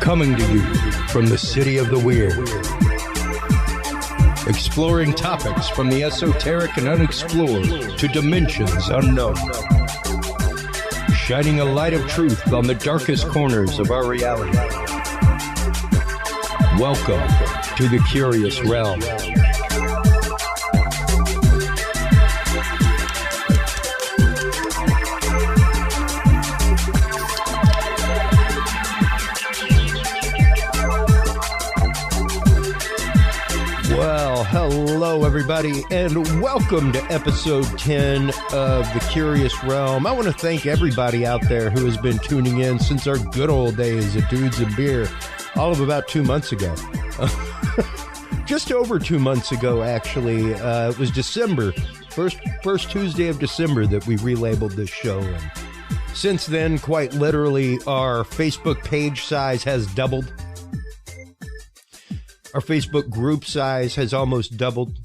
Coming to you from the city of the weird. Exploring topics from the esoteric and unexplored to dimensions unknown. Shining a light of truth on the darkest corners of our reality. Welcome to the Curious Realm. Well, hello everybody, and welcome to episode 10 of the Curious Realm. I want to thank everybody out there who has been tuning in since our good old days of Dudes and Beer, all of about 2 months ago. Just over 2 months ago, actually. It was December, first Tuesday of December that we relabeled this show. And since then, quite literally, our Facebook page size has doubled. Our Facebook group size has almost doubled.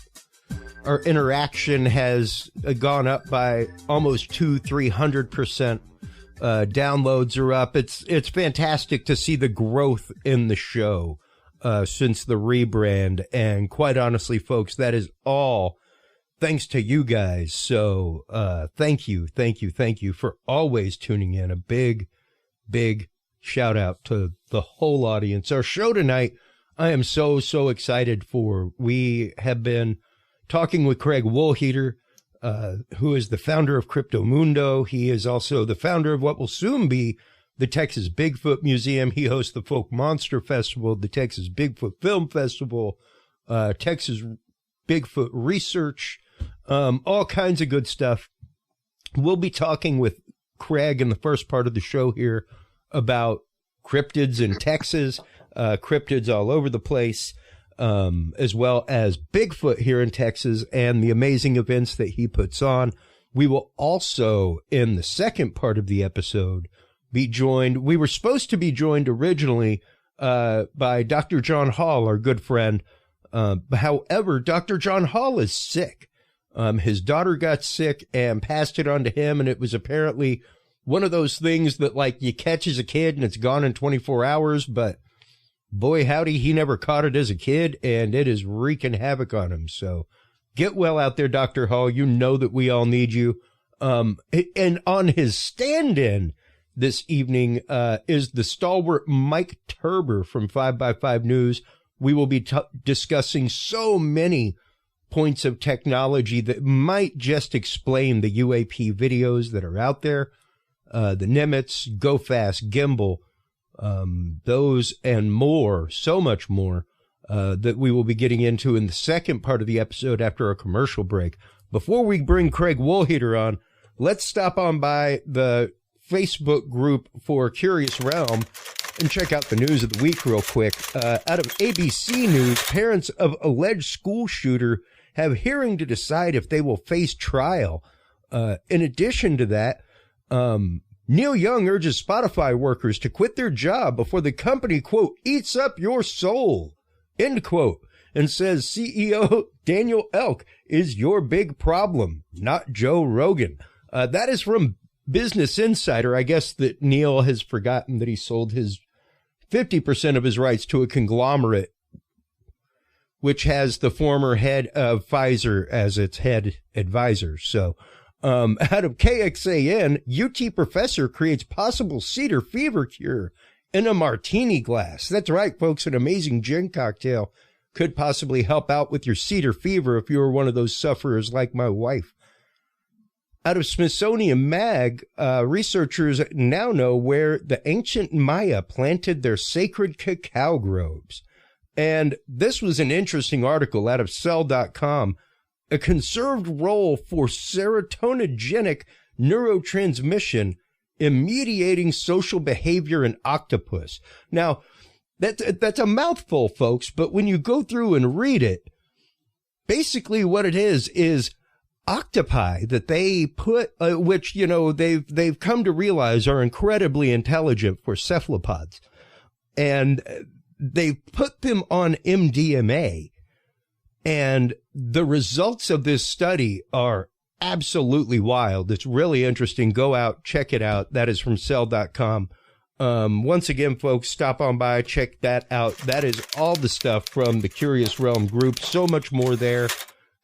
Our interaction has gone up by almost 300%. Downloads are up. It's fantastic to see the growth in the show since the rebrand. And quite honestly, folks, that is all thanks to you guys. So thank you for always tuning in. A big shout out to the whole audience. Our show tonight, I am so excited for. We have been talking with Craig Woolheater, who is the founder of Cryptomundo. He is also the founder of what will soon be the Texas Bigfoot Museum. He hosts the Fouke Monster Festival, the Texas Bigfoot Film Festival, Texas Bigfoot Research, all kinds of good stuff. We'll be talking with Craig in the first part of the show here about cryptids in Texas, cryptids all over the place, as well as Bigfoot here in Texas and the amazing events that he puts on. We will also, in the second part of the episode, be joined. We were supposed to be joined originally by Dr. John Hall, our good friend. However, Dr. John Hall is sick. His daughter got sick and passed it on to him, and it was apparently one of those things that, like, you catch as a kid and it's gone in 24 hours, but boy, howdy, he never caught it as a kid, and it is wreaking havoc on him. So get well out there, Dr. Hall. You know that we all need you. And on his stand-in this evening is the stalwart Mike Turber from 5x5 News. We will be discussing so many points of technology that might just explain the UAP videos that are out there. The Nimitz, Go Fast, Gimbal, those and more, so much more, that we will be getting into in the second part of the episode after a commercial break. Before we bring Craig Woolheater on, let's stop on by the Facebook group for Curious Realm and check out the news of the week real quick. Out of ABC News, parents of alleged school shooter have hearing to decide if they will face trial. In addition to that, Neil Young urges Spotify workers to quit their job before the company, quote, eats up your soul, end quote, and says CEO Daniel Elk is your big problem, not Joe Rogan. That is from Business Insider. I guess that Neil has forgotten that he sold his 50% of his rights to a conglomerate, which has the former head of Pfizer as its head advisor. So, out of KXAN, UT professor creates possible cedar fever cure in a martini glass. That's right, folks. An amazing gin cocktail could possibly help out with your cedar fever if you're one of those sufferers like my wife. Out of Smithsonian Mag, researchers now know where the ancient Maya planted their sacred cacao groves. And this was an interesting article out of Cell.com. A conserved role for serotoninogenic neurotransmission in mediating social behavior in octopus. Now, that's a mouthful, folks, but when you go through and read it, basically what it is octopi that they put, which, you know, they've come to realize are incredibly intelligent for cephalopods. And they put them on MDMA. And the results of this study are absolutely wild. It's really interesting. Go out, check it out. That is from Cell.com. Once again, folks, stop on by, check that out. That is all the stuff from the Curious Realm group. So much more there.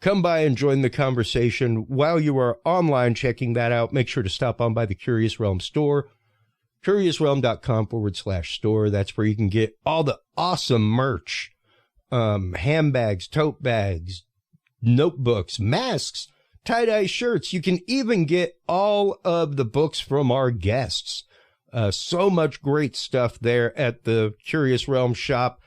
Come by and join the conversation. While you are online checking that out, make sure to stop on by the Curious Realm store, curiousrealm.com/store. That's where you can get all the awesome merch, handbags, tote bags, notebooks, masks, tie-dye shirts. You can even get all of the books from our guests. So much great stuff there at the Curious Realm shop.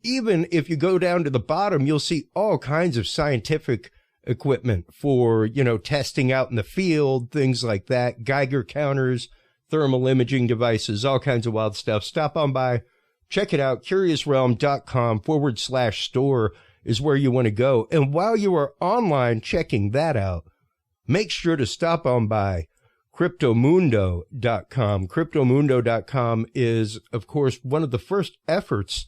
Even if you go down to the bottom, you'll see all kinds of scientific equipment for, testing out in the field, things like that, Geiger counters, thermal imaging devices, all kinds of wild stuff. Stop on by, check it out. curiousrealm.com/store is where you want to go. And while you are online checking that out, make sure to stop on by Cryptomundo.com. Cryptomundo.com is, of course, one of the first efforts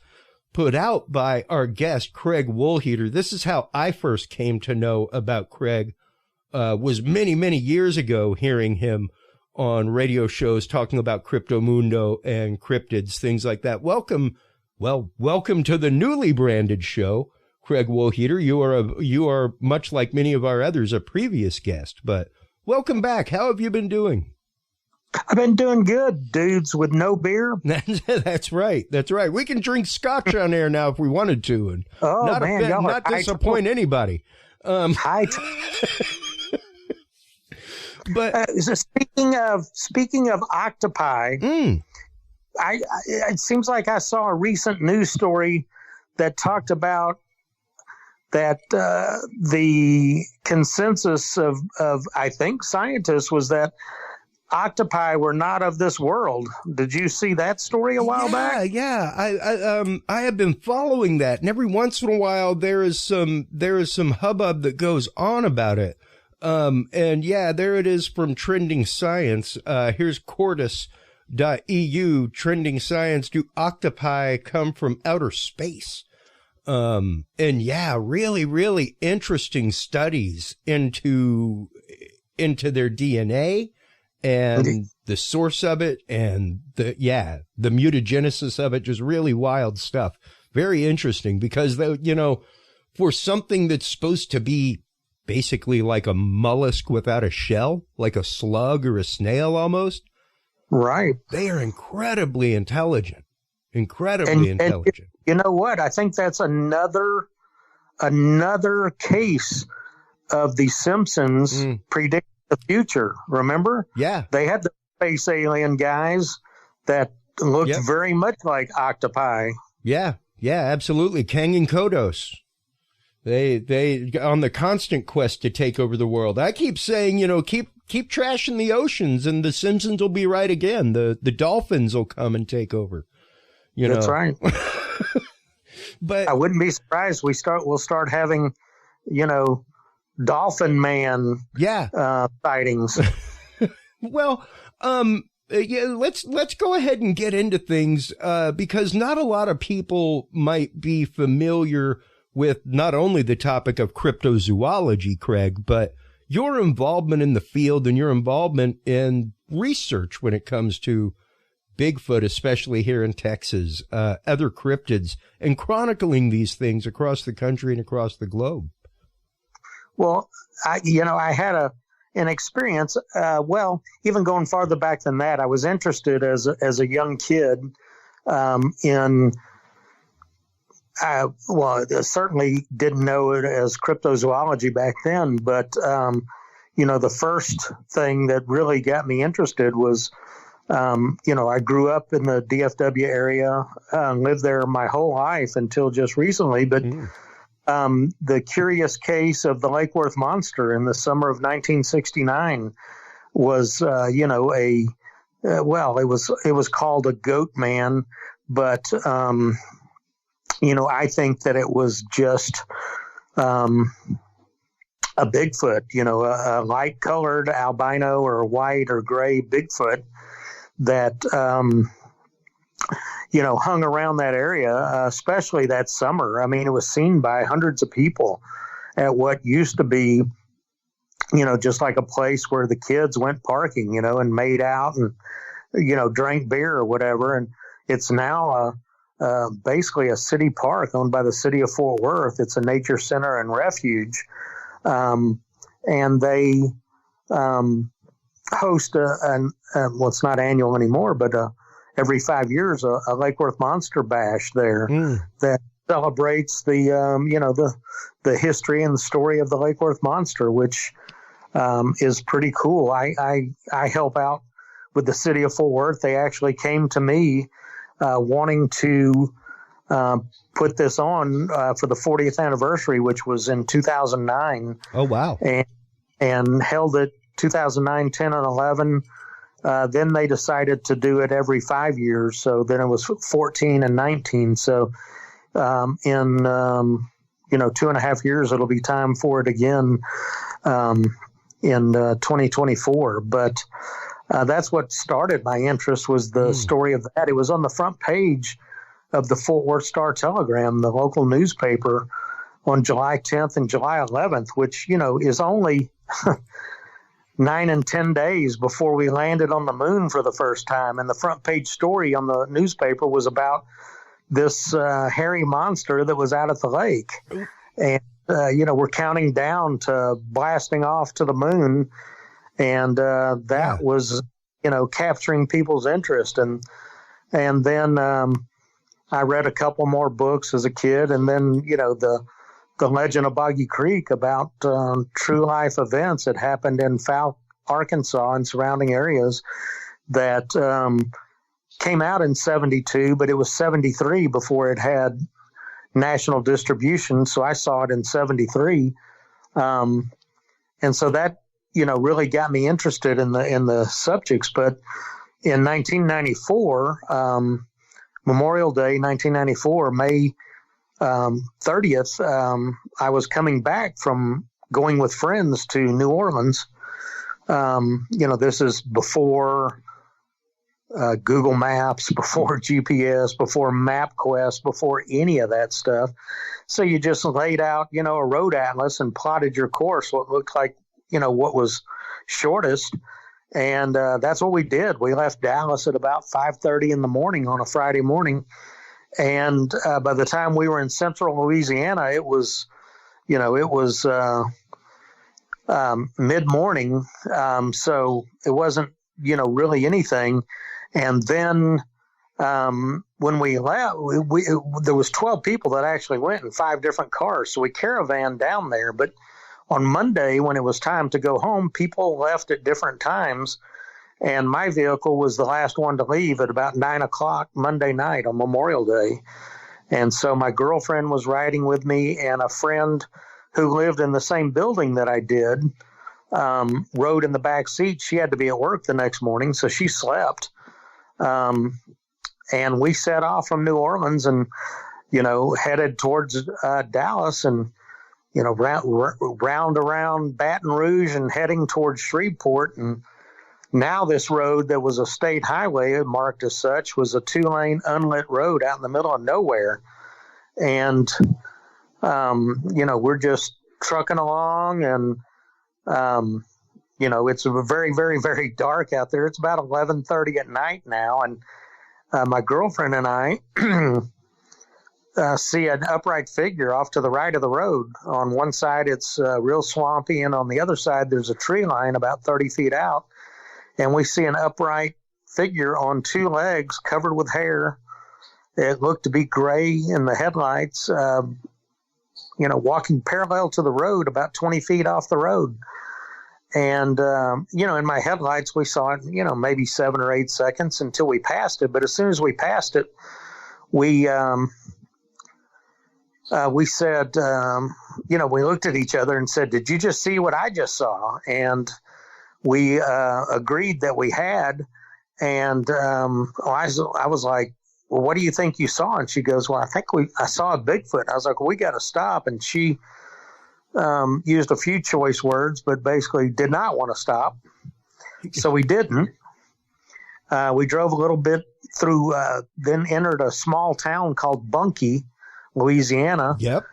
put out by our guest, Craig Woolheater. This is how I first came to know about Craig, was many, many years ago, hearing him on radio shows talking about Cryptomundo and cryptids, things like that. Welcome to the newly branded show, Craig Woolheater. You are much like many of our others, a previous guest, but welcome back. How have you been doing? I've been doing good, dudes with no beer. That's right. That's right. We can drink scotch on air now if we wanted to, and not disappoint anybody. But so speaking of octopi, it seems like I saw a recent news story that talked about that the consensus of I think scientists was that octopi were not of this world. Did you see that story a while back? Yeah. I have been following that, and every once in a while there is some hubbub that goes on about it. And yeah, there it is from Trending Science. Here's Cordis.eu, Trending Science. Do octopi come from outer space? And yeah, really, really interesting studies into their DNA and the source of it, and the mutagenesis of it. Just really wild stuff. Very interesting, because for something that's supposed to be basically like a mollusk without a shell, like a slug or a snail almost, right? They are incredibly intelligent. Intelligent. You know what? I think that's another case of the Simpsons predicting the future. Remember? Yeah. They had the space alien guys that looked very much like octopi. Yeah, absolutely. Kang and Kodos. They on the constant quest to take over the world. I keep saying, keep trashing the oceans and the Simpsons will be right again. The dolphins will come and take over. That's right. But I wouldn't be surprised we'll start having, Dolphin Man sightings. Well, let's go ahead and get into things, because not a lot of people might be familiar with not only the topic of cryptozoology, Craig, but your involvement in the field and your involvement in research when it comes to Bigfoot, especially here in Texas, other cryptids, and chronicling these things across the country and across the globe. Well, I had an experience. Even going farther back than that, I was interested as a young kid in. I certainly didn't know it as cryptozoology back then, but the first thing that really got me interested was, I grew up in the DFW area, lived there my whole life until just recently, but the curious case of the Lake Worth monster in the summer of 1969 was, it was called a goat man, but, I think that it was just a Bigfoot, a light-colored albino or white or gray Bigfoot that, hung around that area, especially that summer. I mean, it was seen by hundreds of people at what used to be, just like a place where the kids went parking, and made out drank beer or whatever. And it's now basically a city park owned by the city of Fort Worth. It's a nature center and refuge. And they host well, it's not annual anymore, but every 5 years a Lake Worth Monster Bash there that celebrates the history and the story of the Lake Worth Monster, which is pretty cool. I help out with the city of Fort Worth. They actually came to me wanting to put this on for the 40th anniversary, which was in 2009. Oh, wow. And held it 2009, 10, and 11. Then they decided to do it every 5 years. So then it was 14 and 19. So in 2.5 years, it'll be time for it again in 2024. But that's what started my interest, was the story of that. It was on the front page of the Fort Worth Star-Telegram, the local newspaper, on July 10th and July 11th, which, is only 9 and 10 days before we landed on the moon for the first time. And the front page story on the newspaper was about this hairy monster that was out at the lake. And, we're counting down to blasting off to the moon. And that was, capturing people's interest. And then I read a couple more books as a kid. And then, the Legend of Boggy Creek, about true life events that happened in Fouke, Arkansas and surrounding areas, that came out in 72, but it was 73 before it had national distribution. So I saw it in 73. And so that, really got me interested in the subjects. But in 1994, Memorial Day, 1994, May 30th, I was coming back from going with friends to New Orleans. This is before Google Maps, before GPS, before MapQuest, before any of that stuff. So you just laid out, a road atlas and plotted your course, what looked like, what was shortest. And that's what we did. We left Dallas at about 5:30 in the morning on a Friday morning. And by the time we were in Central Louisiana, it was mid-morning. So it wasn't, really anything. And then when we left, there was 12 people that actually went in 5 different cars. So we caravaned down there. But on Monday, when it was time to go home, people left at different times. And my vehicle was the last one to leave at about 9 o'clock Monday night on Memorial Day. And so my girlfriend was riding with me, and a friend who lived in the same building that I did rode in the back seat. She had to be at work the next morning, so she slept. And we set off from New Orleans and, headed towards Dallas and, round around Baton Rouge and heading towards Shreveport. And now this road that was a state highway, marked as such, was a 2-lane unlit road out in the middle of nowhere. And, we're just trucking along, and, it's very, very, very dark out there. It's about 11:30 at night now. And my girlfriend and I see an upright figure off to the right of the road. On one side, it's real swampy, and on the other side, there's a tree line about 30 feet out. And we see an upright figure on 2 legs covered with hair. It looked to be gray in the headlights, walking parallel to the road about 20 feet off the road. And, in my headlights, we saw it, maybe 7 or 8 seconds until we passed it. But as soon as we passed it, we said, we looked at each other and said, "Did you just see what I just saw?" And we agreed that we had. And I was like, "Well, what do you think you saw?" And she goes, "Well, I saw a Bigfoot." I was like, "Well, we got to stop." And she used a few choice words, but basically did not want to stop. So we didn't. We drove a little bit through, then entered a small town called Bunkie, Louisiana. Yep.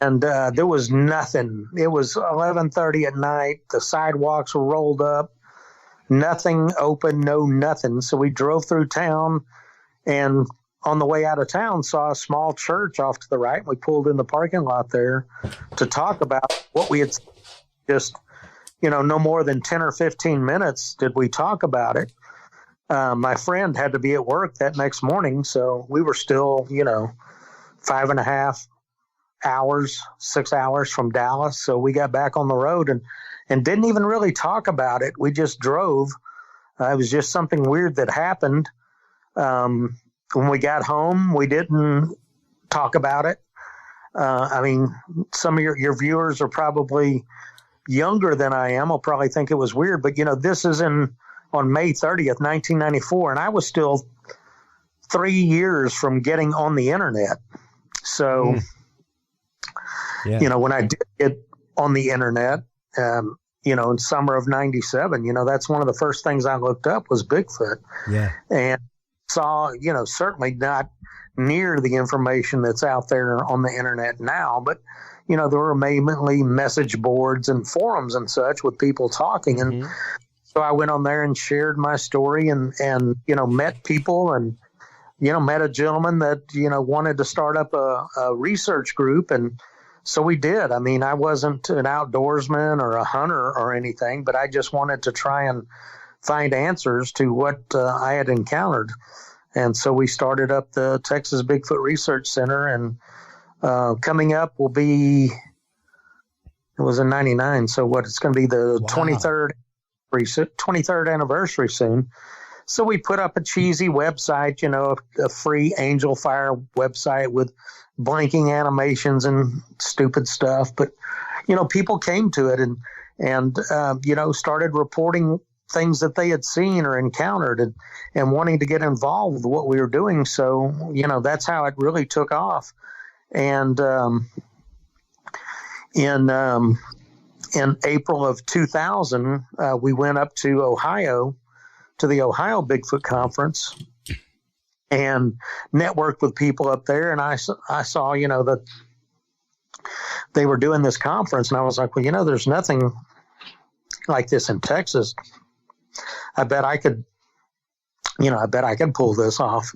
And there was nothing. It was 11:30 at night. The sidewalks were rolled up. nothing open, no nothing. So we drove through town, and on the way out of town saw a small church off to the right. We pulled in the parking lot there to talk about what we had just, no more than 10 or 15 minutes did we talk about it. My friend had to be at work that next morning, so we were still, 5.5 hours, 6 hours from Dallas. So we got back on the road and didn't even really talk about it. We just drove. It was just something weird that happened. When we got home, we didn't talk about it. Some of your viewers are probably younger than I am. Will probably think it was weird, but this is on May 30th, 1994, and I was still 3 years from getting on the internet. So, when I did get on the internet, in summer of 97, that's one of the first things I looked up was Bigfoot. Yeah. And saw, certainly not near the information that's out there on the internet now, but, there were mainly message boards and forums and such with people talking. And so I went on there and shared my story and met people and, met a gentleman that, wanted to start up a research group. And so we did. I wasn't an outdoorsman or a hunter or anything, but I just wanted to try and find answers to what I had encountered. And so we started up the Texas Bigfoot Research Center, and coming up will be, it was in 99. So it's going to be the 23rd anniversary soon. So we put up a cheesy website, a free Angel Fire website with blinking animations and stupid stuff. But, people came to it and started reporting things that they had seen or encountered and wanting to get involved with what we were doing. So, that's how it really took off. And in April of 2000, we went up to Ohio, to the Ohio Bigfoot Conference, and networked with people up there. And I saw, that they were doing this conference, and I was like, well, there's nothing like this in Texas. I bet I could pull this off.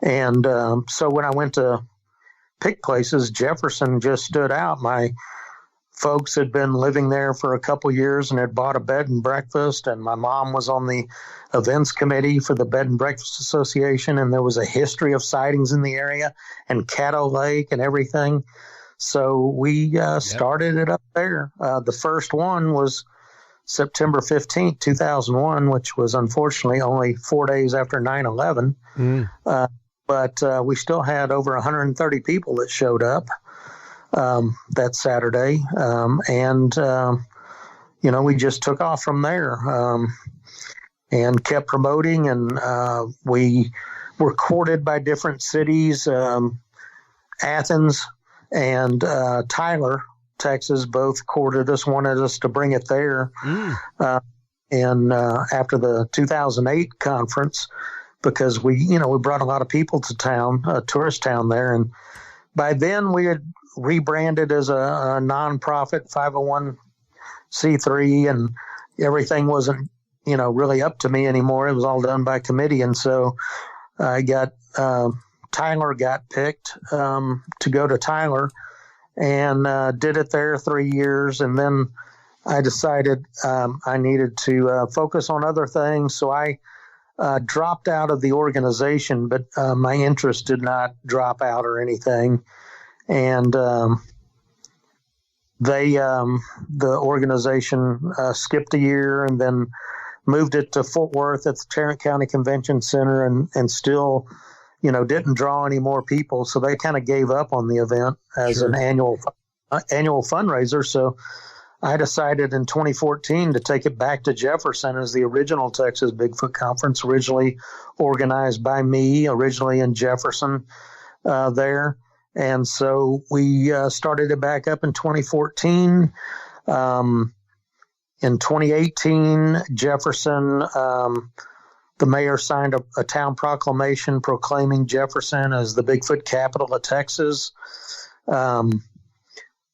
And so when I went to pick places, Jefferson just stood out. My folks had been living there for a couple years and had bought a bed and breakfast, and my mom was on the events committee for the Bed and Breakfast Association, and there was a history of sightings in the area and Caddo Lake and everything. So we started it up there. The first one was September 15th, 2001, which was unfortunately only 4 days after 9/11. But we still had over 130 people that showed up that Saturday. We just took off from there and kept promoting. And we were courted by different cities. Athens and Tyler, Texas, both courted us, wanted us to bring it there. And after the 2008 conference, because we brought a lot of people to town, a tourist town there. And by then we had rebranded as a nonprofit 501c3, and everything wasn't, really up to me anymore. It was all done by committee. And so I got, Tyler got picked to go to Tyler, and did it there 3 years. And then I decided I needed to focus on other things. So I dropped out of the organization, but my interest did not drop out or anything. And the organization skipped a year and then moved it to Fort Worth at the Tarrant County Convention Center, and still, didn't draw any more people. So they kind of gave up on the event as an annual fundraiser. So I decided in 2014 to take it back to Jefferson as the original Texas Bigfoot Conference, originally organized by me, originally in Jefferson there. And so we started it back up in 2014. In 2018, Jefferson, the mayor signed a town proclamation proclaiming Jefferson as the Bigfoot capital of Texas.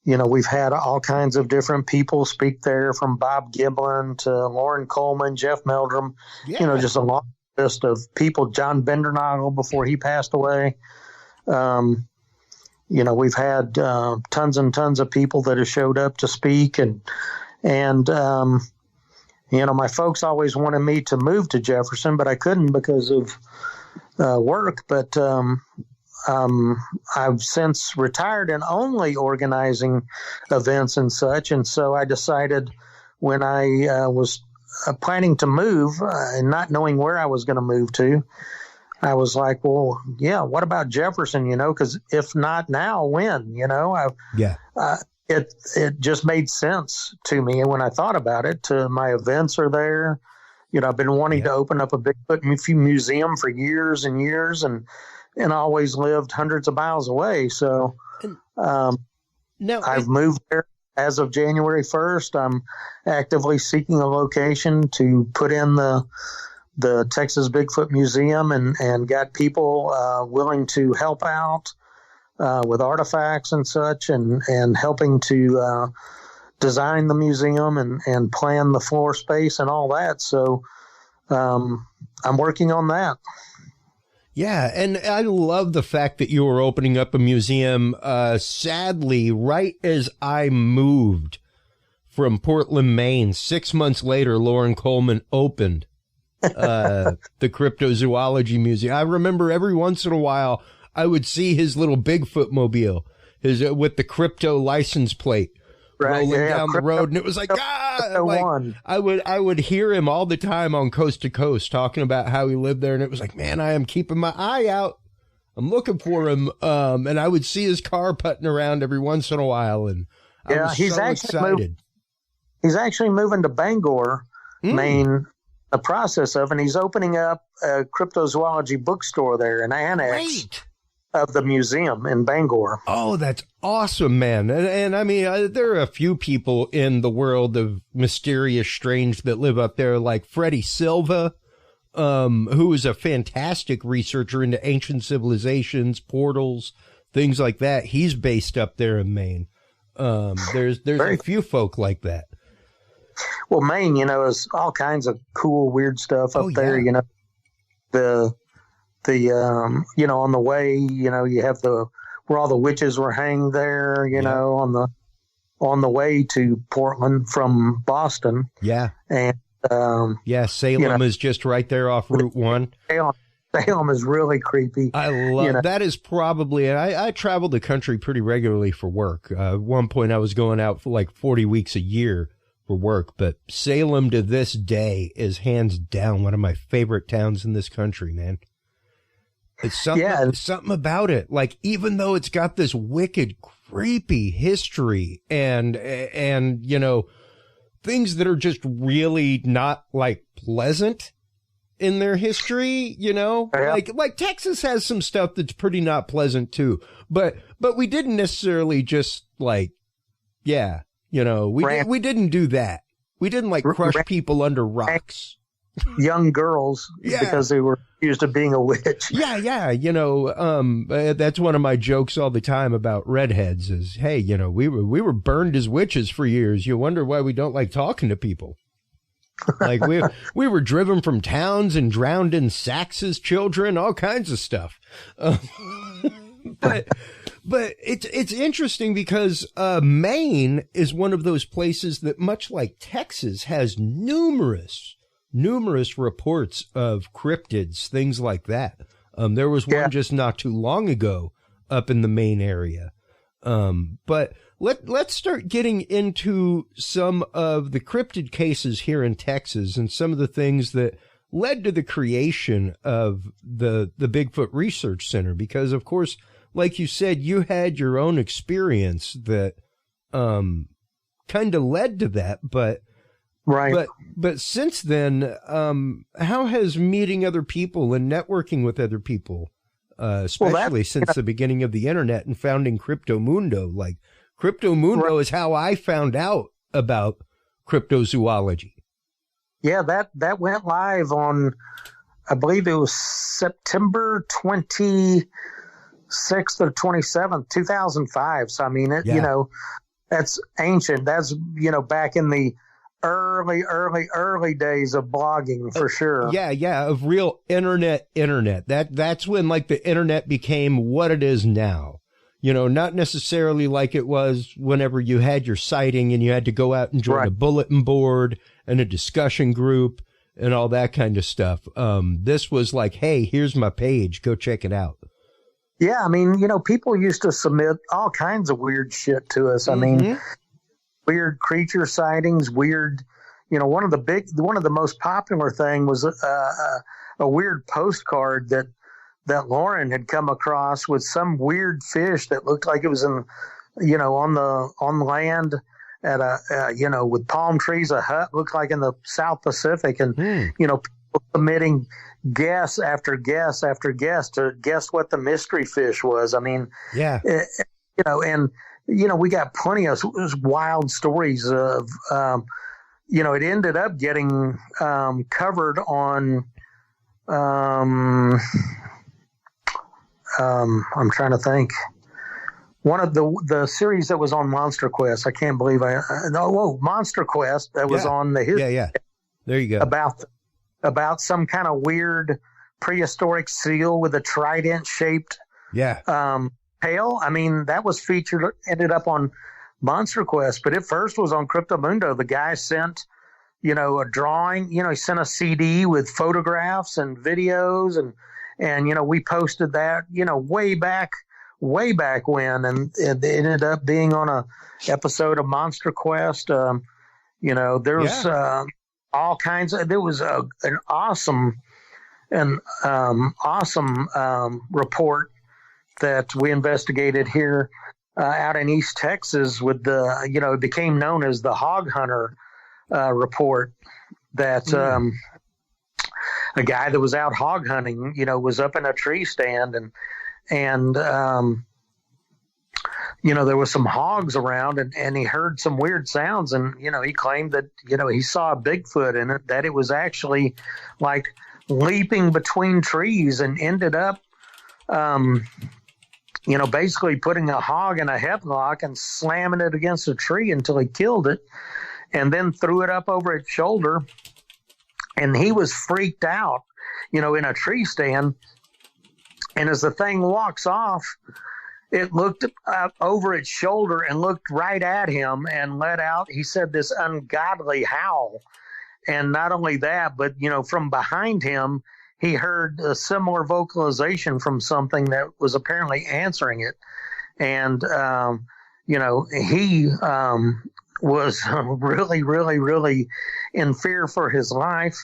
we've had all kinds of different people speak there, from Bob Giblin to Lauren Coleman, Jeff Meldrum, just a long list of people. John Bendernagel before he passed away. We've had tons and tons of people that have showed up to speak, and my folks always wanted me to move to Jefferson, but I couldn't because of work. But I've since retired and only organizing events and such. And so I decided, when I was planning to move and not knowing where I was going to move to, I was like, well, yeah, what about Jefferson? Because if not now, when? It just made sense to me. And when I thought about it, my events are there. I've been wanting to open up a Bigfoot museum for years and years, and always lived hundreds of miles away. So I've moved there as of January 1st. I'm actively seeking a location to put in the Texas Bigfoot Museum, and got people willing to help out with artifacts and such, and helping to design the museum and plan the floor space and all that. So I'm working on that. Yeah, and I love the fact that you were opening up a museum. Sadly, right as I moved from Portland, Maine, 6 months later, Lauren Coleman opened the Cryptozoology Museum. I remember every once in a while I would see his little Bigfoot mobile, with the crypto license plate rolling down the road, and it was like, I would hear him all the time on Coast to Coast talking about how he lived there, and it was like, man, I am keeping my eye out. I'm looking for him, and I would see his car putting around every once in a while, and I was so excited. He's actually moving to Bangor, Maine. The process of, and he's opening up a cryptozoology bookstore there, an annex of the museum in Bangor. Oh, that's awesome, man. And I mean, there are a few people in the world of mysterious strange that live up there, like Freddie Silva, who is a fantastic researcher into ancient civilizations, portals, things like that. He's based up there in Maine. There's a few folk like that. Well, Maine, is all kinds of cool, weird stuff up there. The on the way, you have where all the witches were hanged there. On the way to Portland from Boston. Yeah, and Salem is just right there off Route 1. Salem is really creepy. I love that. Is probably, and I travel the country pretty regularly for work. At one point, I was going out for like 40 weeks a year for work, but Salem to this day is hands down one of my favorite towns in this country, man. It's something about it. Like, even though it's got this wicked, creepy history and things that are just really not like pleasant in their history, like Texas has some stuff that's pretty not pleasant too, but we didn't necessarily just like, we didn't do that. We didn't like crush people under rocks. Young girls because they were accused of being a witch. Yeah. That's one of my jokes all the time about redheads is, hey, we were burned as witches for years. You wonder why we don't like talking to people. Like we were driven from towns and drowned in sacks as children, all kinds of stuff. But it's interesting because Maine is one of those places that, much like Texas, has numerous reports of cryptids, things like that. There was one just not too long ago up in the Maine area. But let's start getting into some of the cryptid cases here in Texas and some of the things that led to the creation of the Bigfoot Research Center, because, of course, like you said, you had your own experience that kind of led to that, but since then, how has meeting other people and networking with other people, especially since the beginning of the internet and founding Cryptomundo, like Cryptomundo is how I found out about cryptozoology. Yeah, that went live on, I believe it was September 26th or 27th, 2005. So, I mean, That's ancient. That's, back in the early days of blogging, for sure. Yeah, of real internet. That's when like the internet became what it is now. Not necessarily like it was whenever you had your sighting and you had to go out and join a bulletin board and a discussion group and all that kind of stuff. This was like, hey, here's my page. Go check it out. Yeah, I mean, people used to submit all kinds of weird shit to us. I mean, weird creature sightings, weird, one of the most popular thing was a weird postcard that Lauren had come across with some weird fish that looked like it was on land at with palm trees, a hut looked like in the South Pacific, and people submitting guess after guess after guess to guess what the mystery fish was. I mean, yeah, we got plenty of wild stories of, it ended up getting covered on. I'm trying to think. One of the series that was on Monster Quest. I can't believe Monster Quest that was on the history. Yeah. There you go. About some kind of weird prehistoric seal with a trident shaped tail. I mean, that was ended up on Monster Quest, but it first was on Cryptomundo. The guy sent, a drawing, he sent a CD with photographs and videos and we posted that, way back when, and it ended up being on a episode of Monster Quest. There was all kinds of. There was an awesome report that we investigated here out in East Texas with it became known as the Hog Hunter report. That a guy that was out hog hunting, was up in a tree stand and there was some hogs around and he heard some weird sounds and, he claimed that, he saw a Bigfoot in it, that it was actually like leaping between trees and ended up, basically putting a hog in a headlock and slamming it against a tree until he killed it and then threw it up over its shoulder. And he was freaked out, in a tree stand. And as the thing walks off, it looked over its shoulder and looked right at him and let out, he said, this ungodly howl. And not only that, but, from behind him, he heard a similar vocalization from something that was apparently answering it. And, he was really, really, really in fear for his life.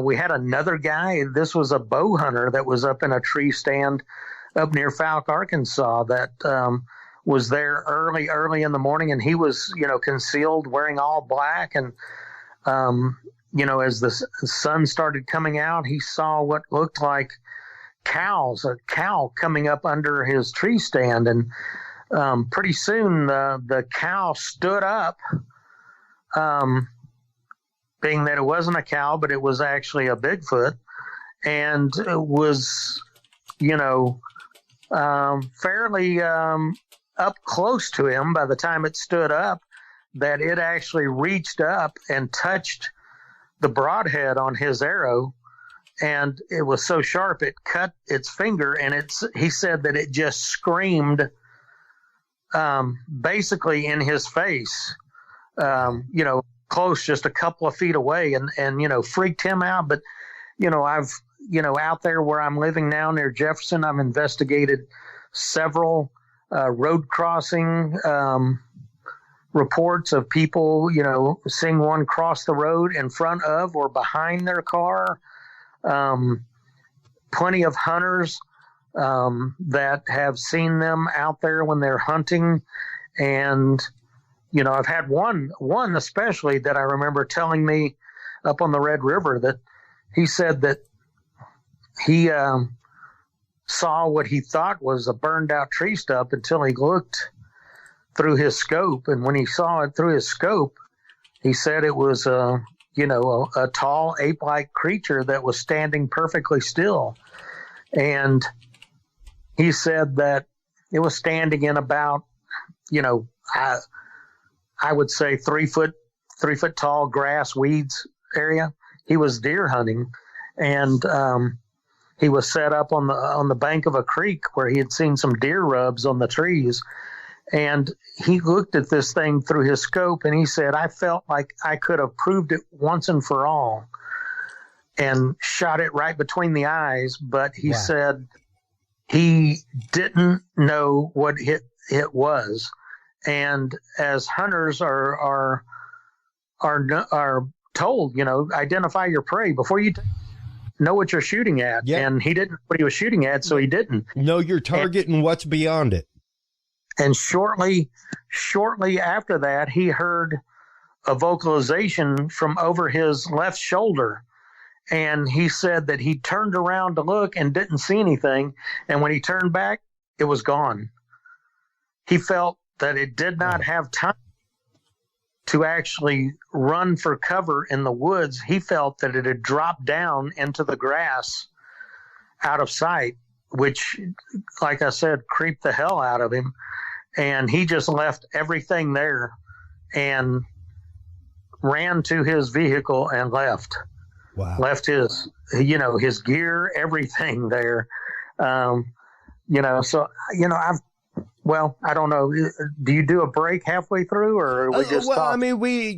We had another guy. This was a bow hunter that was up in a tree stand up near Fouke, Arkansas, that was there early in the morning, and he was, concealed, wearing all black. And, as the sun started coming out, he saw what looked like a cow coming up under his tree stand. And pretty soon the cow stood up, being that it wasn't a cow, but it was actually a Bigfoot, and it was, fairly up close to him by the time it stood up, that it actually reached up and touched the broadhead on his arrow, and it was so sharp it cut its finger, and he said that it just screamed basically in his face, close, just a couple of feet away, and freaked him out. But I've out there where I'm living now near Jefferson, I've investigated several road crossing reports of people seeing one cross the road in front of or behind their car. Plenty of hunters that have seen them out there when they're hunting. And I've had one especially that I remember telling me up on the Red River that he said that he saw what he thought was a burned out tree stump until he looked through his scope. And when he saw it through his scope, he said it was a tall ape-like creature that was standing perfectly still. And he said that it was standing in about, I would say 3 foot tall grass weeds area. He was deer hunting, and he was set up on the bank of a creek where he had seen some deer rubs on the trees. And he looked at this thing through his scope, and he said, I felt like I could have proved it once and for all, and shot it right between the eyes. But he said he didn't know what it was. And as hunters are told, identify your prey before you know what you're shooting at. Yep. And he didn't know what he was shooting at, so he didn't. Know your target and what's beyond it. And shortly after that, he heard a vocalization from over his left shoulder. And he said that he turned around to look and didn't see anything. And when he turned back, it was gone. He felt that it did not have time to actually run for cover in the woods. He felt that it had dropped down into the grass out of sight, which, like I said, creeped the hell out of him. And he just left everything there and ran to his vehicle and left. Wow. Left his gear, everything there. I don't know. Do you do a break halfway through, or we just talk? I mean, we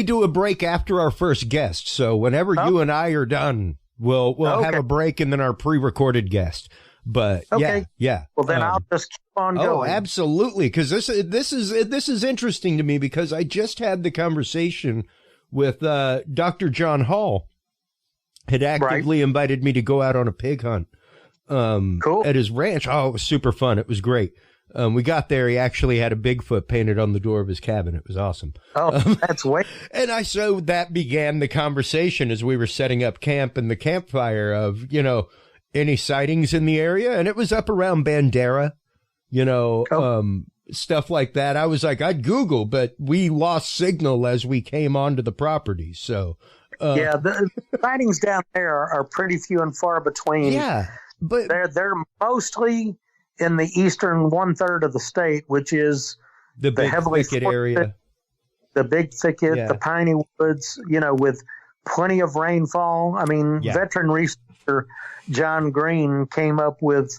do a break after our first guest. So whenever you and I are done, we'll have a break, and then our pre-recorded guest. But yeah. Well, then I'll just keep on going. Oh, absolutely, because this is interesting to me, because I just had the conversation with Dr. John Hall. Had actively invited me to go out on a pig hunt at his ranch. Oh, it was super fun. It was great. We got there. He actually had a Bigfoot painted on the door of his cabin. It was awesome. Oh, that's way. And so that began the conversation as we were setting up camp and the campfire of, any sightings in the area. And it was up around Bandera, stuff like that. I was like, I'd Google, but we lost signal as we came onto the property. So, the sightings down there are pretty few and far between. Yeah, but they're mostly in the eastern 1/3 of the state, which is the big heavily thicket area, the big thicket, the piney woods, with plenty of rainfall. I mean, veteran researcher John Green came up with,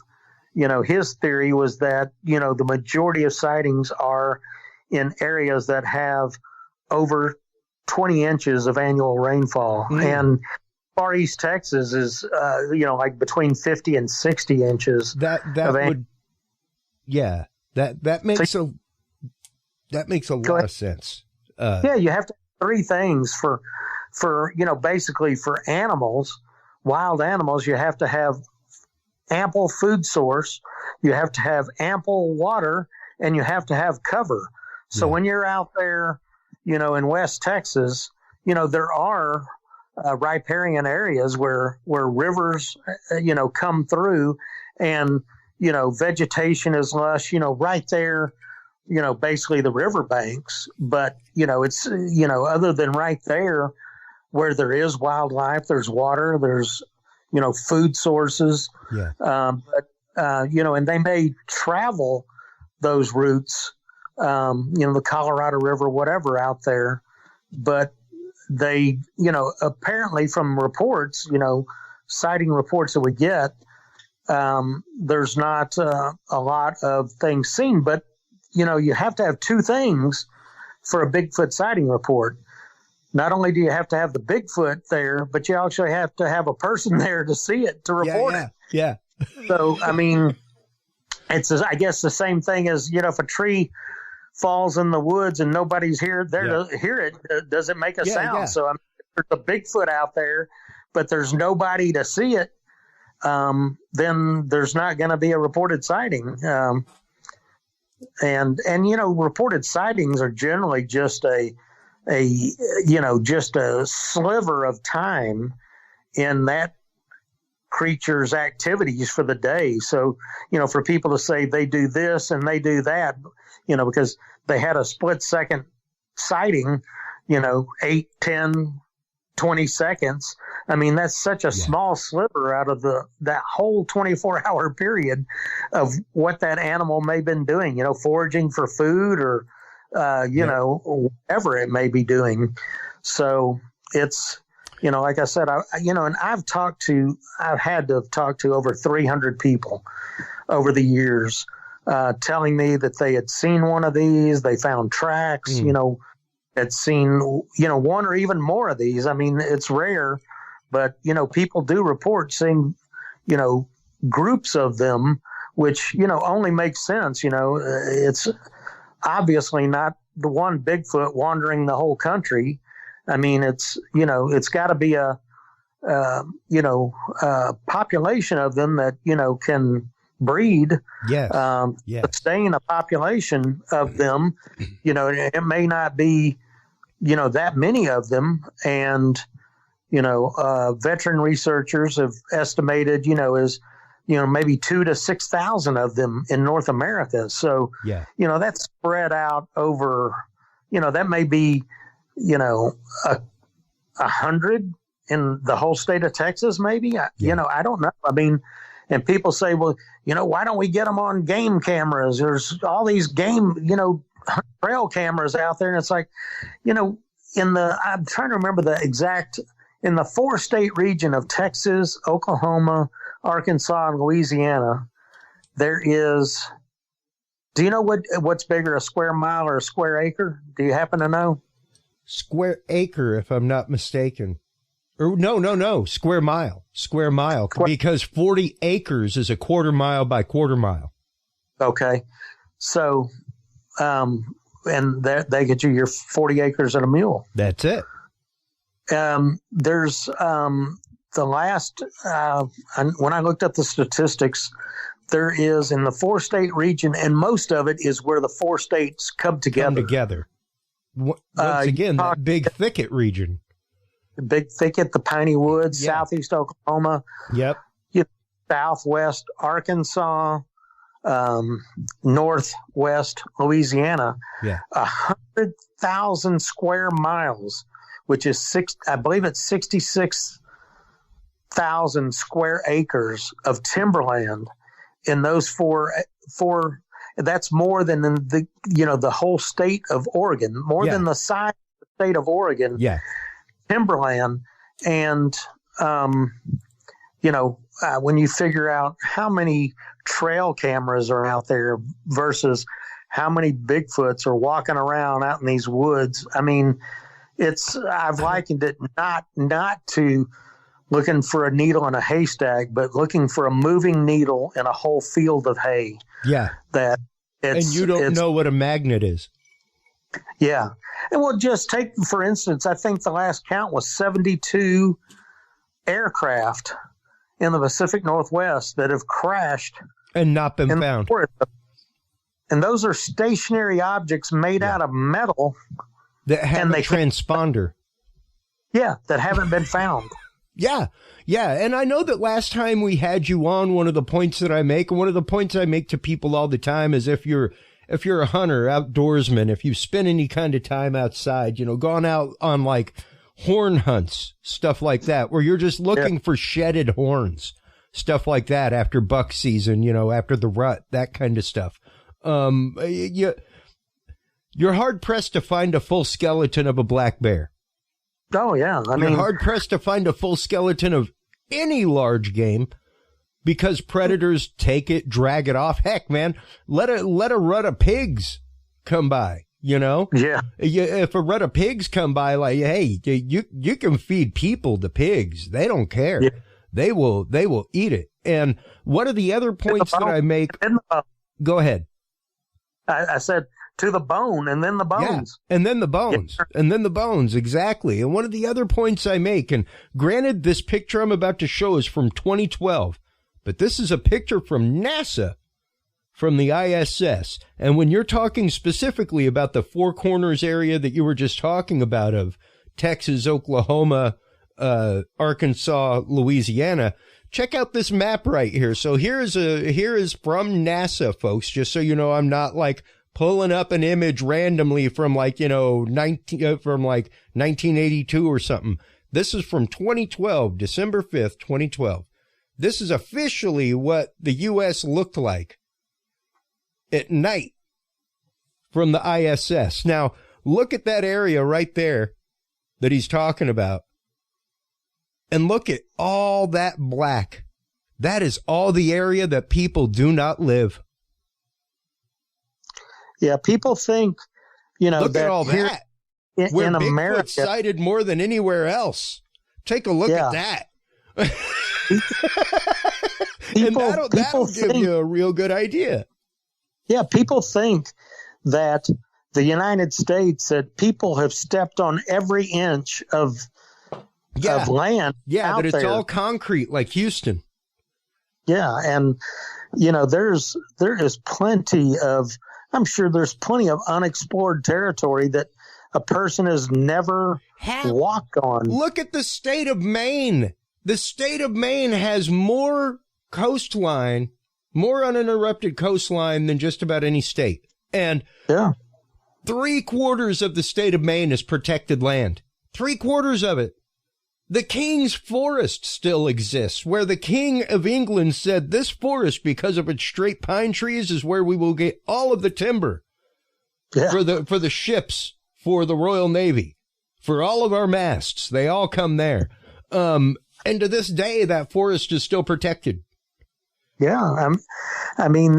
his theory was that, the majority of sightings are in areas that have over 20 inches of annual rainfall. And Far East Texas is, like between 50 and 60 inches. That makes a lot of sense. You have to have three things for basically for animals, wild animals. You have to have ample food source, you have to have ample water, and you have to have cover. So when you're out there, in West Texas, there are riparian areas where rivers, come through, and, vegetation is lush, right there, basically the riverbanks. But, it's, other than right there where there is wildlife, there's water, there's, food sources. And they may travel those routes, the Colorado River, whatever out there, but they, apparently from reports, sighting reports that we get, there's not a lot of things seen, but, you have to have two things for a Bigfoot sighting report. Not only do you have to have the Bigfoot there, but you actually have to have a person there to see it, to report it. Yeah. So, I mean, it's, I guess, the same thing as, if a tree falls in the woods and nobody's there to hear it, does it make a sound? Yeah. So, I mean, if there's a Bigfoot out there, but there's nobody to see it, then there's not going to be a reported sighting. And reported sightings are generally just a sliver of time in that creature's activities for the day. So, for people to say they do this and they do that, because they had a split second sighting, 8, 10, 20 seconds. I mean, that's such a small sliver out of that whole 24-hour period of what that animal may have been doing, foraging for food or whatever it may be doing. So it's, like I said, and I've had to have talked to over 300 people over the years, telling me that they had seen one of these, they found tracks, had seen, one or even more of these. I mean, it's rare, but, people do report seeing, groups of them, which, only makes sense. It's obviously not the one Bigfoot wandering the whole country. I mean, it's got to be a population of them that, can breed. Yes. Sustain a population of them, it may not be, that many of them. And, veteran researchers have estimated, maybe 2,000 to 6,000 of them in North America. So, that's spread out over, that may be, 100 in the whole state of Texas, maybe. I don't know. I mean, and people say, well, why don't we get them on game cameras? There's all these game, trail cameras out there. And it's like, I'm trying to remember the exact, in the 4-state region of Texas, Oklahoma, Arkansas, and Louisiana, there is, do you know what's bigger, a square mile or a square acre? Do you happen to know? Square acre, if I'm not mistaken. Or no, square mile, because 40 acres is a quarter mile by quarter mile. Okay. So, and they get you your 40 acres and a mule. That's it. There's, the last, when I looked up the statistics, there is in the 4-state region, and most of it is where the 4 states come together. Once again, that big thicket region. The big thicket, the piney woods, southeast Oklahoma. Yep. Southwest Arkansas, northwest Louisiana. Yeah. 100,000 square miles, which is I believe it's 66,000 square acres of timberland in those four. That's more than the whole state of Oregon, more than the size of the state of Oregon. Yeah. Timberland. And, when you figure out how many trail cameras are out there versus how many Bigfoots are walking around out in these woods, I mean, I've likened it not to looking for a needle in a haystack, but looking for a moving needle in a whole field of hay. Yeah. And you don't know what a magnet is. Yeah. And we'll just take, for instance, I think the last count was 72 aircraft in the Pacific Northwest that have crashed. And not been found. And those are stationary objects made out of metal. That have a transponder. Yeah, that haven't been found. Yeah. And I know that last time we had you on, one of the points that I make, and one of the points I make to people all the time is if you're a hunter, outdoorsman, if you spend any kind of time outside, gone out on like horn hunts, stuff like that, where you're just looking for shedded horns, stuff like that after buck season, after the rut, that kind of stuff. You're hard pressed to find a full skeleton of a black bear. Oh yeah. You're hard pressed to find a full skeleton of any large game because predators take it, drag it off. Heck, man, let a rut of pigs come by, Yeah. If a rut of pigs come by, like, hey, you can feed people to pigs. They don't care. Yeah. They will eat it. And one of the other points that I make, go ahead. I said, to the bone, and then the bones. Yeah, and then the bones. Yeah. And then the bones, exactly. And one of the other points I make, and granted, this picture I'm about to show is from 2012, but this is a picture from NASA, from the ISS. And when you're talking specifically about the Four Corners area that you were just talking about of Texas, Oklahoma, Arkansas, Louisiana, check out this map right here. So here is from NASA, folks, just so you know I'm not like pulling up an image randomly from like, 1982 or something. This is from 2012, December 5th, 2012. This is officially what the U.S. looked like at night from the ISS. Now, look at that area right there that he's talking about. And look at all that black. That is all the area that people do not live. Yeah, people think, look that at all here that. in Bigfoot's America, sighted more than anywhere else. Take a look at that. And that'll give you a real good idea. Yeah, people think that the United States, that people have stepped on every inch of land. Yeah, out that it's there. all concrete like Houston. Yeah, and there is plenty of, I'm sure there's plenty of unexplored territory that a person has never walked on. Look at the state of Maine. The state of Maine has more coastline, more uninterrupted coastline than just about any state. And 3/4 of the state of Maine is protected land. 3/4 of it. The King's Forest still exists, where the King of England said this forest, because of its straight pine trees, is where we will get all of the timber for the ships, for the Royal Navy, for all of our masts. They all come there. And to this day, that forest is still protected. Yeah, I mean,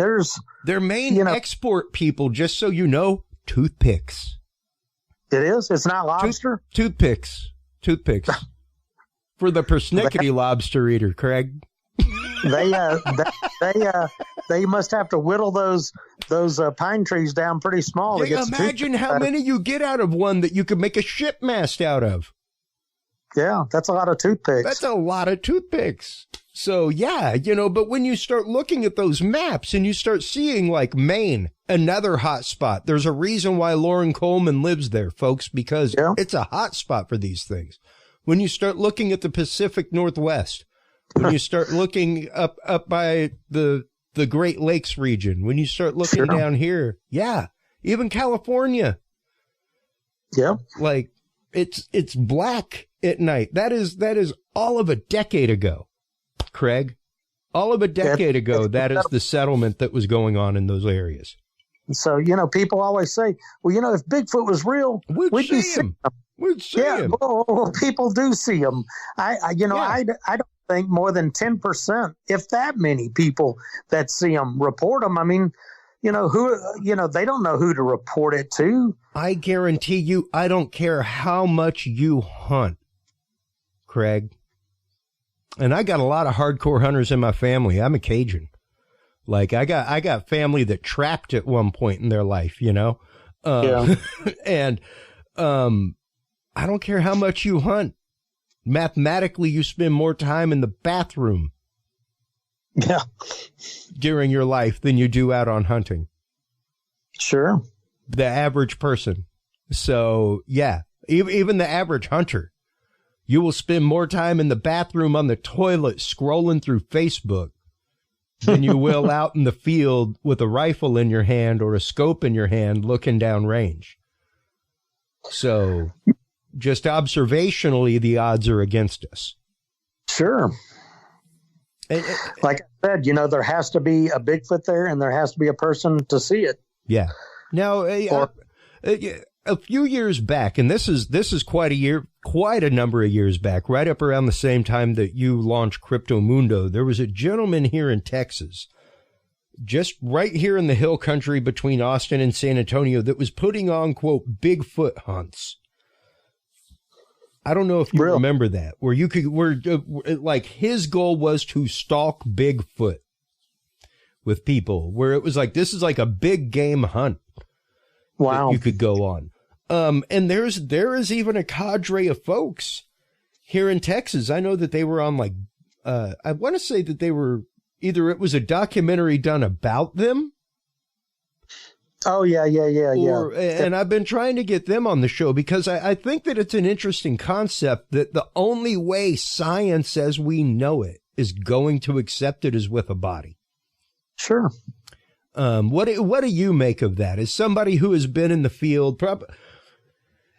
their main export, people, just so you know, toothpicks. It is? It's not lobster? Toothpicks. For the persnickety lobster eater, Craig. They must have to whittle those pine trees down pretty small. Imagine how many you get out of one that you could make a ship mast out of. Yeah, that's a lot of toothpicks. That's a lot of toothpicks. So, but when you start looking at those maps and you start seeing, like, Maine, another hot spot, there's a reason why Lauren Coleman lives there, folks, because it's a hot spot for these things. When you start looking at the Pacific Northwest, when you start looking up by the Great Lakes region, when you start looking down here, even California. Yeah. Like, it's black at night. That is all of a decade ago. Craig, all of a decade ago, that is the settlement that was going on in those areas. So, people always say, well, if Bigfoot was real, we'd see him. We'd see him. Well, people do see him. I don't think more than 10%, if that many people that see them report them. I mean, they don't know who to report it to. I guarantee you, I don't care how much you hunt, Craig. And I got a lot of hardcore hunters in my family. I'm a Cajun. Like, I got family that trapped at one point in their life, And I don't care how much you hunt. Mathematically, you spend more time in the bathroom during your life than you do out on hunting. Sure. The average person. So, even the average hunter. You will spend more time in the bathroom on the toilet scrolling through Facebook than you will out in the field with a rifle in your hand or a scope in your hand looking down range. So, just observationally, the odds are against us. Sure. Like I said, there has to be a Bigfoot there and there has to be a person to see it. Yeah. Now, a few years back, and this is quite a number of years back, right up around the same time that you launched Crypto Mundo, there was a gentleman here in Texas, just right here in the hill country between Austin and San Antonio, that was putting on, quote, Bigfoot hunts. I don't know if you remember that, where his goal was to stalk Bigfoot with people, where it was like, this is like a big game hunt. Wow. That you could go on. And there is even a cadre of folks here in Texas. I know that they were on I want to say that they were either it was a documentary done about them. Oh, yeah. And I've been trying to get them on the show because I think that it's an interesting concept that the only way science as we know it is going to accept it is with a body. Sure. What do you make of that? As somebody who has been in the field,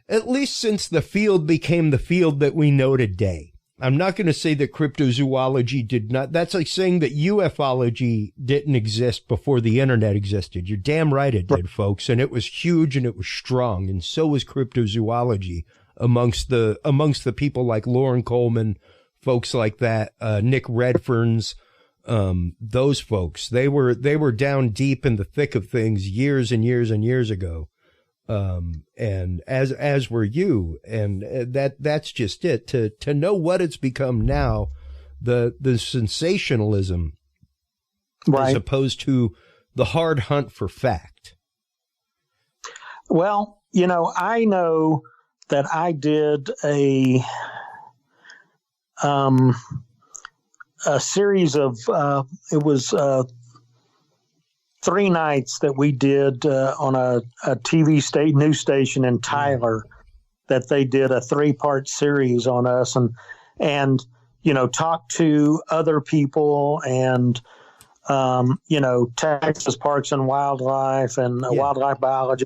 at least since the field became the field that we know today, I'm not going to say that cryptozoology did not. That's like saying that ufology didn't exist before the internet existed. You're damn right it did, folks. And it was huge and it was strong. And so was cryptozoology amongst the people like Lauren Coleman, folks like that, Nick Redferns, those folks. They were down deep in the thick of things years and years and years ago. And as were you, and that's just it. To know what it's become now, the sensationalism, right, as opposed to the hard hunt for fact. Well, I know that I did a series of it was 3 nights that we did on a TV news station in Tyler, that they did a 3-part series on us and talked to other people and Texas Parks and Wildlife and wildlife biology.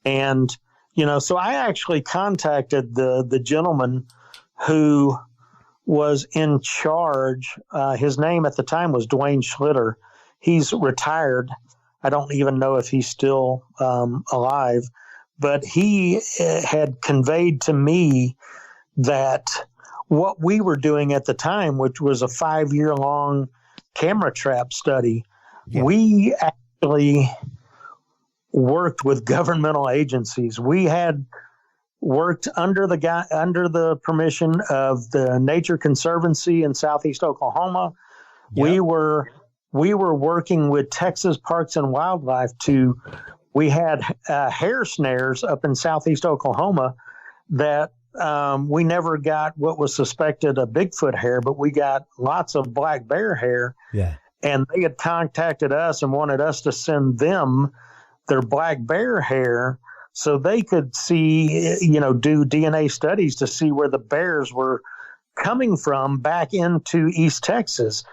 And so I actually contacted the gentleman who was in charge. His name at the time was Dwayne Schlitter. He's retired. I don't even know if he's still alive, but he had conveyed to me that what we were doing at the time, which was a 5-year-long camera trap study, we actually worked with governmental agencies. We had worked under the permission of the Nature Conservancy in Southeast Oklahoma. Yep. We were working with Texas Parks and Wildlife we had hair snares up in Southeast Oklahoma that we never got what was suspected a Bigfoot hair, but we got lots of black bear hair. Yeah. And they had contacted us and wanted us to send them their black bear hair so they could see, do DNA studies to see where the bears were coming from back into East Texas.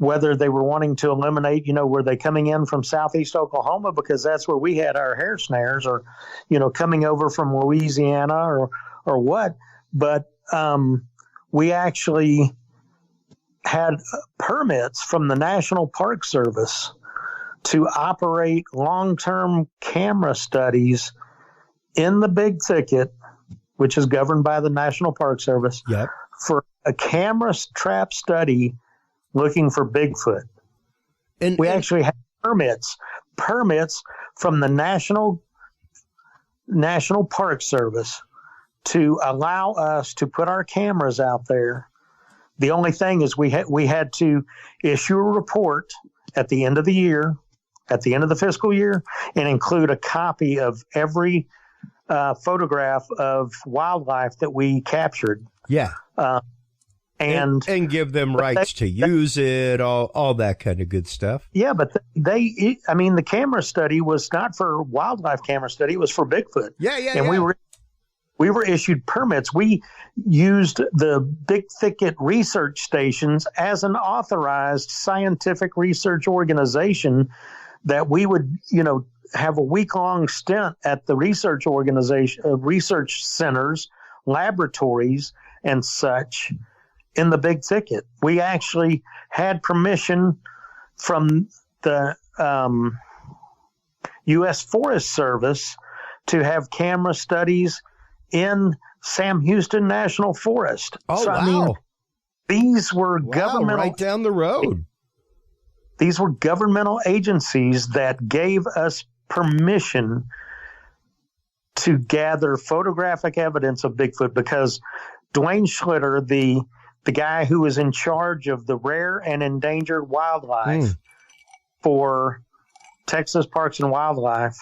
Whether they were wanting to eliminate, were they coming in from Southeast Oklahoma because that's where we had our hair snares, or, coming over from Louisiana or what. But we actually had permits from the National Park Service to operate long-term camera studies in the Big Thicket, which is governed by the National Park Service, for a camera trap study looking for Bigfoot. And we actually had permits from the National Park Service to allow us to put our cameras out there. The only thing is we had to issue a report at the end of the year, at the end of the fiscal year, and include a copy of every photograph of wildlife that we captured. Yeah. And give them rights to use it, all that kind of good stuff. Yeah, but the camera study was not for wildlife camera study; it was for Bigfoot. And we were issued permits. We used the Big Thicket research stations as an authorized scientific research organization that we would, have a week-long stint at the research centers, laboratories, and such in the Big Thicket. We actually had permission from the U.S. Forest Service to have camera studies in Sam Houston National Forest. Oh, so, wow. These were governmental, right down the road. These were governmental agencies that gave us permission to gather photographic evidence of Bigfoot, because Dwayne Schlitter, the guy who was in charge of the rare and endangered wildlife for Texas Parks and Wildlife,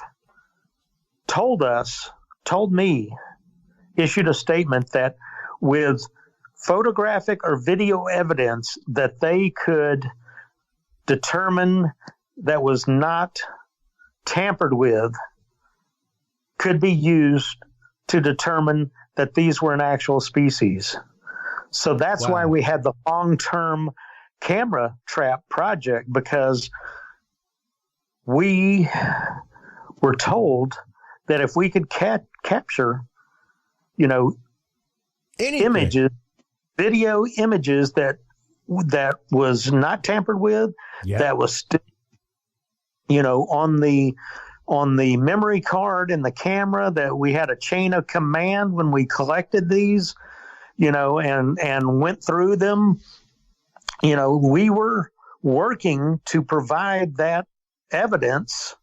issued a statement that with photographic or video evidence that they could determine that was not tampered with could be used to determine that these were an actual species. So that's why we had the long-term camera trap project, because we were told that if we could capture, anything. images, video images that was not tampered with, that was still, on the memory card in the camera, that we had a chain of command when we collected these, and went through them. We were working to provide that evidence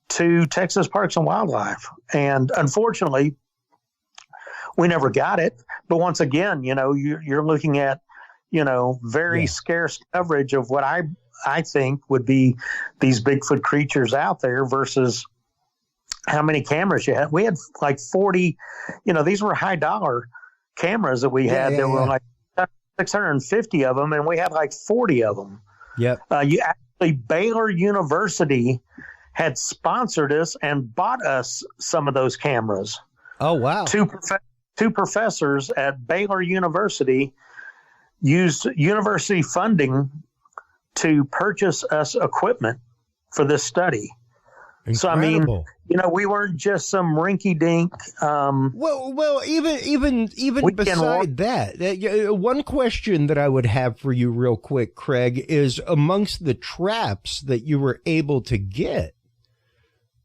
to Texas Parks and Wildlife. And unfortunately, we never got it. But once again, you're looking at, very scarce coverage of what I think would be these Bigfoot creatures out there versus how many cameras you had. We had like 40, these were high dollar cameras that we had. There were like 650 of them, and we had like 40 of them. Yep. Baylor University had sponsored us and bought us some of those cameras. Oh, wow. Two professors at Baylor University used university funding to purchase us equipment for this study. Incredible. So, we weren't just some rinky-dink. Well, even beside that, one question that I would have for you real quick, Craig, is amongst the traps that you were able to get,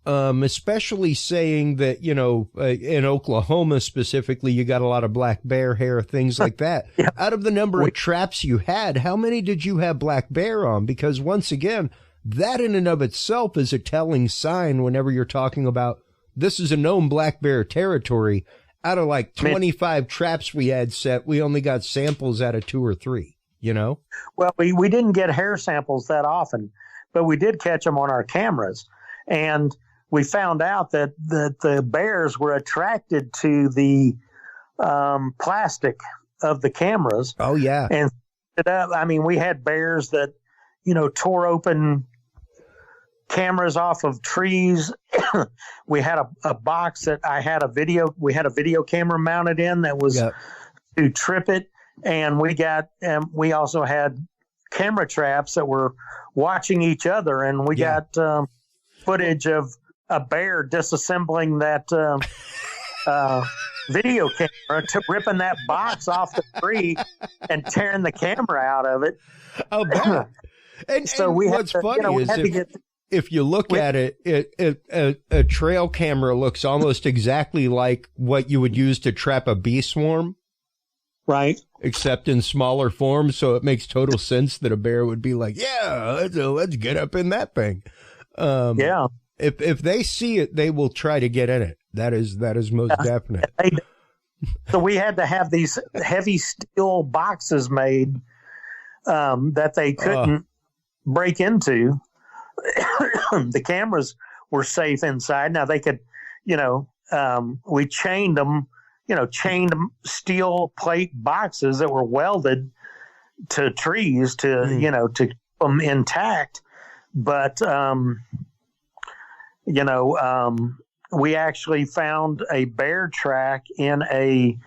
especially saying that, in Oklahoma specifically, you got a lot of black bear hair, things like that. Yeah. Out of the number of traps you had, how many did you have black bear on? Because once again, that in and of itself is a telling sign whenever you're talking about this is a known black bear territory. Out of like 25 traps we had set, we only got samples out of 2 or 3, Well, we didn't get hair samples that often, but we did catch them on our cameras. And we found out that the bears were attracted to the plastic of the cameras. Oh, yeah. And we had bears that, tore open cameras off of trees. We had a box that we had a video camera mounted in that was to trip it. And we also had camera traps that were watching each other. And we got footage of a bear disassembling that video camera, ripping that box off the tree and tearing the camera out of it. Oh, man. And so what's funny is if you look at it, a trail camera looks almost exactly like what you would use to trap a bee swarm. Right. Except in smaller form. So it makes total sense that a bear would be like, let's get up in that thing. If they see it, they will try to get in it. That is most definite. So we had to have these heavy steel boxes made that they couldn't break into. The cameras were safe inside. Now they could, we chained them, steel plate boxes that were welded to trees to keep them intact. But, we actually found a bear track in a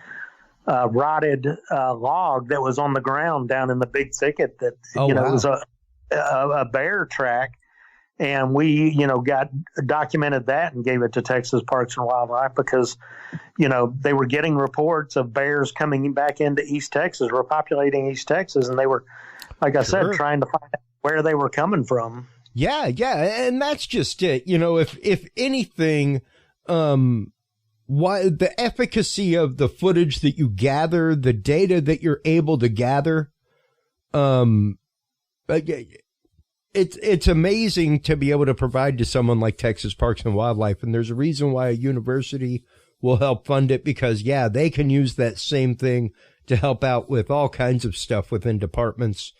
rotted log that was on the ground down in the big thicket that, was a bear track. And we, documented that and gave it to Texas Parks and Wildlife because, they were getting reports of bears coming back into East Texas, repopulating East Texas. And they were, like I said, trying to find out where they were coming from. Yeah. And that's just it. If anything, why the efficacy of the footage that you gather, the data that you're able to gather, it's amazing to be able to provide to someone like Texas Parks and Wildlife. And there's a reason why a university will help fund it because, they can use that same thing to help out with all kinds of stuff within departments,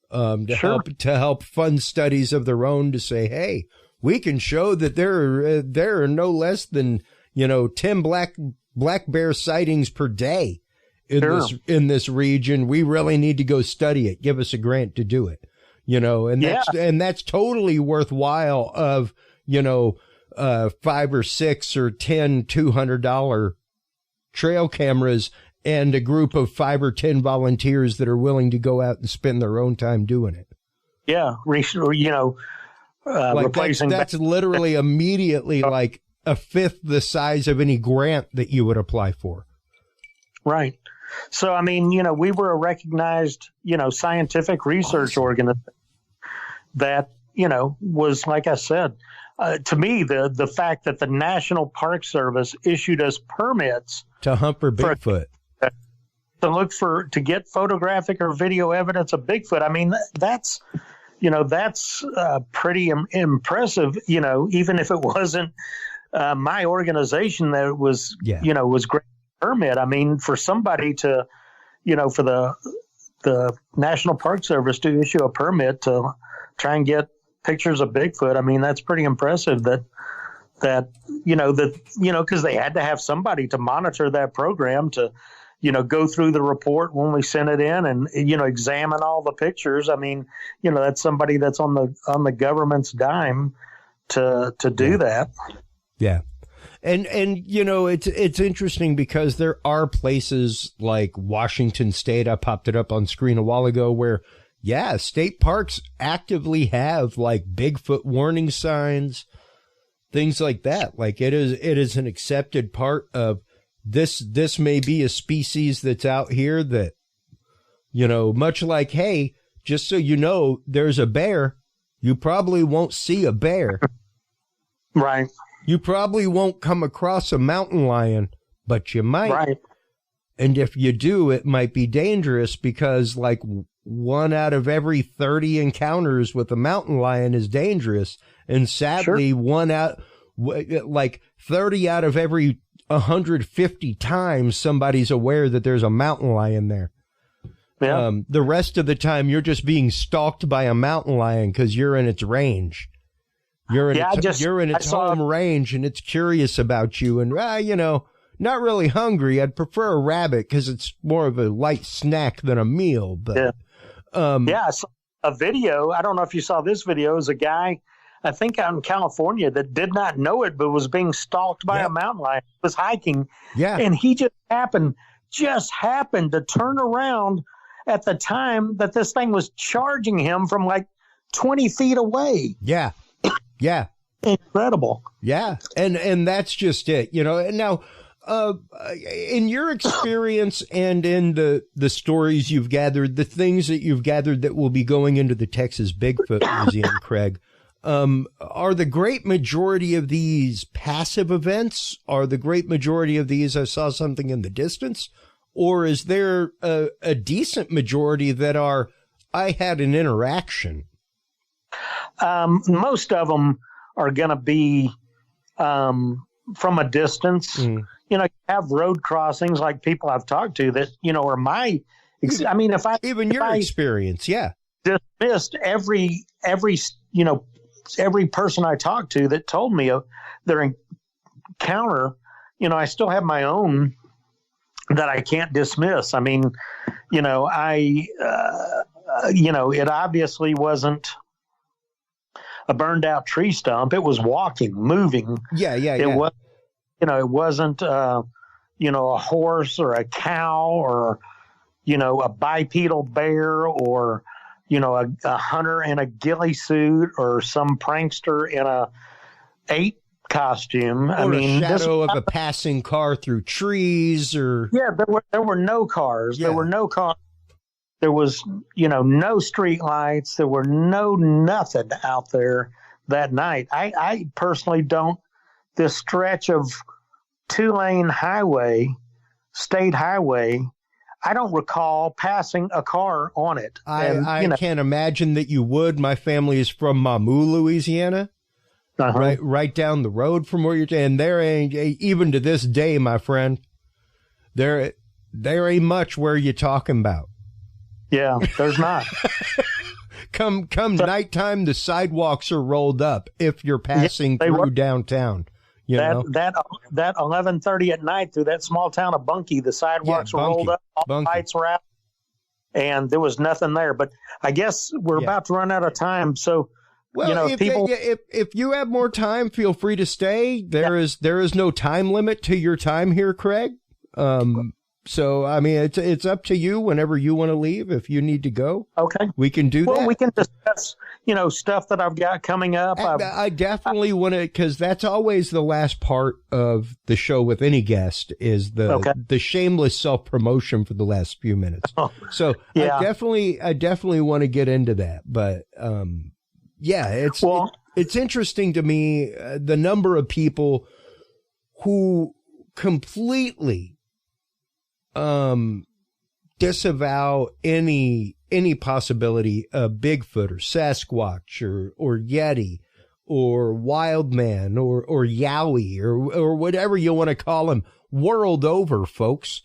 to help fund studies of their own to say, hey, we can show that there are no less than, 10 black bear sightings per day in this region. We really need to go study it. Give us a grant to do it. That's totally worthwhile of, 5 or 6 or 10 $200 trail cameras and a group of 5 or 10 volunteers that are willing to go out and spend their own time doing it. Yeah. Replacing that's literally immediately like a fifth the size of any grant that you would apply for. Right. So, I mean, we were a recognized, scientific research organization that, was, like I said, to me, the fact that the National Park Service issued us permits to hunt for Bigfoot, to get photographic or video evidence of Bigfoot. I mean, that's pretty impressive, even if it wasn't my organization that was, was great permit. I mean, for somebody to, for the National Park Service to issue a permit to try and get pictures of Bigfoot, I mean, that's pretty impressive because they had to have somebody to monitor that program to, go through the report when we sent it in and, examine all the pictures. I mean, that's somebody that's on the government's dime to do that. Yeah. And it's interesting because there are places like Washington State, I popped it up on screen a while ago, where, state parks actively have like Bigfoot warning signs, things like that. Like it is an accepted part of this may be a species that's out here that, much like, hey, just so you know, there's a bear, you probably won't see a bear. Right. You probably won't come across a mountain lion, but you might. Right. And if you do, it might be dangerous because like 1 out of every 30 encounters with a mountain lion is dangerous. And sadly, Sure. 30 out of every 150 times somebody's aware that there's a mountain lion there. Yeah. The rest of the time you're just being stalked by a mountain lion because you're in its range. You're in its home range and it's curious about you and, not really hungry. I'd prefer a rabbit because it's more of a light snack than a meal. But I saw a video. I don't know if you saw this video. It was a guy, I think out in California, that did not know it, but was being stalked by a mountain lion. He was hiking. Yeah. And he just happened to turn around at the time that this thing was charging him from like 20 feet away. Yeah. Yeah. Incredible. Yeah. And that's just it, Now, in your experience and in the stories you've gathered, the things that you've gathered that will be going into the Texas Bigfoot Museum, Craig, are the great majority of these passive events? Are the great majority of these, I saw something in the distance? Or is there a decent majority that are, I had an interaction? Most of them are going to be from a distance. You have road crossings like people I've talked to that, are my, experience, yeah. Dismissed every person I talked to that told me their encounter, I still have my own that I can't dismiss. I mean, it obviously wasn't a burned out tree stump. It was walking, moving. It was, it wasn't, a horse or a cow or, a bipedal bear or, a hunter in a ghillie suit or some prankster in a ape costume. Or a shadow of a passing car through trees or. Yeah, there were no cars. Yeah. There were no cars. There was, no street lights. There were nothing out there that night. I personally don't, this stretch of 2-lane highway, state highway, I don't recall passing a car on it. I can't imagine that you would. My family is from Mamou, Louisiana, right down the road from where you're, and there ain't, even to this day, my friend, there ain't much where you're talking about. Yeah, there's not. Come nighttime, the sidewalks are rolled up if you're passing through downtown. That 11:30 at night through that small town of Bunkie, the sidewalks were rolled up, all the lights were out, and there was nothing there. But I guess we're about to run out of time, so if you have more time, feel free to stay. There is no time limit to your time here, Craig. So, I mean, it's up to you whenever you want to leave. If you need to go, okay, we can do that. Well, we can discuss, stuff that I've got coming up. I definitely want to, because that's always the last part of the show with any guest is the shameless self-promotion for the last few minutes. So yeah. I definitely want to get into that. But, it's interesting to me, the number of people who completely disavow any possibility of Bigfoot or Sasquatch or Yeti or wild man or Yowie or whatever you want to call him world over, folks.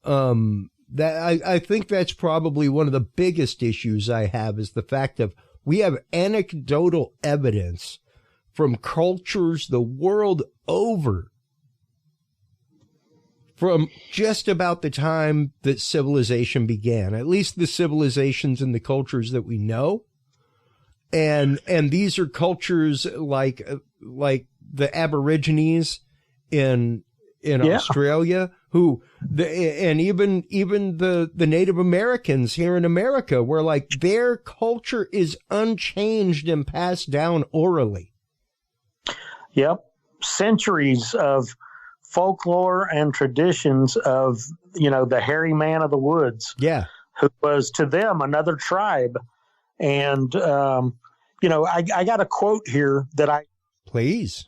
That I think that's probably one of the biggest issues I have is the fact of we have anecdotal evidence from cultures the world over from just about the time that civilization began, at least the civilizations and the cultures that we know. And these are cultures like the Aborigines in Australia, and even the Native Americans here in America, where like their culture is unchanged and passed down orally. Yep. Centuries of folklore and traditions of, the hairy man of the woods. Yeah. Who was to them another tribe. And, I got a quote here that I please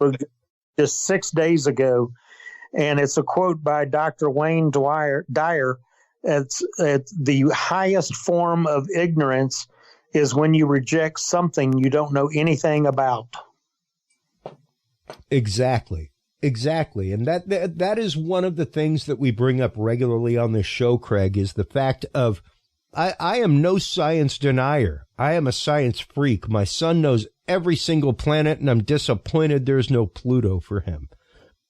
just 6 days ago. And it's a quote by Dr. Wayne Dyer. It's the highest form of ignorance is when you reject something you don't know anything about. Exactly. And that is one of the things that we bring up regularly on this show, Craig, is the fact of I am no science denier. I am a science freak. My son knows every single planet, and I'm disappointed there's no Pluto for him.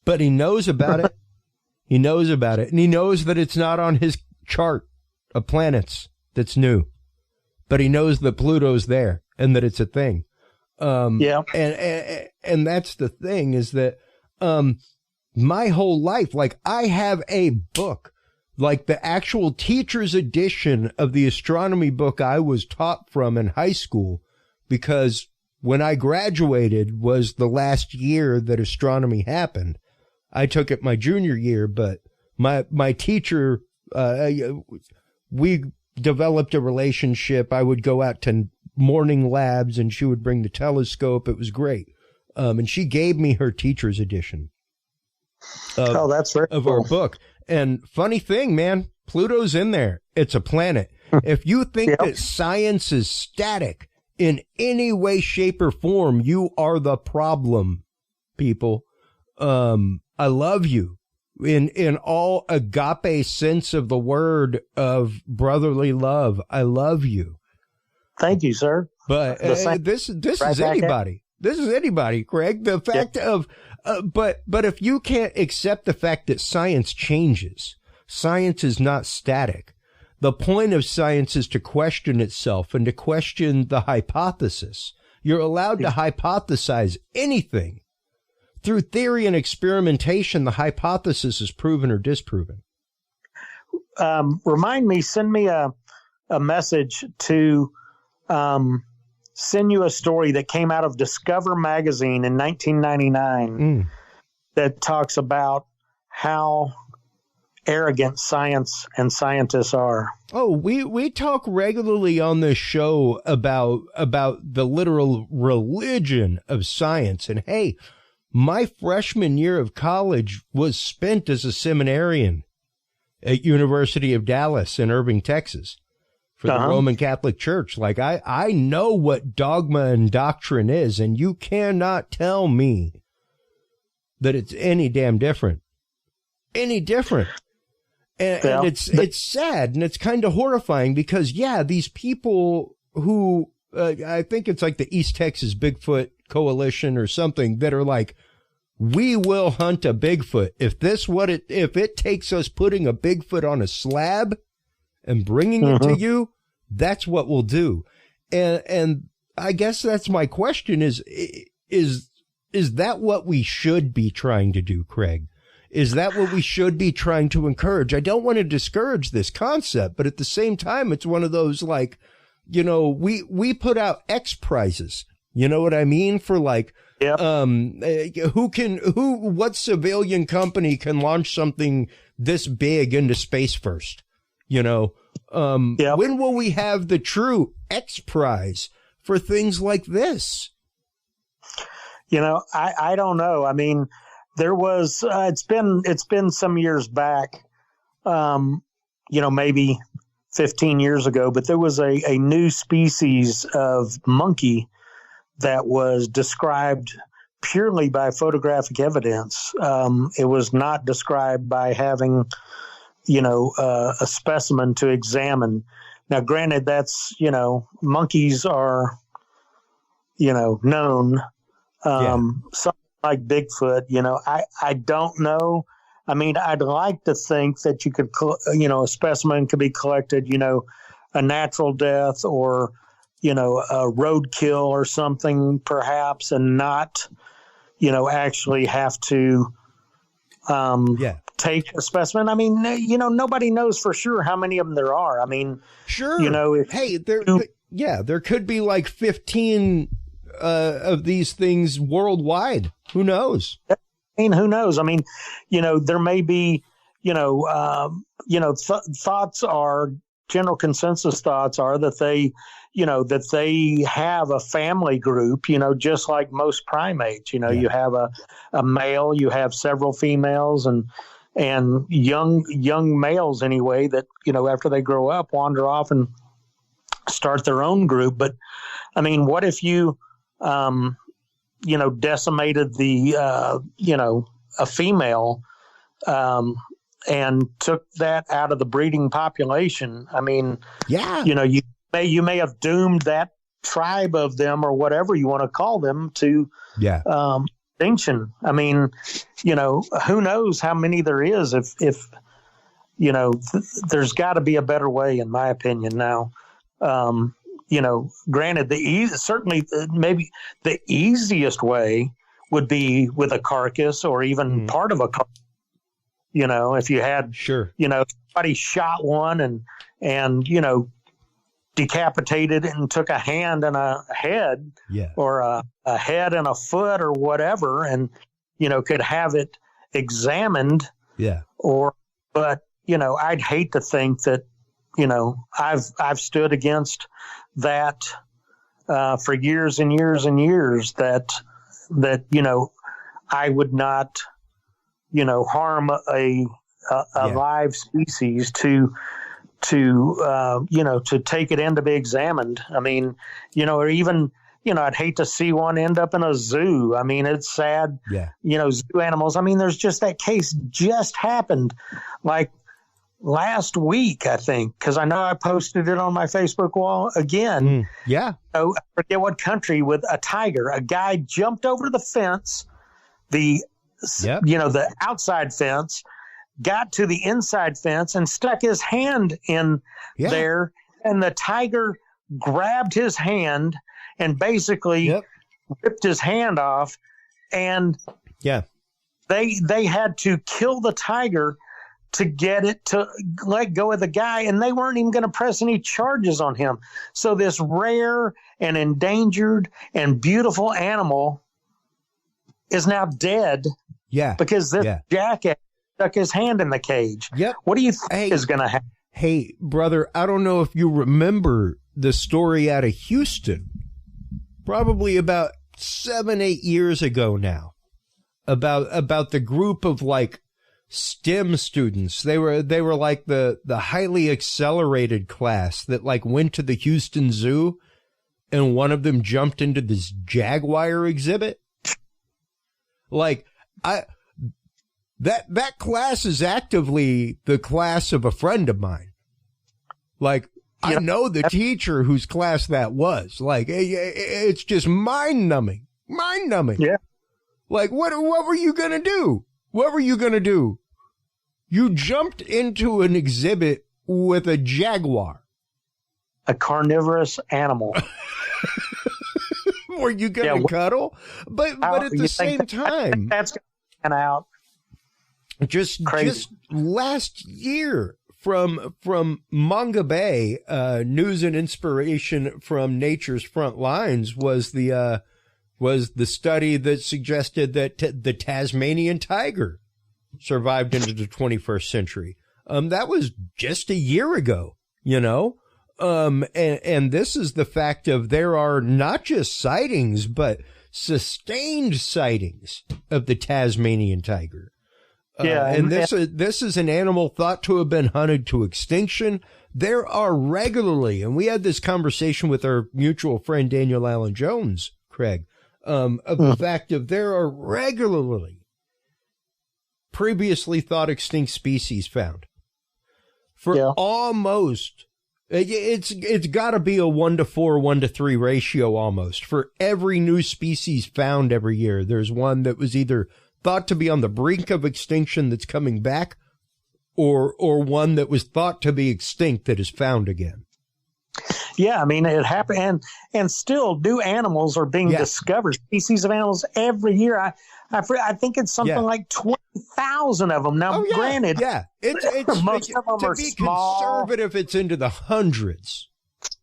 But he knows about it. He knows about it, and he knows that it's not on his chart of planets that's new. But he knows that Pluto's there and that it's a thing. And that's the thing is that my whole life, like I have a book, like the actual teacher's edition of the astronomy book I was taught from in high school, because when I graduated was the last year that astronomy happened. I took it my junior year, but my teacher, we developed a relationship. I would go out to morning labs and she would bring the telescope. It was great. And she gave me her teacher's edition that's very of cool. our book. And funny thing, man, Pluto's in there. It's a planet. If you think that science is static in any way, shape, or form, you are the problem, people. I love you in all agape sense of the word of brotherly love. I love you. Thank you, sir. But this is anybody. This is anybody, Craig. The fact of, but if you can't accept the fact that science changes, science is not static. The point of science is to question itself and to question the hypothesis. You're allowed to hypothesize anything. Through theory and experimentation, the hypothesis is proven or disproven. Remind me, send me a message to send you a story that came out of Discover magazine in 1999 that talks about how arrogant science and scientists are. Oh, we talk regularly on this show about the literal religion of science. And hey, my freshman year of college was spent as a seminarian at University of Dallas in Irving, Texas, for the Roman Catholic Church. Like I know what dogma and doctrine is, and you cannot tell me that it's any damn different. Any different. And it's sad and it's kind of horrifying because, these people who, I think it's like the East Texas Bigfoot Coalition or something that are like, we will hunt a Bigfoot. If it takes us putting a Bigfoot on a slab and bringing it to you, that's what we'll do. And I guess that's my question is that what we should be trying to do, Craig? Is that what we should be trying to encourage? I don't want to discourage this concept, but at the same time, it's one of those like, you know, we put out X prizes. You know what I mean? For like, yep. What civilian company can launch something this big into space first? You know, yep. When will we have the true X prize for things like this? You know, I don't know. I mean, there was, it's been some years back, you know, maybe 15 years ago, but there was a new species of monkey that was described purely by photographic evidence. It was not described by having, you know, a specimen to examine. Now, granted, that's, you know, monkeys are, you know, known, something like Bigfoot, you know, I don't know. I mean, I'd like to think that you could, you know, a specimen could be collected, you know, a natural death or, you know, a roadkill or something perhaps, and not, you know, actually have to take a specimen. I mean, you know, nobody knows for sure how many of them there are. I mean, sure. You know, there could be like 15 of these things worldwide. Who knows? I mean, who knows? I mean, you know, there may be, you know, thoughts are, general consensus thoughts are that they, you know, that they have a family group, you know, just like most primates. You know, you have a male, you have several females, and young males anyway that, you know, after they grow up, wander off and start their own group. But I mean, what if you, you know, decimated the, you know, a female, and took that out of the breeding population? I mean, you know, you may have doomed that tribe of them, or whatever you want to call them, to extinction. I mean, you know, who knows how many there is? If you know, there's got to be a better way, in my opinion. Now, you know, granted, certainly maybe the easiest way would be with a carcass, or even part of a carcass. You know, if you had, you know, somebody shot one and, you know, decapitated it and took a hand and a head, or a head and a foot or whatever, and, you know, could have it examined. But, you know, I'd hate to think that, you know, I've stood against that for years and years and years, that, you know, I would not, you know, harm a live species to you know, to take it in to be examined. I mean, you know, or even, you know, I'd hate to see one end up in a zoo. I mean, it's sad, you know, zoo animals. I mean, there's just that case just happened like last week, I think, because I know I posted it on my Facebook wall again. So I forget what country, with a tiger. A guy jumped over the fence, you know, the outside fence, got to the inside fence and stuck his hand in there, and the tiger grabbed his hand and basically ripped his hand off, and they had to kill the tiger to get it to let go of the guy, and they weren't even going to press any charges on him. So this rare and endangered and beautiful animal is now dead because this jackass stuck his hand in the cage. What do you think is going to happen? Hey, brother, I don't know if you remember the story out of Houston, probably about 7-8 years ago now, about the group of like STEM students. They were like the highly accelerated class that like went to the Houston Zoo, and one of them jumped into this jaguar exhibit. Like, that class is actively the class of a friend of mine. Like, I know the teacher whose class that was. Like, it's just mind-numbing. Like, what were you going to do? What were you going to do? You jumped into an exhibit with a jaguar. A carnivorous animal. Were you going to cuddle? But at the same time, that's going to pan out. Just last year from Manga Bay, news and inspiration from nature's front lines was the study that suggested that the Tasmanian tiger survived into the 21st century. That was just a year ago, you know? And this is the fact of there are not just sightings, but sustained sightings of the Tasmanian tiger. And this is an animal thought to have been hunted to extinction. There are regularly, and we had this conversation with our mutual friend Daniel Allen Jones, Craig, of the fact of there are regularly previously thought extinct species found. For almost, it's got to be a 1-to-4, 1-to-3 ratio almost. For every new species found every year, there's one that was either thought to be on the brink of extinction that's coming back, or one that was thought to be extinct that is found again. Yeah, I mean, it happened, and still new animals are being discovered, species of animals every year. I think it's something like 20,000 of them. Now, granted, it's most of them to are be small. Conservative, it's into the hundreds.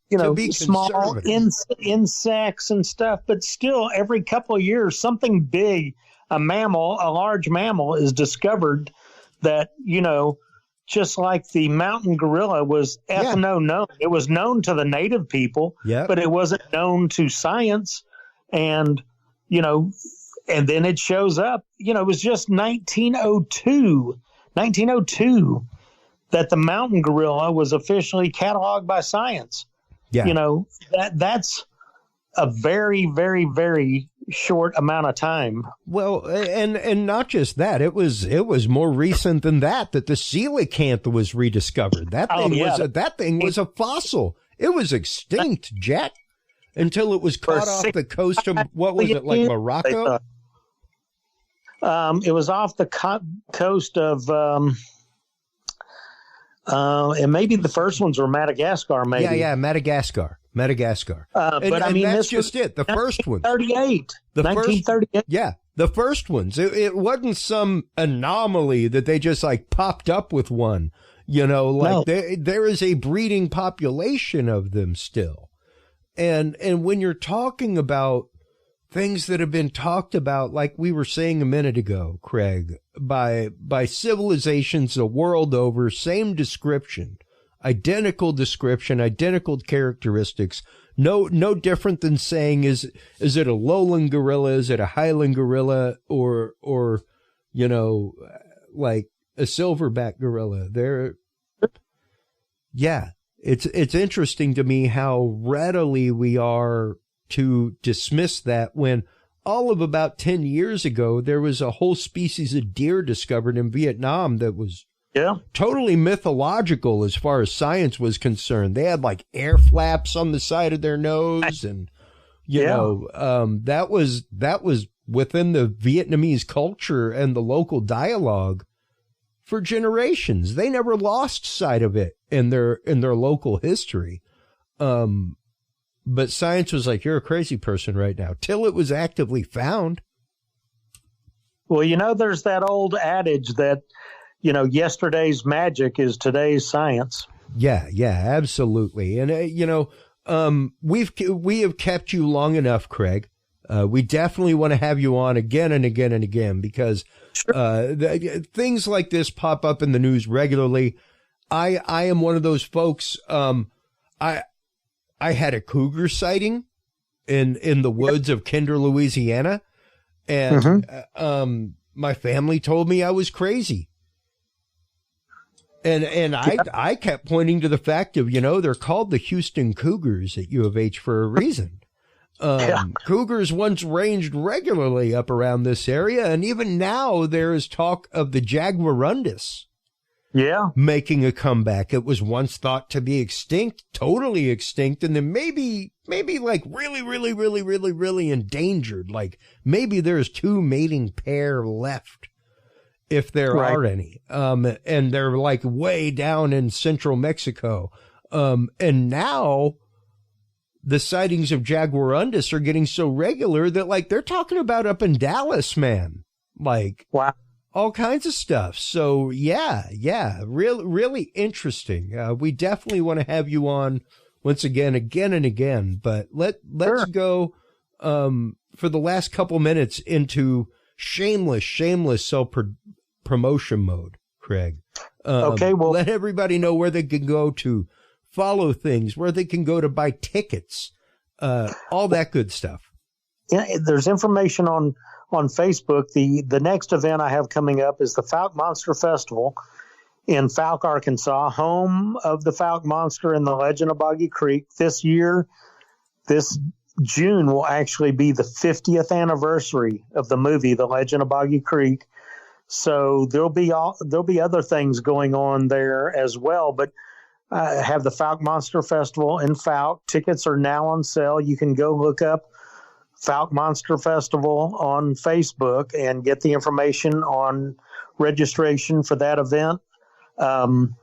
You know, small insects and stuff, but still, every couple of years, something big, a large mammal is discovered that, you know, just like the mountain gorilla was ethno-known. It was known to the native people, but it wasn't known to science. And, you know, and then it shows up, you know, it was just 1902 that the mountain gorilla was officially cataloged by science. You know, that's a very, very, very short amount of time. Well, and not just that, it was more recent than that the coelacanth was rediscovered. That thing was a fossil. It was extinct, Jack, until it was caught off the coast of, what was it, like Morocco? It was off the coast of, and maybe the first ones were Madagascar, maybe. Yeah, Madagascar. But I mean, that's just it. The first ones. 1938. Yeah, the first ones. It wasn't some anomaly that they just like popped up with one. You know, like there is a breeding population of them still. And when you're talking about things that have been talked about, like we were saying a minute ago, Craig, by civilizations the world over, same description. Identical description, identical characteristics, no different than saying is it a lowland gorilla, is it a highland gorilla, or you know, like a silverback gorilla. It's interesting to me how readily we are to dismiss that when all of about 10 years ago there was a whole species of deer discovered in Vietnam that was totally mythological as far as science was concerned. They had like air flaps on the side of their nose, and you know, that was within the Vietnamese culture and the local dialogue for generations. They never lost sight of it in their local history. But science was like, you're a crazy person right now, till it was actively found. Well, you know, there's that old adage that, you know, yesterday's magic is today's science. Yeah, absolutely. And, you know, we have kept you long enough, Craig. We definitely want to have you on again and again and again, because things like this pop up in the news regularly. I am one of those folks. I had a cougar sighting in the woods of Kinder, Louisiana. And, my family told me I was crazy. And I kept pointing to the fact of, you know, they're called the Houston Cougars at U of H for a reason. Cougars once ranged regularly up around this area. And even now there is talk of the Jaguarundus making a comeback. It was once thought to be extinct, totally extinct, and then maybe like really endangered. Like maybe there's 2 mating pair left, if there are any. And they're like way down in central Mexico. And now the sightings of Jaguarundus are getting so regular that like they're talking about up in Dallas, man. Like, wow. all kinds of stuff. So yeah, really interesting. We definitely want to have you on once again and again, but let's Sure. go, for the last couple minutes into shameless self-promotion mode, Craig. Okay, well, let everybody know where they can go to follow things, where they can go to buy tickets, all that good stuff. yeah, there's information on Facebook. The next event I have coming up is the Fouke Monster Festival in Fouke, Arkansas, home of the Fouke Monster and the Legend of Boggy Creek. This year, this June will actually be the 50th anniversary of the movie, The Legend of Boggy Creek. So there'll be other things going on there as well. But have the Fouke Monster Festival in Fouke. Tickets are now on sale. You can go look up Fouke Monster Festival on Facebook and get the information on registration for that event. I'm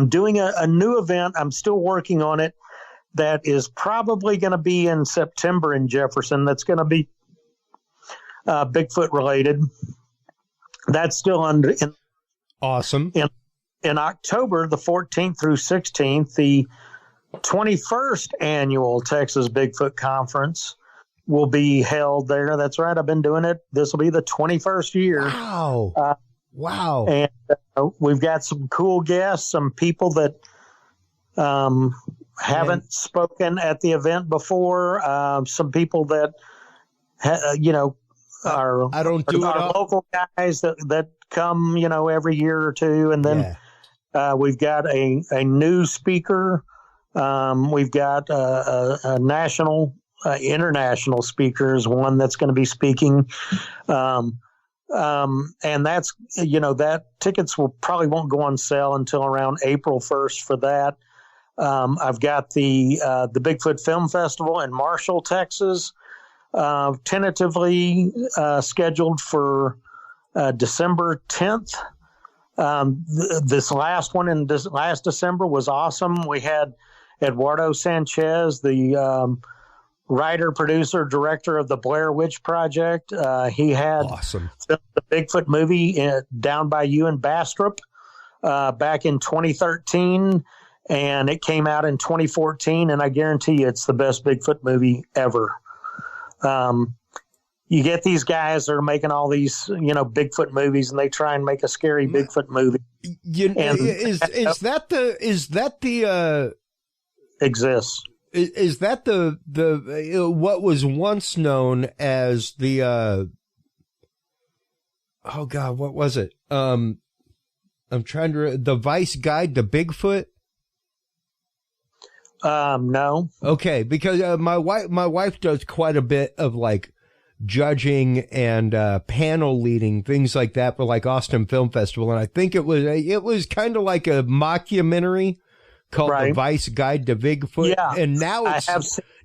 doing a new event. I'm still working on it. That is probably going to be in September in Jefferson. That's going to be Bigfoot related. That's still awesome. In October, the 14th through 16th, the 21st annual Texas Bigfoot Conference will be held there. That's right. I've been doing it. This will be the 21st year. Wow. Wow. And we've got some cool guests, some people that haven't spoken at the event before, some people that, are I don't do our local guys that come, every year or two. And then we've got a new speaker. We've got a national, international speakers, one that's going to be speaking. And that's, that tickets probably won't go on sale until around April 1st for that. I've got the Bigfoot Film Festival in Marshall, Texas, tentatively scheduled for December 10th. This last one in last December was awesome. We had Eduardo Sanchez, the writer, producer, director of the Blair Witch Project. He had awesome the Bigfoot movie Down by You in Bastrop back in 2013, and it came out in 2014, and I guarantee you it's the best Bigfoot movie ever. You get these guys that are making all these, Bigfoot movies, and they try and make a scary Bigfoot movie. Is that the exists? Is that the what was once known as the oh God, what was it? I'm trying to the Vice Guide to Bigfoot. No. Okay, because my wife does quite a bit of like judging and panel leading, things like that for like Austin Film Festival, and I think it was kind of like a mockumentary called The Vice Guide to Bigfoot. Yeah, and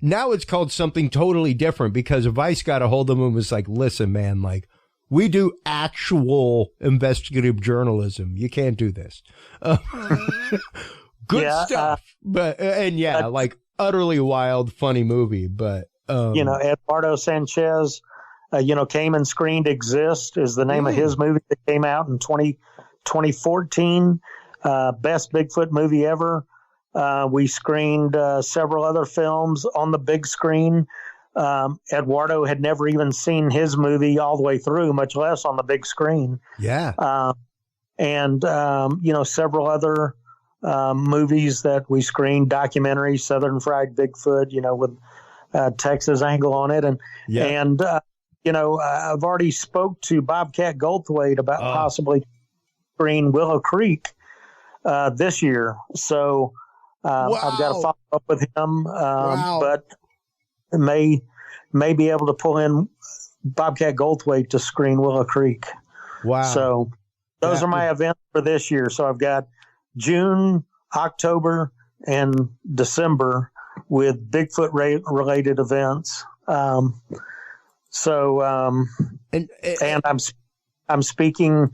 now it's called something totally different because Vice got a hold of him and was like, listen, man, like we do actual investigative journalism. You can't do this. Good stuff. But like utterly wild, funny movie. But, Eduardo Sanchez, came and screened Exist is the name of his movie that came out in 2014. Best Bigfoot movie ever. We screened several other films on the big screen. Eduardo had never even seen his movie all the way through, much less on the big screen. Yeah. And several other movies that we screened, documentaries, Southern Fried Bigfoot, with Texas angle on it. I've already spoke to Bobcat Goldthwait about possibly screen Willow Creek this year. So I've got to follow up with him, but may be able to pull in Bobcat Goldthwait to screen Willow Creek. Wow. So those are my events for this year. So I've got June, October, and December with Bigfoot related events. And I'm speaking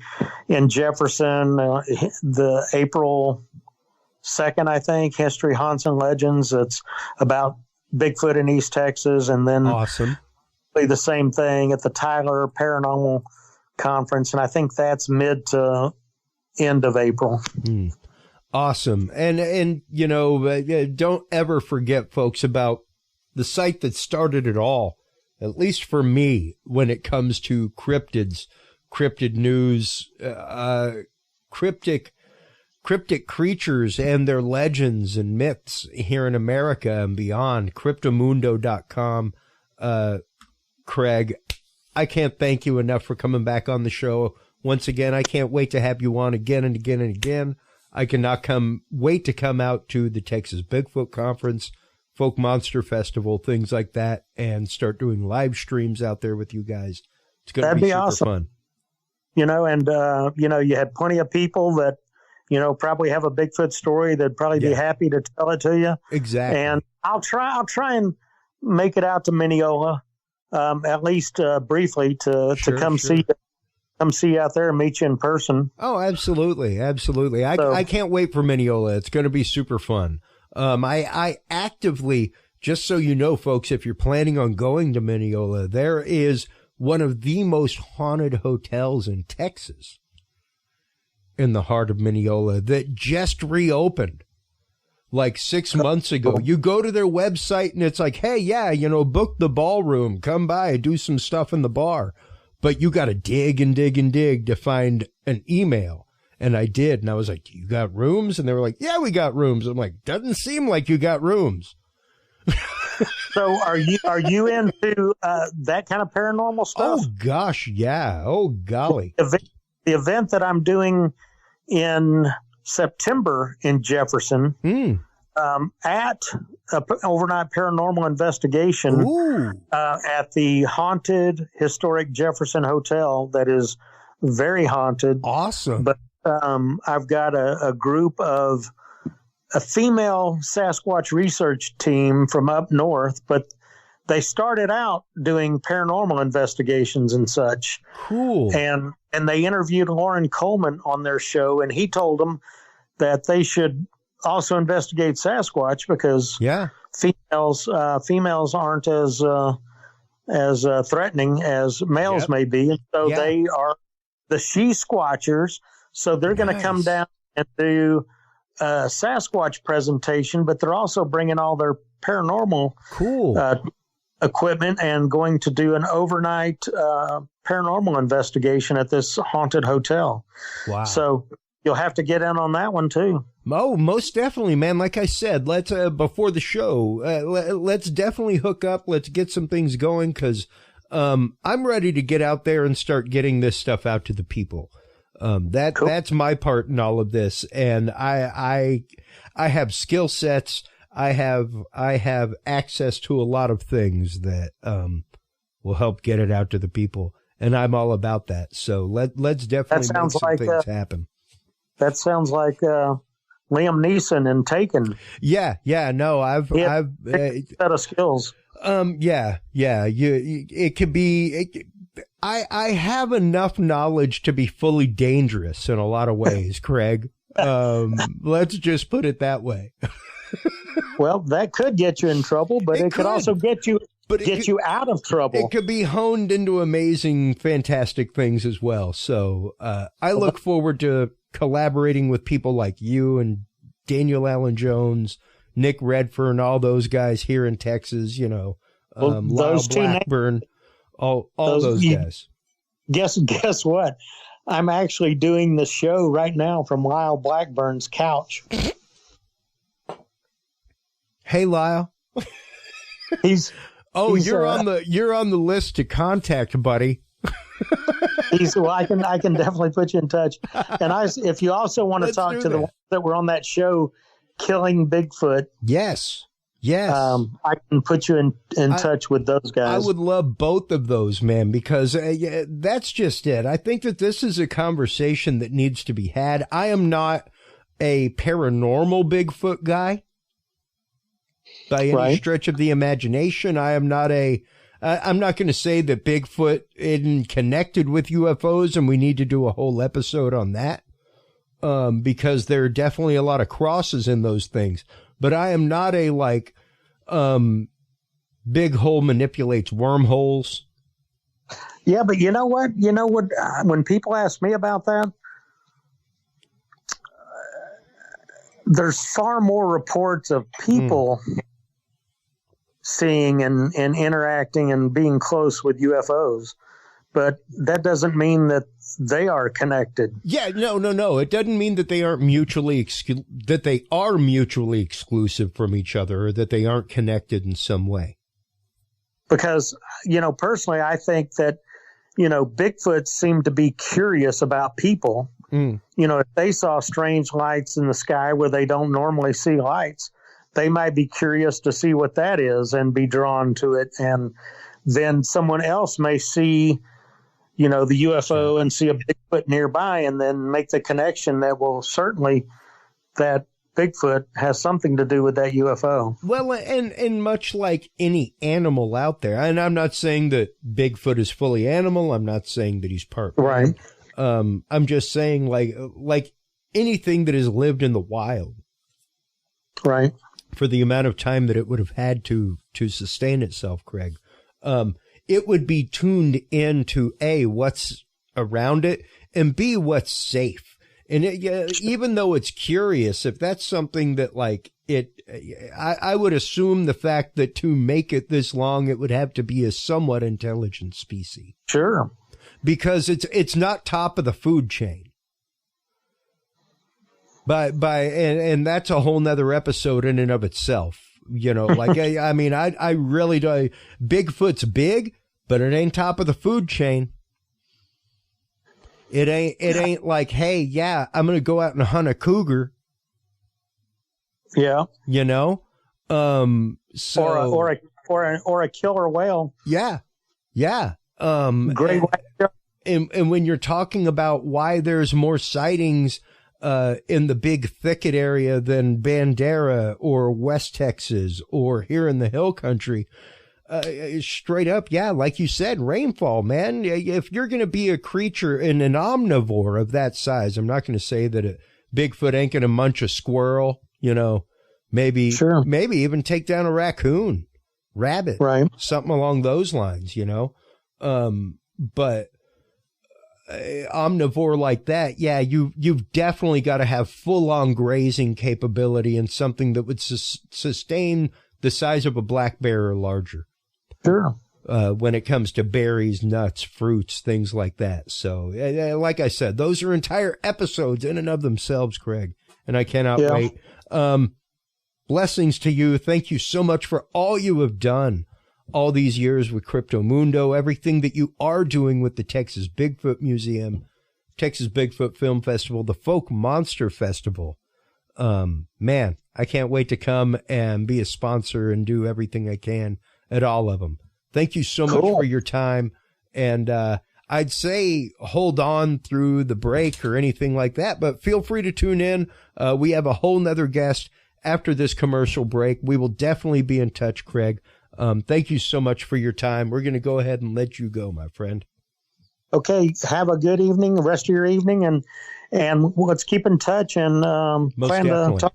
in Jefferson the April 2nd, I think, History, Haunts, and Legends. It's about Bigfoot in East Texas, and then awesome. The same thing at the Tyler Paranormal conference, and I think that's mid to end of April. Awesome. And you know, don't ever forget, folks, about the site that started it all, at least for me, when it comes to cryptid news, cryptic creatures and their legends and myths here in America and beyond. Cryptomundo.com. Craig, I can't thank you enough for coming back on the show once again. I can't wait to have you on again and again and again. I cannot wait to come out to the Texas Bigfoot Conference, Fouke Monster Festival, things like that, and start doing live streams out there with you guys. It's going to be super awesome. fun. You know, and, you know, you had plenty of people that, you know, probably have a Bigfoot story that'd probably be happy to tell it to you. Exactly. And I'll try and make it out to Mineola, at least briefly to come see you out there and meet you in person. Oh, absolutely. Absolutely. I can't wait for Mineola. It's going to be super fun. I actively, just so you know, folks, if you're planning on going to Mineola, there is one of the most haunted hotels in Texas in the heart of Mineola that just reopened like 6 months ago. You go to their website and it's like, hey, yeah, you know, book the ballroom, come by, do some stuff in the bar. But you got to dig and dig and dig to find an email. And I did. And I was like, you got rooms? And they were like, yeah, we got rooms. I'm like, doesn't seem like you got rooms. So are you into that kind of paranormal stuff? Oh, gosh, yeah. Oh, golly. The event that I'm doing in September in Jefferson at overnight paranormal investigation at the haunted historic Jefferson Hotel that is very haunted. Awesome. But I've got a group of a female Sasquatch research team from up north, but they started out doing paranormal investigations and such. Cool. And they interviewed Lauren Coleman on their show, and he told them that they should also investigate Sasquatch because females aren't as threatening as males may be, and so they are the she squatchers. So they're going to come down and do a Sasquatch presentation, but they're also bringing all their paranormal equipment and going to do an overnight paranormal investigation at this haunted hotel. Wow. So you'll have to get in on that one too. Oh, most definitely, man. Like I said, let's before the show, let's definitely hook up. Let's get some things going because I'm ready to get out there and start getting this stuff out to the people. That's my part in all of this, and I have skill sets. I have access to a lot of things that will help get it out to the people, and I'm all about that. So let's definitely make some things happen. That sounds like Liam Neeson in Taken. Yeah. No, I've set of skills. It could be. I have enough knowledge to be fully dangerous in a lot of ways, Craig. Let's just put it that way. Well, that could get you in trouble, but it could also get you out of trouble. It could be honed into amazing, fantastic things as well. So I look forward to collaborating with people like you and Daniel Allen Jones, Nick Redfern, all those guys here in Texas, you know, Lyle Blackburn. All those guys. Guess what? I'm actually doing the show right now from Lyle Blackburn's couch. Hey, Lyle. You're on the list to contact, buddy. I can definitely put you in touch. And if you also want to talk to the ones that were on that show, Killing Bigfoot. Yes. I can put you in touch with those guys. I would love both of those, man, because that's just it. I think that this is a conversation that needs to be had. I am not a paranormal Bigfoot guy by any stretch of the imagination. I am not I'm not going to say that Bigfoot isn't connected with UFOs, and we need to do a whole episode on that, because there are definitely a lot of crosses in those things. But I am not a Big Hole manipulates wormholes. Yeah, but you know what? When people ask me about that, there's far more reports of people seeing and interacting and being close with UFOs, but that doesn't mean that they are connected. Yeah, no. It doesn't mean that they aren't mutually exclusive from each other, or that they aren't connected in some way. Because, personally, I think that, Bigfoot seem to be curious about people. If they saw strange lights in the sky where they don't normally see lights, they might be curious to see what that is and be drawn to it. And then someone else may see, the UFO and see a Bigfoot nearby and then make the connection that, well, certainly that Bigfoot has something to do with that UFO. Well, and much like any animal out there, and I'm not saying that Bigfoot is fully animal. I'm not saying that he's part right. I'm just saying like anything that has lived in the wild, right, for the amount of time that it would have had to sustain itself, Craig, it would be tuned into A, what's around it, and B, what's safe. And even though it's curious, if that's something that I would assume the fact that to make it this long, it would have to be a somewhat intelligent species. Sure. Because it's not top of the food chain. And that's a whole nother episode in and of itself. I really do. Bigfoot's big, but it ain't top of the food chain. It ain't like, hey, yeah, I'm going to go out and hunt a cougar. Yeah. So or a killer whale. Yeah. Yeah. Great white. And when you're talking about why there's more sightings in the big thicket area than Bandera or West Texas or here in the hill country, straight up, yeah, like you said, rainfall, man. If you're going to be a creature and an omnivore of that size, I'm not going to say that a Bigfoot ain't going to munch a squirrel, maybe even take down a raccoon, rabbit, right, something along those lines, but omnivore like that, yeah, you've definitely got to have full-on grazing capability and something that would sustain the size of a black bear or larger. Sure. When it comes to berries, nuts, fruits, things like that. So, like I said, those are entire episodes in and of themselves, Craig, and I cannot wait. Blessings to you. Thank you so much for all you have done all these years with Crypto Mundo, everything that you are doing with the Texas Bigfoot Museum, Texas Bigfoot Film Festival, the Fouke Monster Festival. Man, I can't wait to come and be a sponsor and do everything I can at all of them. Thank you so much for your time. And I'd say hold on through the break or anything like that, but feel free to tune in. We have a whole nother guest after this commercial break. We will definitely be in touch, Craig. Thank you so much for your time. We're going to go ahead and let you go, my friend. Okay. Have a good evening, the rest of your evening, and let's keep in touch and plan to talk.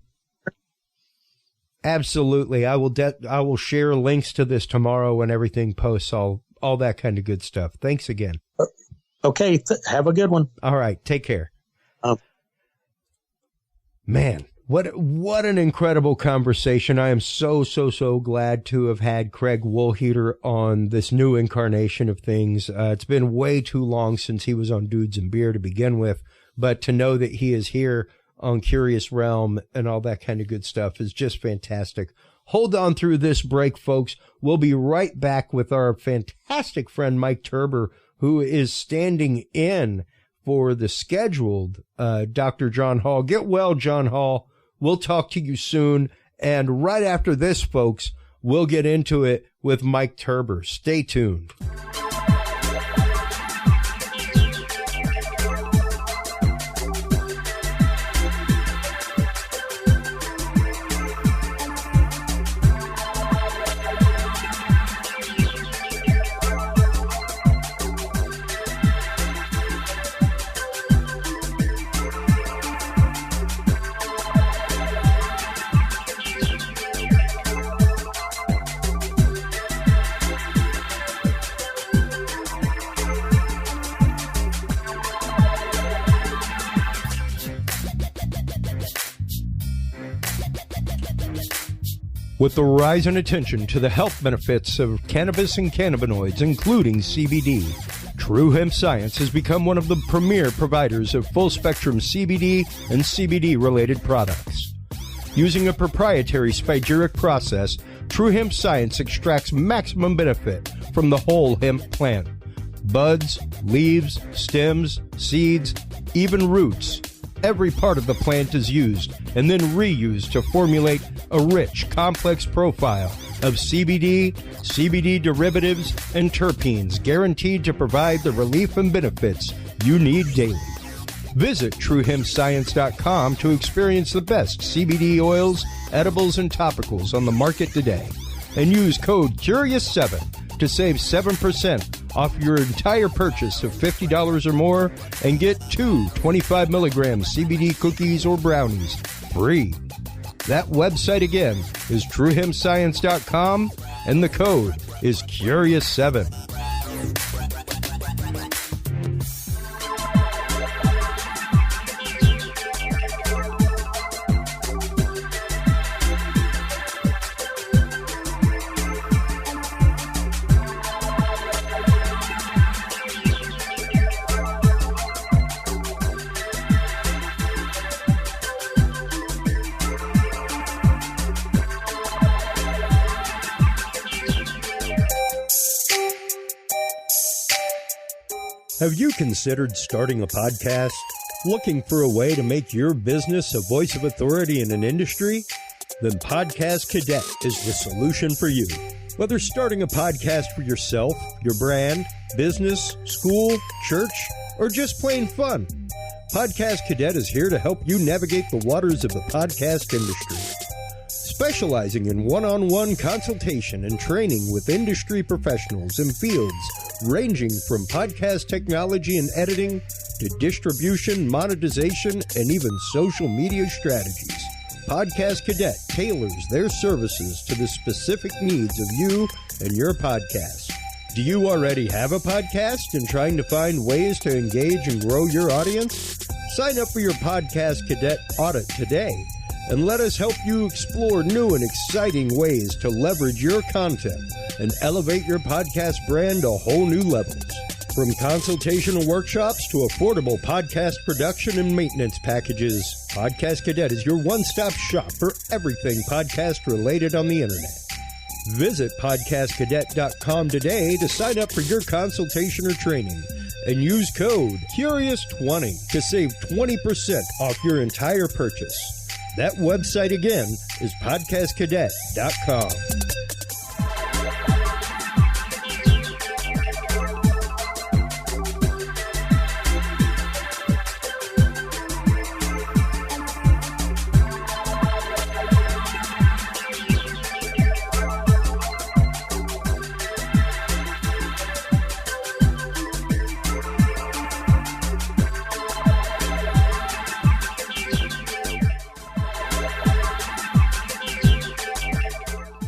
Absolutely. I will share links to this tomorrow when everything posts, all that kind of good stuff. Thanks again. Okay. Have a good one. All right. Take care. Man, what an incredible conversation. I am so glad to have had Craig Woolheater on this new incarnation of things. It's been way too long since he was on Dudes and Beer to begin with, but to know that he is here on Curious Realm and all that kind of good stuff is just fantastic. Hold on through this break, folks. We'll be right back with our fantastic friend Mike Turber, who is standing in for the scheduled Dr. John Hall. Get well, John Hall. We'll talk to you soon. And right after this, folks, we'll get into it with Mike Turber. Stay tuned. With the rise in attention to the health benefits of cannabis and cannabinoids, including CBD, True Hemp Science has become one of the premier providers of full-spectrum CBD and CBD-related products. Using a proprietary spagyric process, True Hemp Science extracts maximum benefit from the whole hemp plant. Buds, leaves, stems, seeds, even roots. Every part of the plant is used and then reused to formulate a rich, complex profile of CBD, CBD derivatives, and terpenes guaranteed to provide the relief and benefits you need daily. Visit TrueHempScience.com to experience the best CBD oils, edibles, and topicals on the market today. And use code CURIOUS7 to save 7% off your entire purchase of $50 or more and get 2 25-milligram CBD cookies or brownies free. That website again is TrueHempScience.com and the code is CURIOUS7. Have you considered starting a podcast? Looking for a way to make your business a voice of authority in an industry? Then Podcast Cadet is the solution for you. Whether starting a podcast for yourself, your brand, business, school, church, or just plain fun, Podcast Cadet is here to help you navigate the waters of the podcast industry. Specializing in one-on-one consultation and training with industry professionals in fields ranging from podcast technology and editing to distribution, monetization, and even social media strategies. Podcast Cadet tailors their services to the specific needs of you and your podcast. Do you already have a podcast and trying to find ways to engage and grow your audience? Sign up for your Podcast Cadet audit today and let us help you explore new and exciting ways to leverage your content and elevate your podcast brand to whole new levels. From consultational workshops to affordable podcast production and maintenance packages, Podcast Cadet is your one-stop shop for everything podcast related on the internet. Visit podcastcadet.com today to sign up for your consultation or training and use code CURIOUS20 to save 20% off your entire purchase. That website again is podcastcadet.com.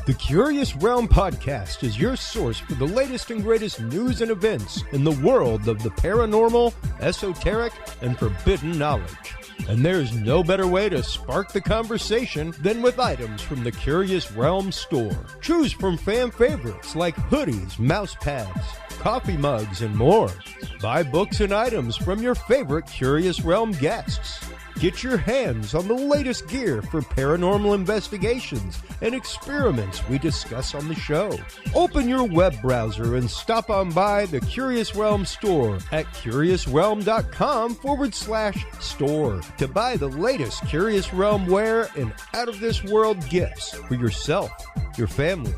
The Curious Realm Podcast is your source for the latest and greatest news and events in the world of the paranormal, esoteric, and forbidden knowledge. And there's no better way to spark the conversation than with items from the Curious Realm store. Choose from fan favorites like hoodies, mouse pads, coffee mugs, and more. Buy books and items from your favorite Curious Realm guests. Get your hands on the latest gear for paranormal investigations and experiments we discuss on the show. Open your web browser and stop on by the Curious Realm store at curiousrealm.com/store to buy the latest Curious Realm wear and out-of-this-world gifts for yourself, your family,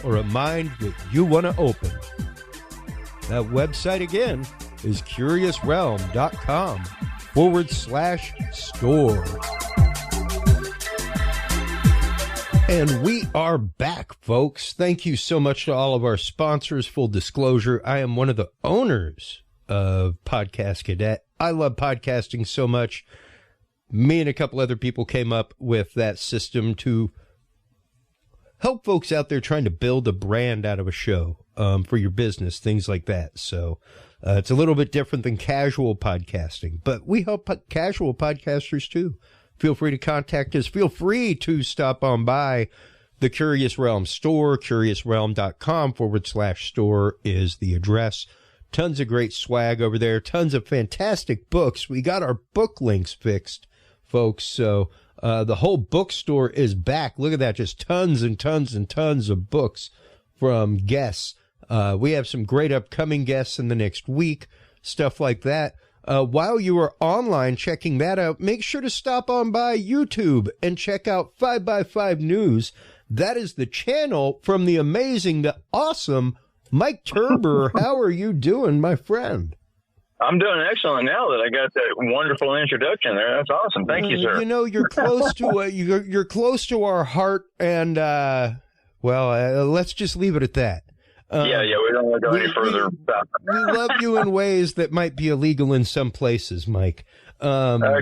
or a mind that you want to open. That website again is curiousrealm.com/store. And we are back, folks. Thank you so much to all of our sponsors. Full disclosure, I am one of the owners of Podcast Cadet. I love podcasting so much. Me and a couple other people came up with that system to help folks out there trying to build a brand out of a show for your business, things like that. So it's a little bit different than casual podcasting, but we help casual podcasters too. Feel free to contact us. Feel free to stop on by the Curious Realm store. CuriousRealm.com/store is the address. Tons of great swag over there. Tons of fantastic books. We got our book links fixed, folks. So the whole bookstore is back. Look at that. Just tons and tons and tons of books from guests. We have some great upcoming guests in the next week, stuff like that. While you are online checking that out, make sure to stop on by YouTube and check out 5x5 News. That is the channel from the amazing, the awesome Mike Turber. How are you doing, my friend? I'm doing excellent now that I got that wonderful introduction there. That's awesome. Thank you, sir. You know, you're close to you're close to our heart, and let's just leave it at that. Yeah, we don't want to go any further. We love you in ways that might be illegal in some places, Mike. Okay.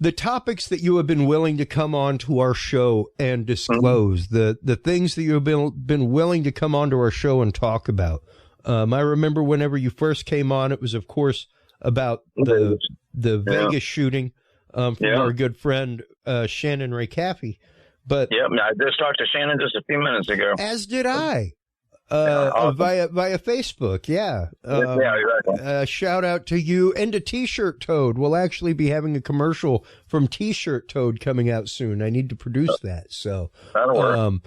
The topics that you have been willing to come on to our show and disclose, the things that you have been willing to come on to our show and talk about. I remember whenever you first came on, it was, of course, about the Vegas shooting from our good friend Shannon Ray Caffey. But I just talked to Shannon just a few minutes ago. As did I. Via Facebook, yeah. Exactly. Shout out to you and to T-Shirt Toad. We'll actually be having a commercial from T-Shirt Toad coming out soon. I need to produce that. So that'll work.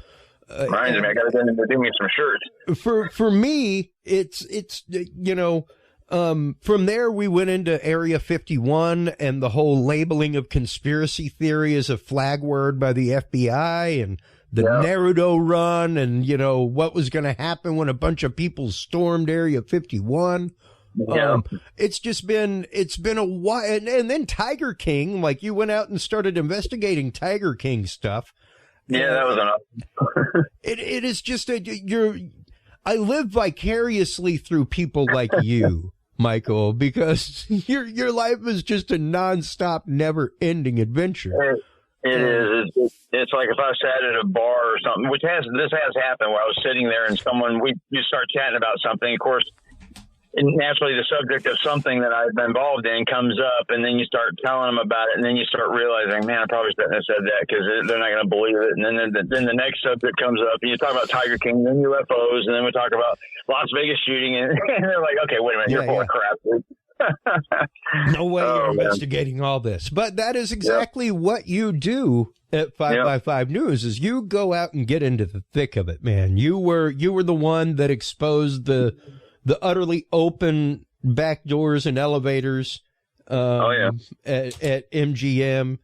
Reminds me, I got to get him to do me some shirts. For me, it's from there we went into Area 51 and the whole labeling of conspiracy theory as a flag word by the FBI and the Naruto run, and what was going to happen when a bunch of people stormed Area 51. It's been a while, and then Tiger King, like you went out and started investigating Tiger King stuff. Yeah, that was enough. It is just I live vicariously through people like you, Michael, because your life is just a nonstop, never-ending adventure. It is. It's like if I sat at a bar or something, this has happened where I was sitting there and you start chatting about something. Of course, naturally the subject of something that I've been involved in comes up, and then you start telling them about it, and then you start realizing, man, I probably shouldn't have said that because they're not going to believe it. And then the next subject comes up, and you talk about Tiger King, then UFOs, and then we talk about Las Vegas shooting, and they're like, okay, wait a minute, you're full of crap. No way you're investigating all this. But that is exactly what you do at 5x5 News, is you go out and get into the thick of it, man. You were the one that exposed the utterly open back doors and elevators at MGM,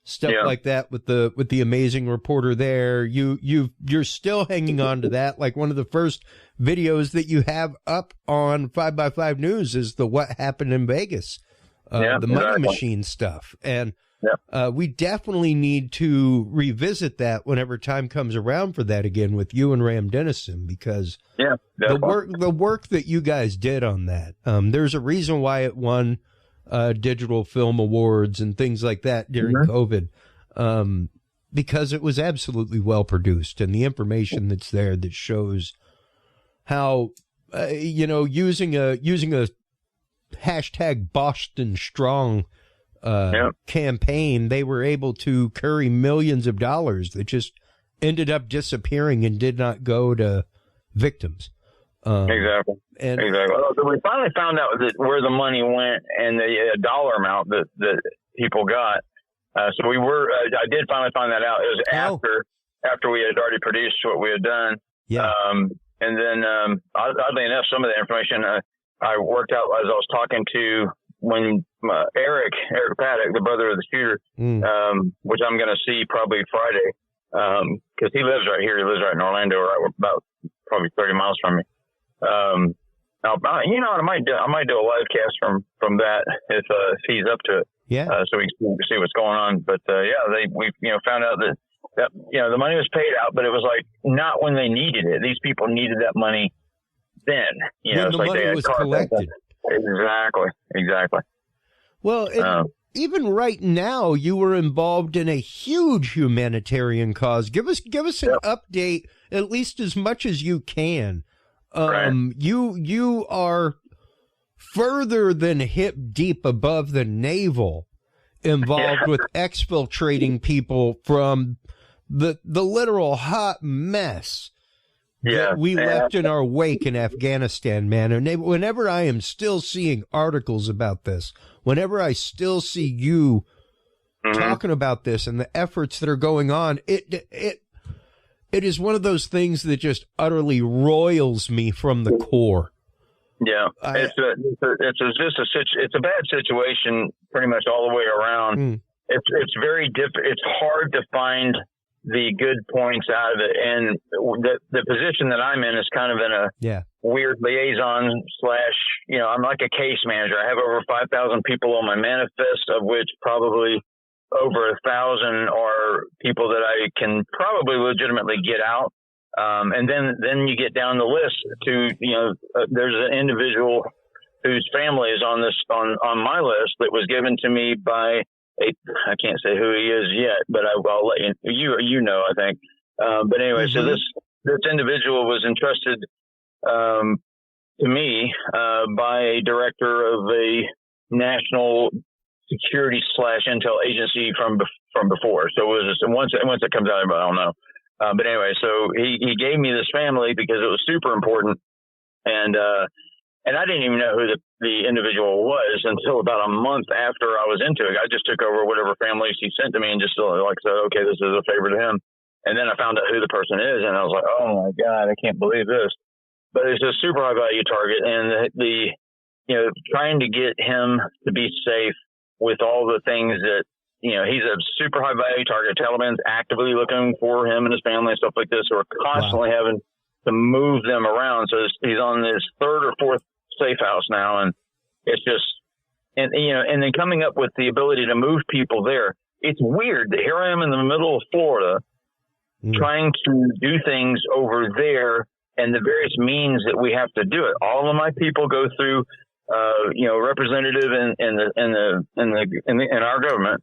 stuff like that with the amazing reporter there. You're still hanging on to that. Like one of the first videos that you have up on 5x5 News is the What Happened in Vegas, the money machine stuff. And we definitely need to revisit that whenever time comes around for that again with you and Ram Dennison, because the work that you guys did on that, there's a reason why it won digital film awards and things like that during COVID, because it was absolutely well produced, and the information that's there that shows how using a hashtag Boston Strong campaign, they were able to curry millions of dollars that just ended up disappearing and did not go to victims. Exactly. Well, so we finally found out where the money went and the dollar amount that people got. So I did finally find that out. It was after we had already produced what we had done. Yeah. And then, oddly enough, some of the information I worked out as I was talking to when Eric Paddock, the brother of the shooter, which I'm going to see probably Friday, because he lives right here. He lives right in Orlando, right about probably 30 miles from me. Now, I might do a live cast from that if he's up to it. Yeah. So we can see what's going on. But we found out that the money was paid out, but it was like not when they needed it. These people needed that money then. When the money was collected. Exactly. Well, even right now, you were involved in a huge humanitarian cause. Give us an update, at least as much as you can. You are further than hip deep above the navel involved with exfiltrating people from the literal hot mess that we left in our wake in Afghanistan, man. And whenever I am still seeing articles about this, whenever I still see you talking about this and the efforts that are going on, it is one of those things that just utterly roils me from the core. Yeah, it's a bad situation pretty much all the way around. It's very different. It's hard to find the good points out of it, and the position that I'm in is kind of in a weird liaison / I'm like a case manager. I have over 5,000 people on my manifest, of which probably over 1,000 are people that I can probably legitimately get out. And then you get down the list to, there's an individual whose family is on my list that was given to me by I can't say who he is yet, but I'll let you know, I think. But anyway, so this individual was entrusted, to me, by a director of a national security / intel agency from before. So it was just once it comes out, I don't know. But anyway, so he gave me this family because it was super important. And I didn't even know who the individual was until about a month after I was into it. I just took over whatever families he sent to me and just said, okay, this is a favor to him. And then I found out who the person is, and I was like, oh my God, I can't believe this. But it's a super high value target, and the trying to get him to be safe with all the things that, he's a super high value target. Taliban's actively looking for him and his family and stuff like this. So we're constantly having to move them around. So he's on his third or fourth safe house now. And it's just, and then coming up with the ability to move people there. It's weird that here I am in the middle of Florida trying to do things over there and the various means that we have to do it. All of my people go through, representative in our government.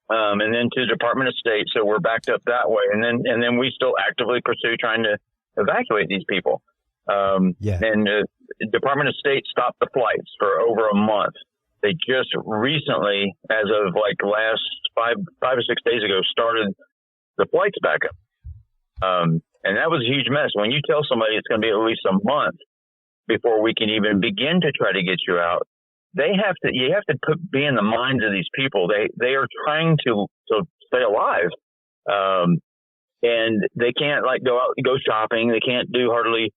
And then to the Department of State. So we're backed up that way. And then we still actively pursue trying to evacuate these people. And the Department of State stopped the flights for over a month. They just recently, as of last five or 6 days ago, started the flights back up. And that was a huge mess. When you tell somebody it's going to be at least a month before we can even begin to try to get you out, you have to be in the minds of these people. They are trying to stay alive. And they can't go shopping. They can't do hardly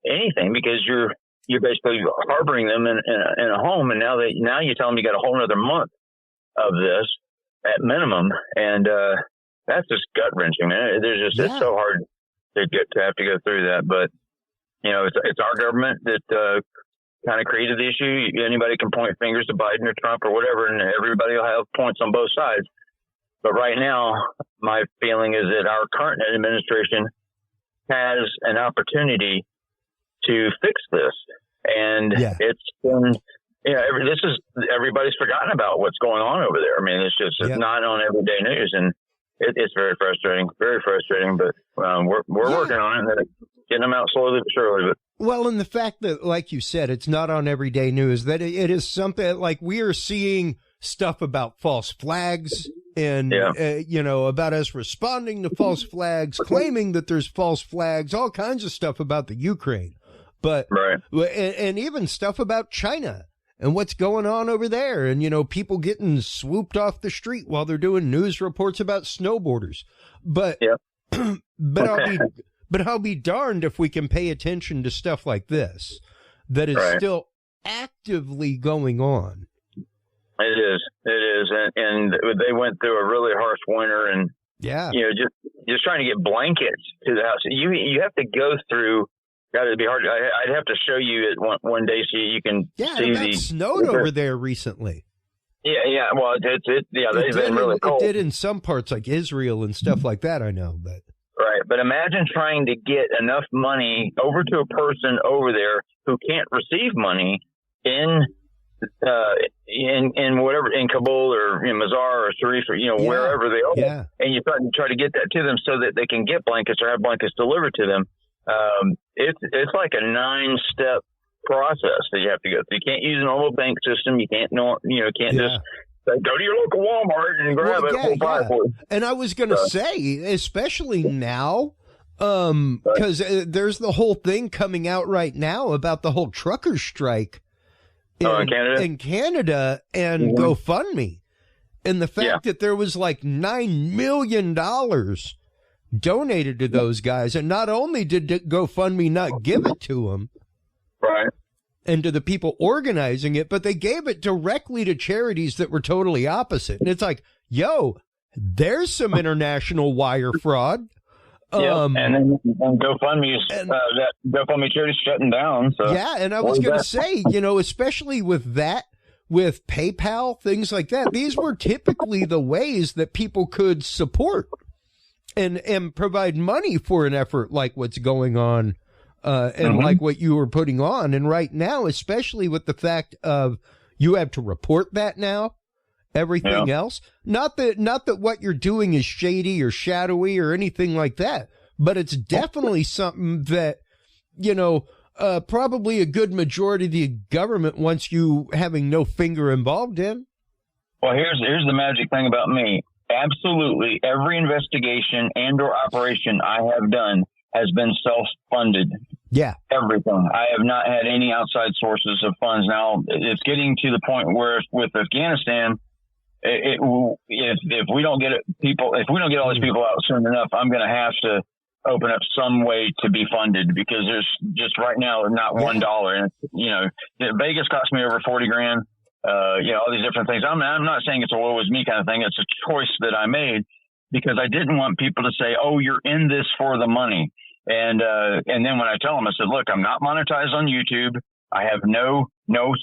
anything because you're basically harboring them in a home. And now you tell them you got a whole another month of this at minimum. And, that's just gut wrenching, man. It's so hard to have to go through that. But, it's our government that, kind of created the issue. Anybody can point fingers to Biden or Trump or whatever, and everybody will have points on both sides. But right now, my feeling is that our current administration has an opportunity to fix this. And it's been, everybody's forgotten about what's going on over there. I mean, it's not on everyday news, and it's very frustrating, but we're working on it, getting them out slowly but surely. Well, and the fact that, like you said, it's not on everyday news, that it is something like we are seeing stuff about false flags and, about us responding to false flags, claiming that there's false flags, all kinds of stuff about the Ukraine, but, and even stuff about China and what's going on over there. And, people getting swooped off the street while they're doing news reports about snowboarders. But, but I'll be darned if we can pay attention to stuff like this that is still actively going on. It is. And they went through a really harsh winter, and just trying to get blankets to the house. You have to go through. It'd be hard. I'd have to show you it one day so you can see it snowed over there recently. Yeah. Well, they've been really cold. It did in some parts like Israel and stuff like that. I know, but. Right. But imagine trying to get enough money over to a person over there who can't receive money in whatever, in Kabul or in Mazar or Sharif or, wherever they are. Yeah. And you try to get that to them so that they can get blankets or have blankets delivered to them. It's like a 9-step process that you have to go through. You can't use a normal bank system. You can't, just Go to your local Walmart and grab it full price for it. And I was going to say, especially now, because there's the whole thing coming out right now about the whole trucker strike in Canada and GoFundMe. And the fact that there was like $9 million donated to those guys. And not only did GoFundMe not give it to them, right, and to the people organizing it, but they gave it directly to charities that were totally opposite. And it's like, yo, there's some international wire fraud. And then GoFundMe's that GoFundMe charity's shutting down. So yeah, and I was going to say, especially with that, with PayPal, things like that, these were typically the ways that people could support and provide money for an effort like what's going on, and like what you were putting on. And right now, especially with the fact of you have to report that now, everything else, not that what you're doing is shady or shadowy or anything like that, but it's definitely something that, probably a good majority of the government wants you having no finger involved in. Well, here's the magic thing about me. Absolutely every investigation and or operation I have done has been self-funded. Yeah. Everything. I have not had any outside sources of funds. Now, it's getting to the point where with Afghanistan, if we don't get if we don't get all these people out soon enough, I'm going to have to open up some way to be funded, because there's just right now not $1. And Vegas cost me over $40,000. All these different things. I'm not saying it's a woe is me kind of thing. It's a choice that I made because I didn't want people to say, "Oh, you're in this for the money." And then when I tell them, I said, "Look, I'm not monetized on YouTube. I have no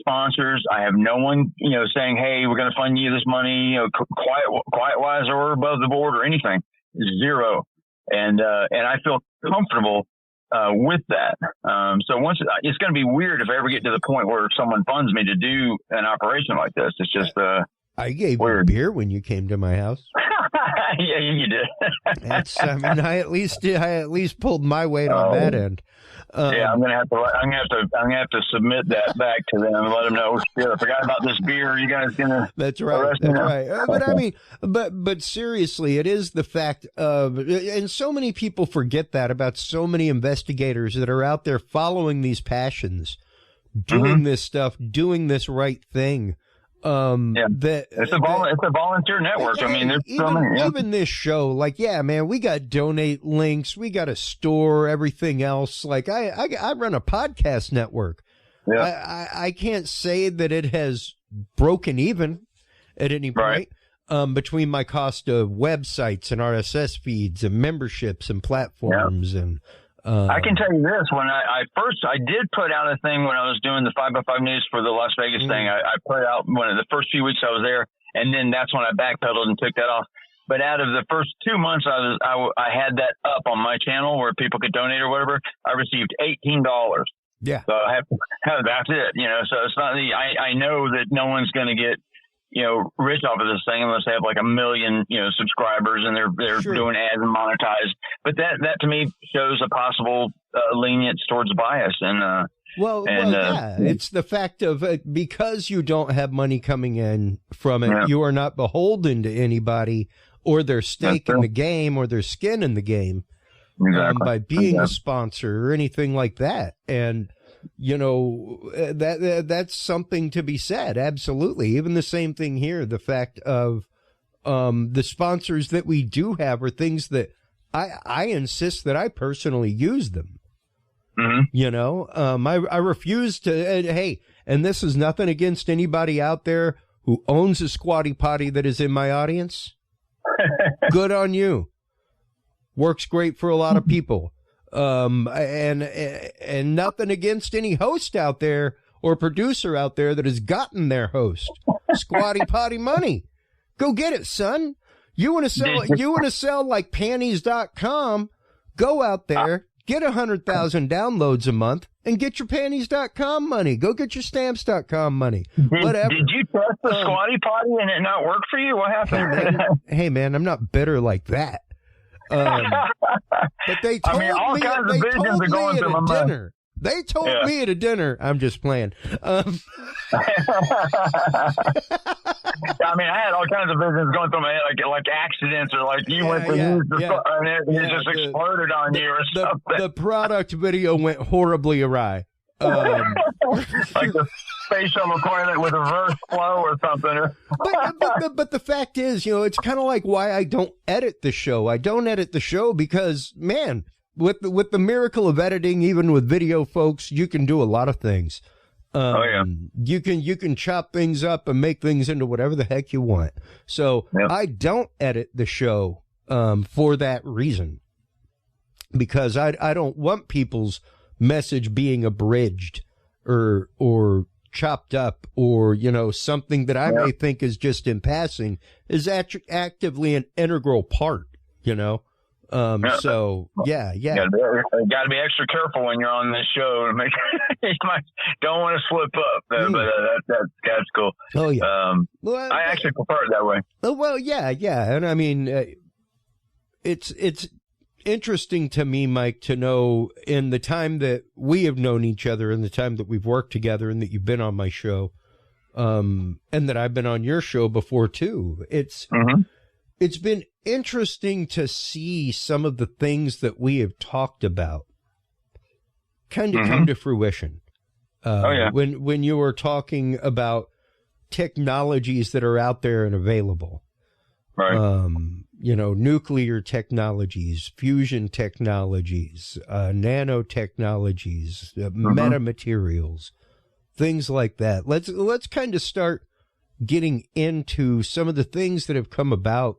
sponsors. I have no one, saying, hey, we're going to fund you this money, quiet wise or above the board or anything. Zero. And I feel comfortable with that. So once it's going to be weird if I ever get to the point where someone funds me to do an operation like this. It's just I gave you a beer when you came to my house. Yeah, you did. I at least pulled my weight on that end. Yeah, I'm gonna have to submit that back to them and let them know. Shit, I forgot about this beer. You guys gonna? That's right. That's right. But I mean, but seriously, it is the fact of, and so many people forget that about so many investigators that are out there following these passions, doing this stuff, doing this right thing. That it's a volunteer network. I mean, there's even this show, like, yeah, man, we got donate links, we got a store, everything else. Like I run a podcast network. Yeah. I can't say that it has broken even at any point, between my cost of websites and RSS feeds and memberships and platforms and. I can tell you this, when I did put out a thing when I was doing the 5x5 news for the Las Vegas thing. I put out one of the first few weeks I was there, and then that's when I backpedaled and took that off. But out of the first 2 months I had that up on my channel where people could donate or whatever, I received $18. Yeah. So I have that's it, so it's not I know that no one's going to get, rich off of this thing unless they have like 1 million, subscribers and they're doing ads and monetized. But that to me shows a possible lenience towards bias. And it's the fact of because you don't have money coming in from it, you are not beholden to anybody or their stake in the game or their skin in the game by being a sponsor or anything like that. And that's something to be said. Absolutely. Even the same thing here. The fact of the sponsors that we do have are things that I insist that I personally use them. I refuse to. Hey, and this is nothing against anybody out there who owns a squatty potty that is in my audience. Good on you. Works great for a lot of people. And nothing against any host out there or producer out there that has gotten their host squatty potty money. Go get it, son. You want to sell like panties.com. Go out there, get 100,000 downloads a month and get your panties.com money. Go get your stamps.com money. Whatever. Did you test the squatty potty and it not work for you? What happened? Hey man, I'm not bitter like that. But they told me at a dinner. They told me at a dinner. I'm just playing. I mean, I had all kinds of visions going through my head, like accidents or like you went to use the and it just exploded on you or something. The product video went horribly awry. Like the facial equipment with reverse flow or something. But the fact is, it's kind of like why I don't edit the show. I don't edit the show because, man, with the miracle of editing, even with video, folks, you can do a lot of things. You can chop things up and make things into whatever the heck you want. So I don't edit the show for that reason, because I don't want people's message being abridged or chopped up, or something that I may think is just in passing is actively an integral part. So yeah. You gotta be extra careful when you're on this show. Don't want to slip up, but that's cool. Oh yeah. I actually prefer it that way. Well, yeah, and I mean, it's interesting to me, Mike, to know in the time that we have known each other, and the time that we've worked together, and that you've been on my show, and that I've been on your show before too. It's been interesting to see some of the things that we have talked about kind of come to fruition. When you were talking about technologies that are out there and available, right? Nuclear technologies, fusion technologies, nanotechnologies, metamaterials, things like that. Let's kind of start getting into some of the things that have come about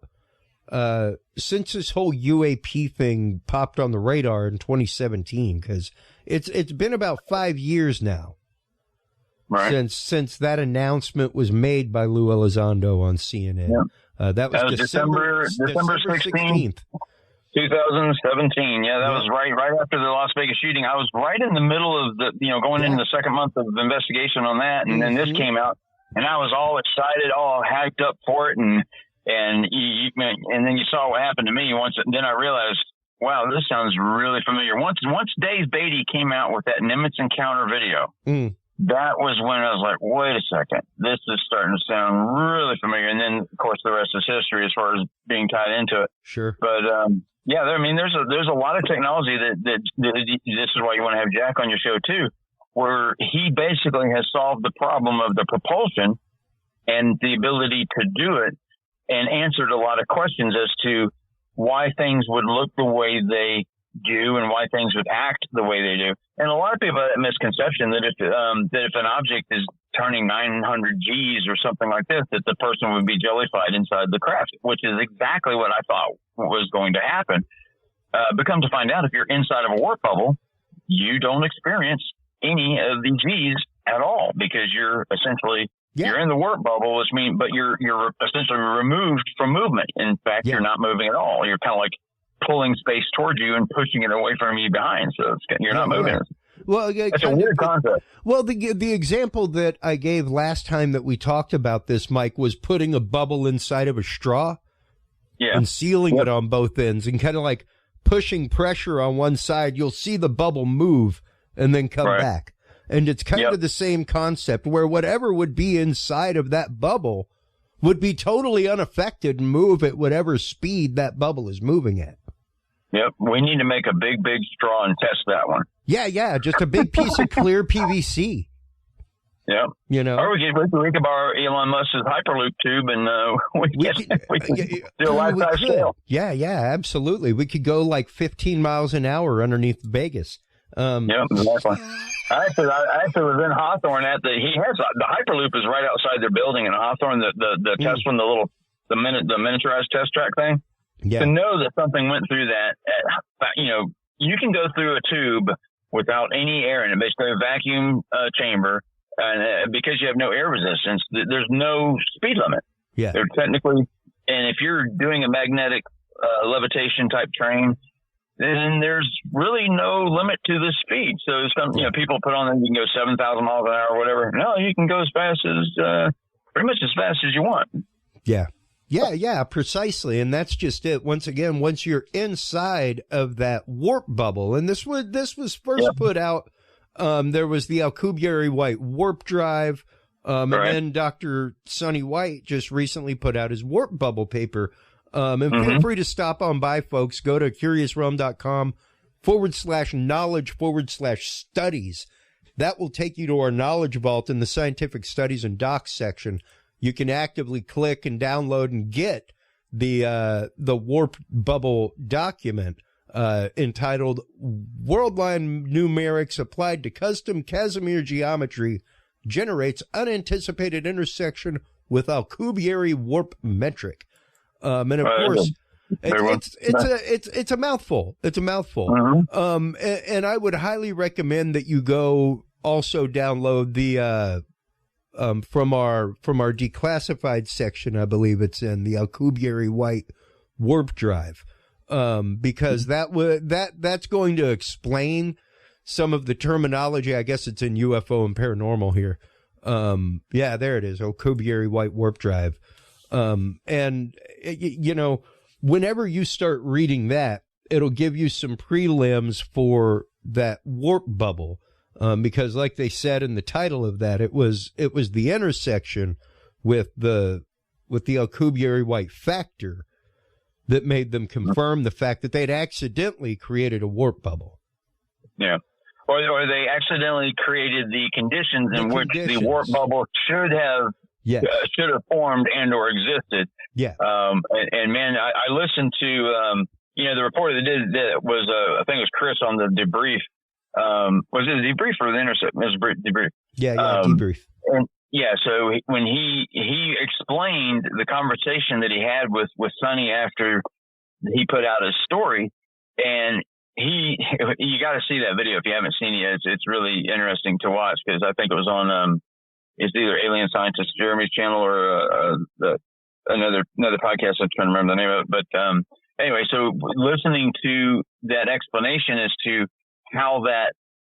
since this whole UAP thing popped on the radar in 2017, because it's been about 5 years now, right? Since that announcement was made by Lou Elizondo on CNN. That was December 16th. 2017. Yeah, that was right after the Las Vegas shooting. I was right in the middle of the, going into the second month of the investigation on that, and then this came out, and I was all excited, all hyped up for it, and then you saw what happened to me once. Then I realized, wow, this sounds really familiar. Once Dave Beatty came out with that Nimitz encounter video, that was when I was like, wait a second, this is starting to sound really familiar. And then, of course, the rest is history as far as being tied into it. Sure. But there's a lot of technology that this is why you want to have Jack on your show too, where he basically has solved the problem of the propulsion and the ability to do it, and answered a lot of questions as to why things would look the way they do and why things would act the way they do. And a lot of people have that misconception that if an object is turning 900 Gs or something like this, that the person would be jellified inside the craft, which is exactly what I thought was going to happen. But come to find out, if you're inside of a warp bubble, you don't experience any of the Gs at all, because you're essentially you're in the warp bubble, which means, but you're essentially removed from movement. In fact, you're not moving at all. You're kind of like pulling space towards you and pushing it away from you behind. So you're not moving. Well, it's a weird concept. Well, the example that I gave last time that we talked about this, Mike, was putting a bubble inside of a straw and sealing it on both ends, and kind of like pushing pressure on one side. You'll see the bubble move and then come back. And it's kind of the same concept, where whatever would be inside of that bubble would be totally unaffected and move at whatever speed that bubble is moving at. Yep. We need to make a big straw and test that one. Yeah. Just a big piece of clear PVC. Yeah. Or we could borrow Elon Musk's Hyperloop tube, and we could do a life-size scale. Yeah, absolutely. We could go like 15 miles an hour underneath Vegas. Exactly. I actually was in Hawthorne the Hyperloop is right outside their building in Hawthorne, the test one, the miniaturized test track thing. Yeah. To know that something went through that, you can go through a tube without any air in it, basically a vacuum chamber, and because you have no air resistance, there's no speed limit. Yeah. They're technically, and if you're doing a magnetic levitation type train, then there's really no limit to the speed. So people put on that you can go 7,000 miles an hour or whatever. No, you can go as fast as pretty much as fast as you want. Yeah, precisely. And that's just it. Once again, once you're inside of that warp bubble, and this was first put out, there was the Alcubierre White warp drive. And then Dr. Sonny White just recently put out his warp bubble paper. And feel free to stop on by, folks. Go to curiousrealm.com/knowledge/studies. That will take you to our knowledge vault in the scientific studies and docs section. You can actively click and download and get the warp bubble document entitled Worldline Numerics Applied to Custom Casimir Geometry Generates Unanticipated Intersection with Alcubierre Warp Metric. And of course, it's a mouthful. It's a mouthful. And I would highly recommend that you go also download the from our declassified section. I believe it's in the Alcubierre White Warp Drive, because that's going to explain some of the terminology. I guess it's in UFO and paranormal here. Yeah, there it is. Alcubierre White Warp Drive. And you know, whenever you start reading that, it'll give you some prelims for that warp bubble. Because like they said in the title of that, it was the intersection with the Alcubierre White factor that made them confirm the fact that they'd accidentally created a warp bubble. Yeah. Or they accidentally created the conditions in which the warp bubble should have formed and or existed. Yeah. And man, I listened to the reporter that was I think it was Chris on the debrief. Was it a debrief or the intercept? It was a debrief. Yeah, debrief. And so when he explained the conversation that he had with Sonny after he put out his story, and you got to see that video if you haven't seen it. It's really interesting to watch, because I think it was on it's either Alien Scientist Jeremy's channel or another podcast. I'm trying to remember the name of it, but anyway, so listening to that explanation as to how that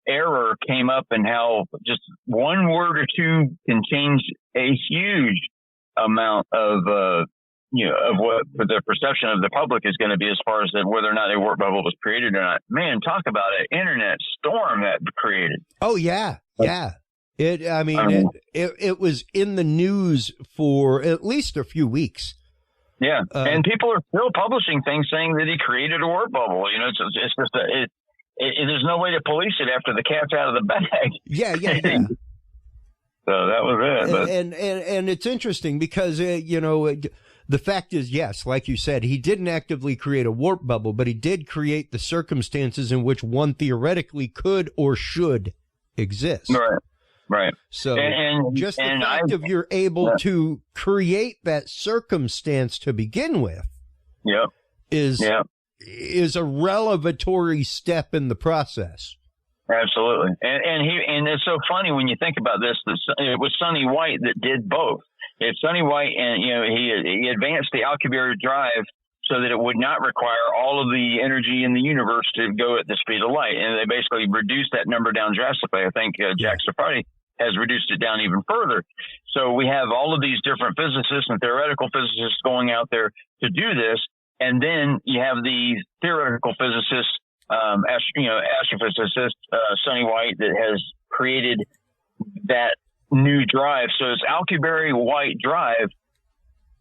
error came up and how just one word or two can change a huge amount of what the perception of the public is going to be as far as whether or not a warp bubble was created or not. Man, talk about an internet storm that created. Oh yeah. It was in the news for at least a few weeks. Yeah, and people are still publishing things saying that he created a warp bubble. You know, it's just there's no way to police it after the cat's out of the bag. Yeah. So that was it. But. And it's interesting because the fact is, yes, like you said, he didn't actively create a warp bubble, but he did create the circumstances in which one theoretically could or should exist. Right. So just the fact of you're able to create that circumstance to begin with is a revelatory step in the process. Absolutely. And it's so funny when you think about this, it was Sonny White that did both. It's Sonny White, and he advanced the Alcubierre drive so that it would not require all of the energy in the universe to go at the speed of light. And they basically reduced that number down drastically. I think Jack Safrati has reduced it down even further. So we have all of these different physicists and theoretical physicists going out there to do this. And then you have the theoretical physicist, astrophysicist, Sonny White, that has created that new drive. So it's Alcubierre White drive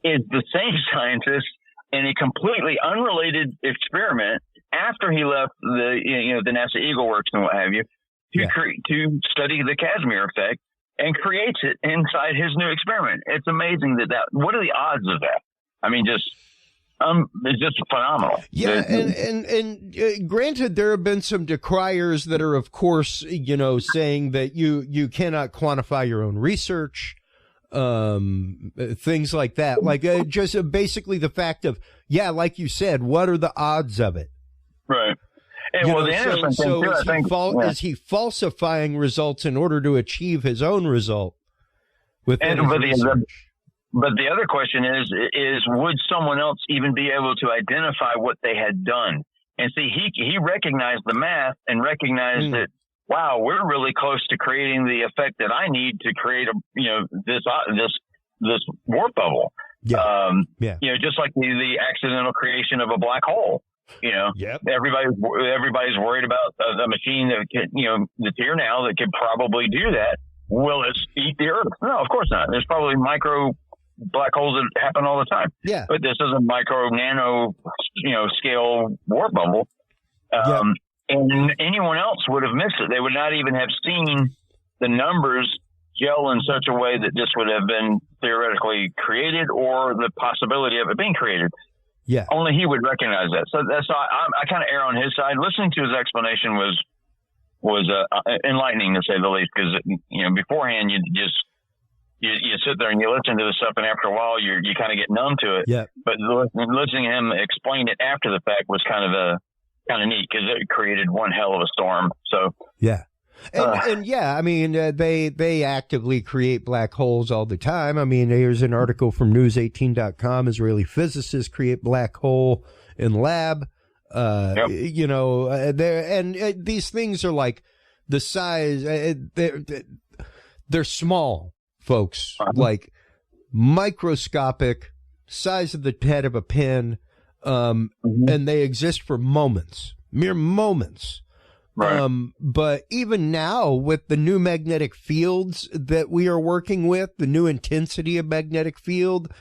is the same scientist in a completely unrelated experiment after he left the NASA Eagle Works and what have you to study the Casimir effect, and creates it inside his new experiment. It's amazing that what are the odds of that? I mean, it's just phenomenal. Yeah, and granted, there have been some decriers that are, of course, saying that you cannot quantify your own research, things like that. Like just basically the fact of, like you said, what are the odds of it? Right. And the interesting thing too, I think, is he falsifying results in order to achieve his own result? But the other question is would someone else even be able to identify what they had done? And see, he recognized the math and recognized that, wow, we're really close to creating the effect that I need to create this warp bubble. Just like the accidental creation of a black hole. Everybody's worried about the machine that that's here now that could probably do that. will it eat the Earth? No, of course not. There's probably micro black holes that happen all the time. Yeah. But this is a micro, nano, scale warp bubble. And anyone else would have missed it. They would not even have seen the numbers gel in such a way that this would have been theoretically created or the possibility of it being created. Yeah. Only he would recognize that. So that's I kind of err on his side. Listening to his explanation was enlightening, to say the least, because beforehand you sit there and you listen to the stuff, and after a while you kind of get numb to it. Yeah. But listening to him explain it after the fact was kind of neat, because it created one hell of a storm. So yeah. And yeah, I mean, they actively create black holes all the time. I mean, here's an article from news18.com. Israeli physicists create black hole in lab. These things are like the size. They're small, folks, like microscopic, size of the head of a pin, and they exist for moments, mere moments. Right. But even now, with the new magnetic fields that we are working with, the new intensity of magnetic field,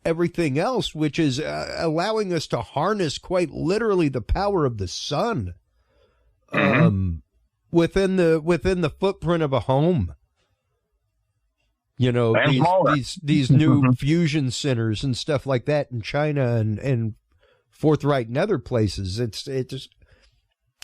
everything else, which is allowing us to harness quite literally the power of the sun, within the footprint of a home. These new fusion centers and stuff like that in China and Forthright and other places.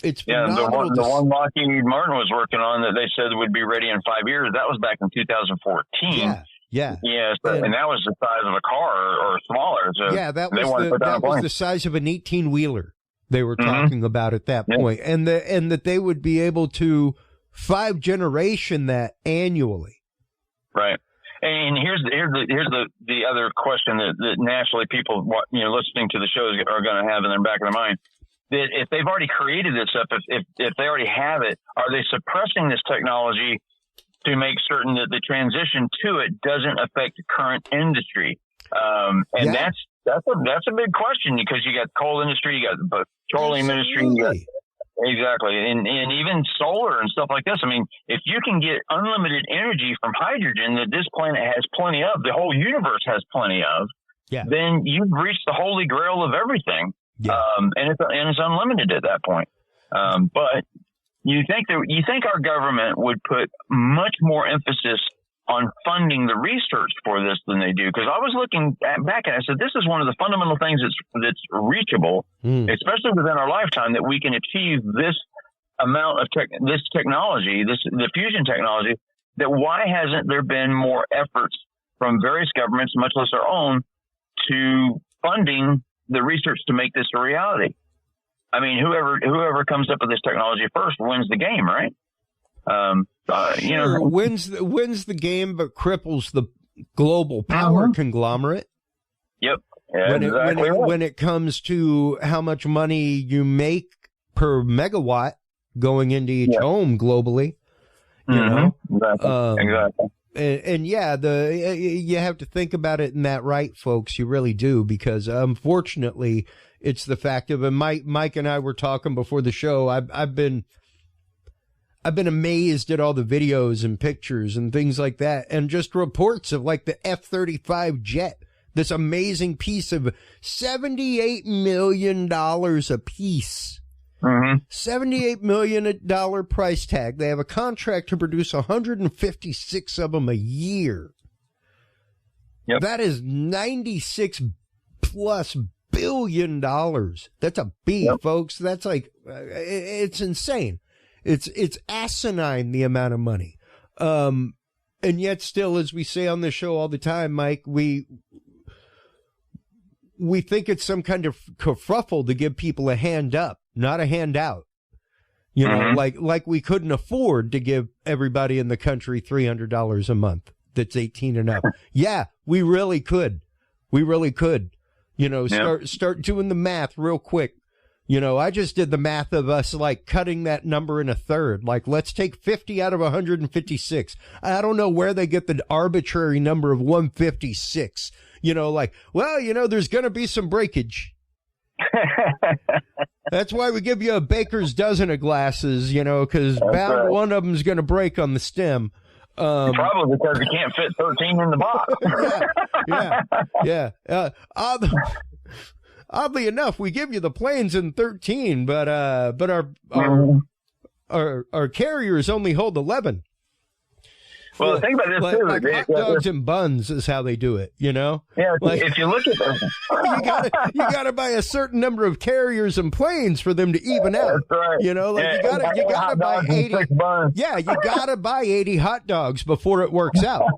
It's phenomenal. The one Lockheed Martin was working on that they said would be ready in 5 years. That was back in 2014. Yeah. And that was the size of a car or smaller. So yeah, that was the size of an 18-wheeler they were talking about at that point. And that they would be able to 5-generation that annually. Right. And here's the other question that naturally people listening to the shows are going to have in the back of their mind. That if they've already created this stuff, if they already have it, are they suppressing this technology to make certain that the transition to it doesn't affect the current industry? That's a big question, because you got the coal industry, you got the petroleum industry, exactly, and even solar and stuff like this. I mean, if you can get unlimited energy from hydrogen that this planet has plenty of, the whole universe has plenty of, then you've reached the holy grail of everything. Yeah. And it's unlimited at that point. But you think our government would put much more emphasis on funding the research for this than they do? Because I was looking back and I said, this is one of the fundamental things that's reachable, especially within our lifetime, that we can achieve this amount of this technology, the fusion technology. That why hasn't there been more efforts from various governments, much less our own, to funding the research to make this a reality? I mean, whoever comes up with this technology first wins the game, right? Wins the game, but cripples the global power conglomerate. Yep. Yeah, when it comes to how much money you make per megawatt going into each home globally, you know, exactly. And you have to think about it in that right, folks. You really do, because unfortunately, it's the fact of, and Mike and I were talking before the show. I've been amazed at all the videos and pictures and things like that, and just reports of like the F-35 jet, this amazing piece of $78 million a piece. $78 million price tag. They have a contract to produce 156 of them a year. Yep. That is $96+ billion. That's a B, folks. That's like, it's insane. It's asinine, the amount of money. And yet still, as we say on the show all the time, Mike, we think it's some kind of kerfuffle to give people a hand up, not a handout. You know, like we couldn't afford to give everybody in the country $300 a month that's 18 and up. Yeah, we really could. We really could. You know, start doing the math real quick. You know, I just did the math of us like cutting that number in a third. Like, let's take 50 out of 156. I don't know where they get the arbitrary number of 156. You know, like, well, you know, there's going to be some breakage. That's why we give you a baker's dozen of glasses, you know, because one of them's going to break on the stem. Probably because you can't fit 13 in the box. yeah. Oddly enough, we give you the planes in 13, but our carriers only hold 11. Well, think about this too. Like hot dogs and buns is how they do it, you know? Yeah, if you look at them. you gotta buy a certain number of carriers and planes for them to even out. That's right. You know, like you gotta buy 80. Yeah, you gotta buy 80 hot dogs before it works out.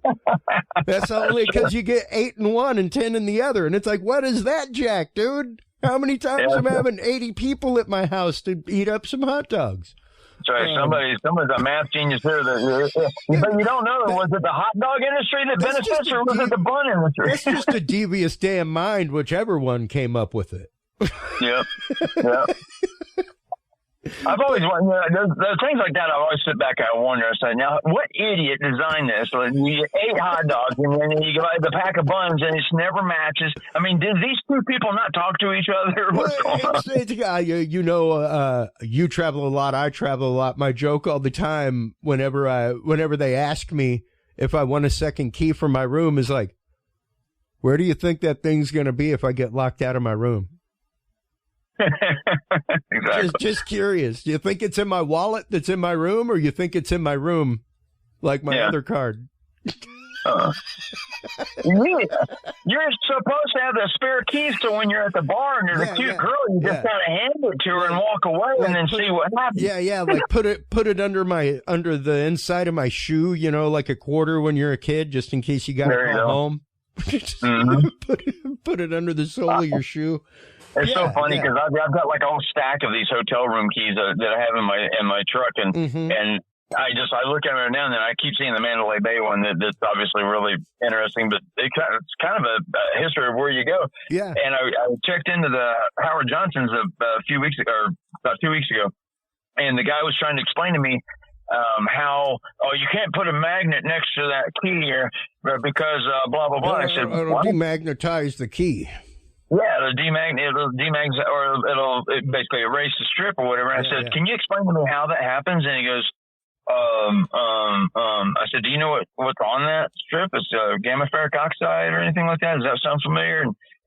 That's only because you get 8 in one and 10 in the other. And it's like, what is that, Jack, dude? How many times am I having 80 people at my house to eat up some hot dogs? Sorry, somebody's a math genius here. But you don't know, was it the hot dog industry that benefits or was it the bun industry? It's just a devious damn mind, whichever one came up with it. Yeah. I've always wondered, there's things like that. I always sit back and I wonder. I say, now, what idiot designed this? Like, you get 8 hot dogs and then you buy the pack of buns and it never matches. I mean, did these two people not talk to each other? What's going on? You travel a lot. I travel a lot. My joke all the time, whenever they ask me if I want a second key for my room, is like, where do you think that thing's going to be if I get locked out of my room? Exactly. Just curious. Do you think it's in my wallet that's in my room, or you think it's in my room like my other card? You're supposed to have the spare keys, so when you're at the bar and there's a cute girl, you just kind of hand it to her and walk away and then see what happens. Yeah, like put it under the inside of my shoe, you know, like a quarter when you're a kid, just in case you got to go home. Put it under the sole of your shoe. It's so funny because I've got like a whole stack of these hotel room keys that I have in my truck, and I look at them now and then I keep seeing the Mandalay Bay one that's obviously really interesting, but it's kind of a history of where you go. Yeah. And I checked into the Howard Johnson's a few weeks ago, or about 2 weeks ago, and the guy was trying to explain to me how you can't put a magnet next to that key here because blah blah blah. I said, it'll demagnetize the key. Yeah, it'll basically erase the strip or whatever. And I said, can you explain to me how that happens? And he goes, I said, do you know what's on that strip? It's gamma ferric oxide or anything like that? Does that sound familiar?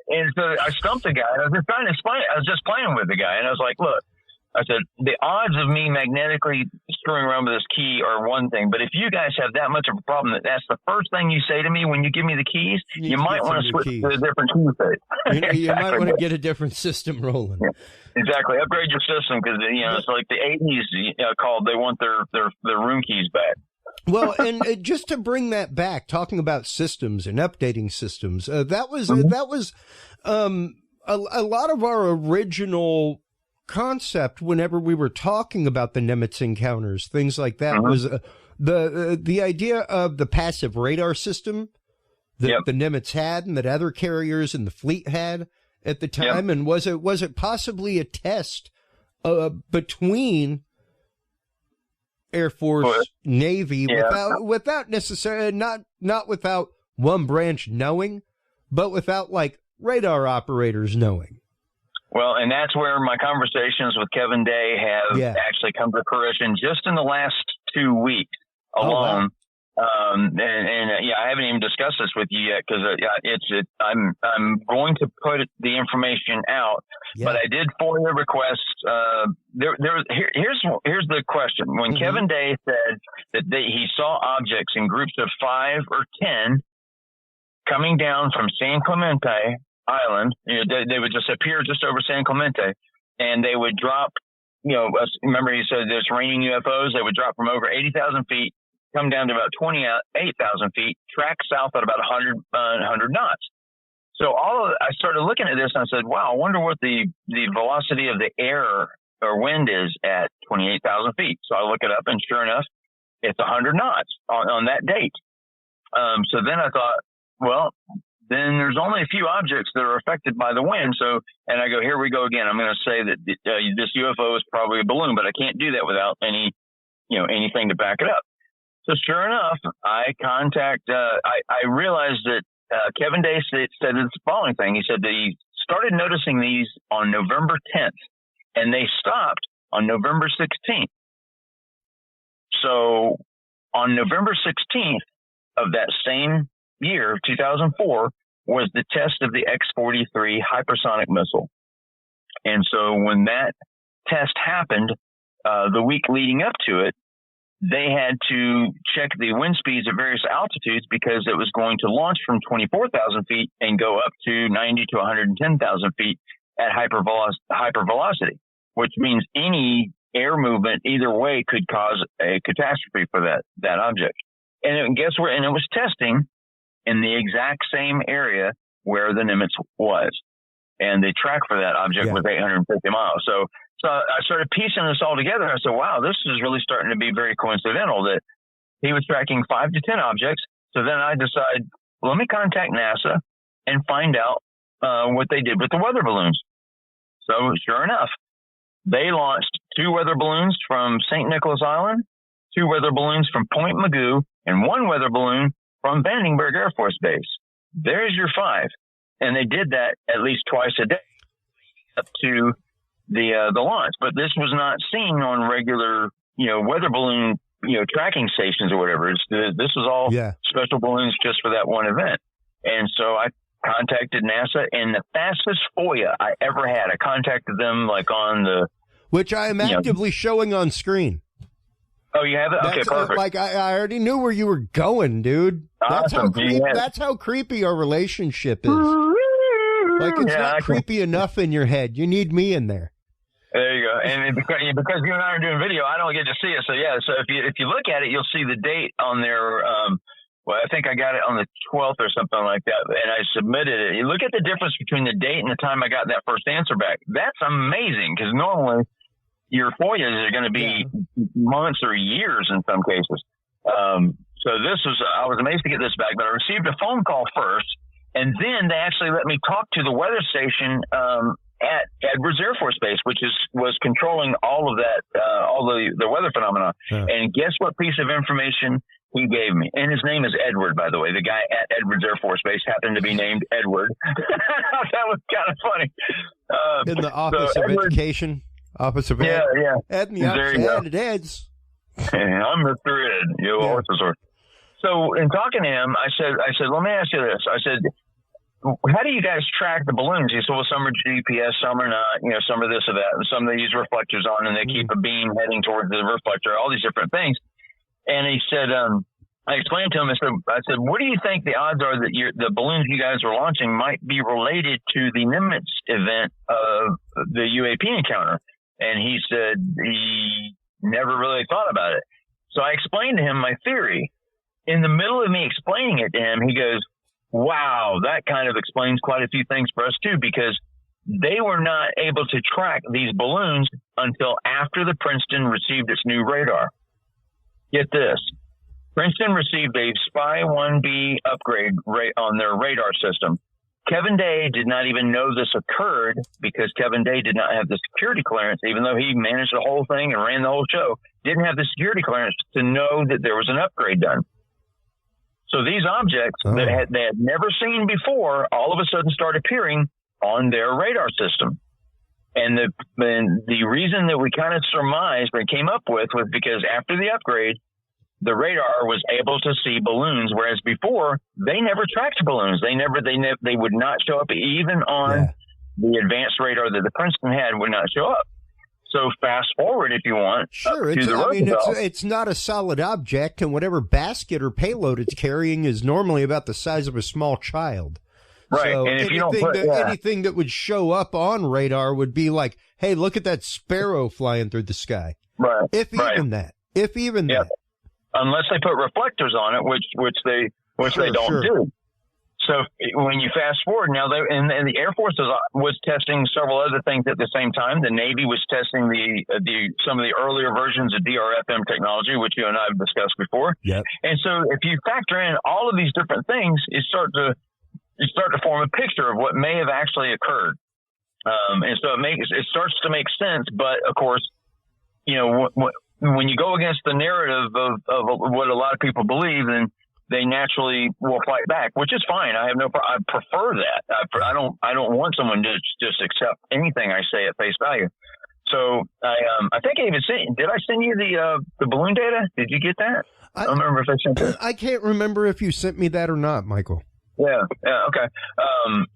And so I stumped the guy, and I was just trying to explain it. I was just playing with the guy, and I was like, look, I said, the odds of me magnetically screwing around with this key are one thing, but if you guys have that much of a problem that's the first thing you say to me when you give me the keys, you might want to switch to a different key set. You might want to get a different system rolling. Yeah, exactly. Upgrade your system because, it's like the 80s called, they want their room keys back. Well, and just to bring that back, talking about systems and updating systems, that was a lot of our original concept whenever we were talking about the Nimitz encounters, things like that, was the idea of the passive radar system that the Nimitz had and that other carriers in the fleet had at the time. And was it possibly a test between Air Force, Navy, without necessarily not without one branch knowing, but without like radar operators knowing? Well, and that's where my conversations with Kevin Day have actually come to fruition just in the last 2 weeks alone. I haven't even discussed this with you yet because I'm going to put the information out, but I did FOIA requests. Here's the question: when Kevin Day said that he saw objects in groups of 5 or 10 coming down from San Clemente Island, they would just appear just over San Clemente, and they would drop. Remember he said there's raining UFOs. They would drop from over 80,000 feet, come down to about 28,000 feet, track south at about 100 knots. So I started looking at this and I said, wow, I wonder what the velocity of the air or wind is at 28,000 feet. So I look it up, and sure enough, it's 100 knots on that date. So then I thought, well, then there's only a few objects that are affected by the wind. So, and I go, here we go again. I'm going to say that this UFO is probably a balloon, but I can't do that without anything to back it up. So sure enough, I realized that Kevin Day said the following thing. He said that he started noticing these on November 10th, and they stopped on November 16th. So On November 16th of that same year, 2004, was the test of the X-43 hypersonic missile. And so when that test happened, the week leading up to it, they had to check the wind speeds at various altitudes because it was going to launch from 24,000 feet and go up to 90 to 110,000 feet at hypervelocity, which means any air movement either way could cause a catastrophe for that object. And guess where? And it was testing in the exact same area where the Nimitz was. And the track for that object was 850 miles. So I started piecing this all together. I said, wow, this is really starting to be very coincidental that he was tracking 5 to 10 objects. So then I decided, let me contact NASA and find out what they did with the weather balloons. So sure enough, they launched 2 weather balloons from St. Nicholas Island, 2 weather balloons from Point Magoo, and 1 weather balloon from Vandenberg Air Force Base. There's your 5. And they did that at least twice a day up to the launch. But this was not seen on regular, weather balloon, tracking stations or whatever. This was all special balloons just for that one event. And so I contacted NASA, and the fastest FOIA I ever had, I contacted them like on the... Which I am actively showing on screen. Oh, you have it? Okay, perfect. I already knew where you were going, dude. That's awesome. That's how creepy our relationship is. Like, it's not creepy enough in your head. You need me in there. There you go. And because you and I are doing video, I don't get to see it. So, so if you look at it, you'll see the date on there. Well, I think I got it on the 12th or something like that, and I submitted it. You look at the difference between the date and the time I got that first answer back. That's amazing, because normally your FOIAs are going to be months or years in some cases. So I was amazed to get this back, but I received a phone call first, and then they actually let me talk to the weather station at Edwards Air Force Base, which was controlling all of that, all the weather phenomena. And guess what piece of information he gave me? And his name is Edward, by the way. The guy at Edwards Air Force Base happened to be named Edward. That was kind of funny. In the Office of Education. Office of Ed. Ed and the Office of Eds. I'm Mr. Ed. So in talking to him, I said, let me ask you this. I said, how do you guys track the balloons? He said, well, some are GPS, some are not, some are this or that, and some they use reflectors on, and they keep a beam heading towards the reflector, all these different things. And he said, I explained to him, I said, what do you think the odds are that the balloons you guys are launching might be related to the Nimitz event of the UAP encounter? And he said he never really thought about it. So I explained to him my theory. In the middle of me explaining it to him, he goes, wow, that kind of explains quite a few things for us too, because they were not able to track these balloons until after the Princeton received its new radar. Get this. Princeton received a Spy 1B upgrade on their radar system. Kevin Day did not even know this occurred because Kevin Day did not have the security clearance, even though he managed the whole thing and ran the whole show, didn't have the security clearance to know that there was an upgrade done. So these objects that they had never seen before all of a sudden start appearing on their radar system. And the reason that we kind of surmised or came up with was because after the upgrade, the radar was able to see balloons, whereas before they never tracked balloons. They would not show up even on the advanced radar that the Princeton had would not show up. So fast forward, if you want. Sure, it's not a solid object, and whatever basket or payload it's carrying is normally about the size of a small child. Right, so and if anything that would show up on radar would be like, hey, look at that sparrow flying through the sky. Right. If even that. Unless they put reflectors on it, which they don't do. So when you fast forward now, and the Air Force was testing several other things at the same time. The Navy was testing some of the earlier versions of DRFM technology, which you and I have discussed before. Yep. And so if you factor in all of these different things, you start to form a picture of what may have actually occurred. And so it starts to make sense. But of course, when you go against the narrative of what a lot of people believe, then they naturally will fight back, which is fine. I prefer that. I don't want someone to just accept anything I say at face value. So I think I even did I send you the balloon data? Did you get that? I don't remember if I sent it. I can't remember if you sent me that or not, Michael. Yeah, okay.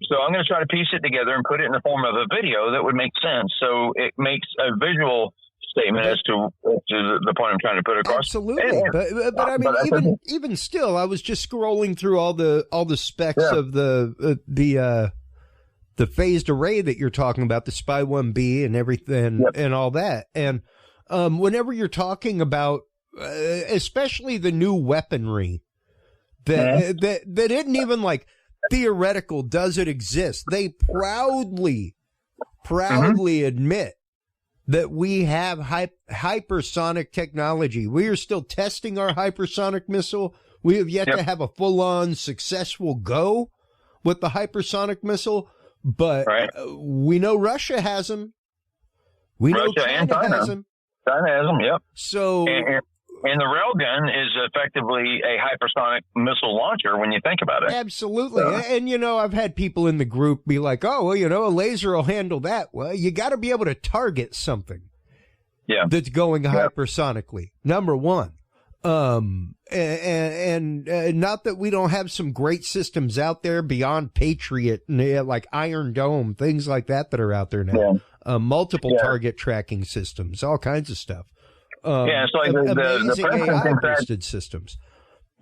So I'm going to try to piece it together and put it in the form of a video that would make sense. So it makes a visual statement as to the point I'm trying to put across. Absolutely, but I mean, even still, I was just scrolling through all the specs of the phased array that you're talking about, the Spy 1B and everything and all that. And whenever you're talking about, especially the new weaponry that isn't even like theoretical, does it exist? They proudly admit that we have hypersonic technology. We are still testing our hypersonic missile. We have yet to have a full-on successful go with the hypersonic missile, but we know Russia has them. We know China has them. China has them, yep. So... And the railgun is effectively a hypersonic missile launcher when you think about it. Absolutely. And, you know, I've had people in the group be like, oh, well, you know, a laser will handle that. Well, you got to be able to target something that's going hypersonically, number one. And not that we don't have some great systems out there beyond Patriot, like Iron Dome, things like that are out there now. Multiple target tracking systems, all kinds of stuff. It's like the Princeton AI-boosted systems.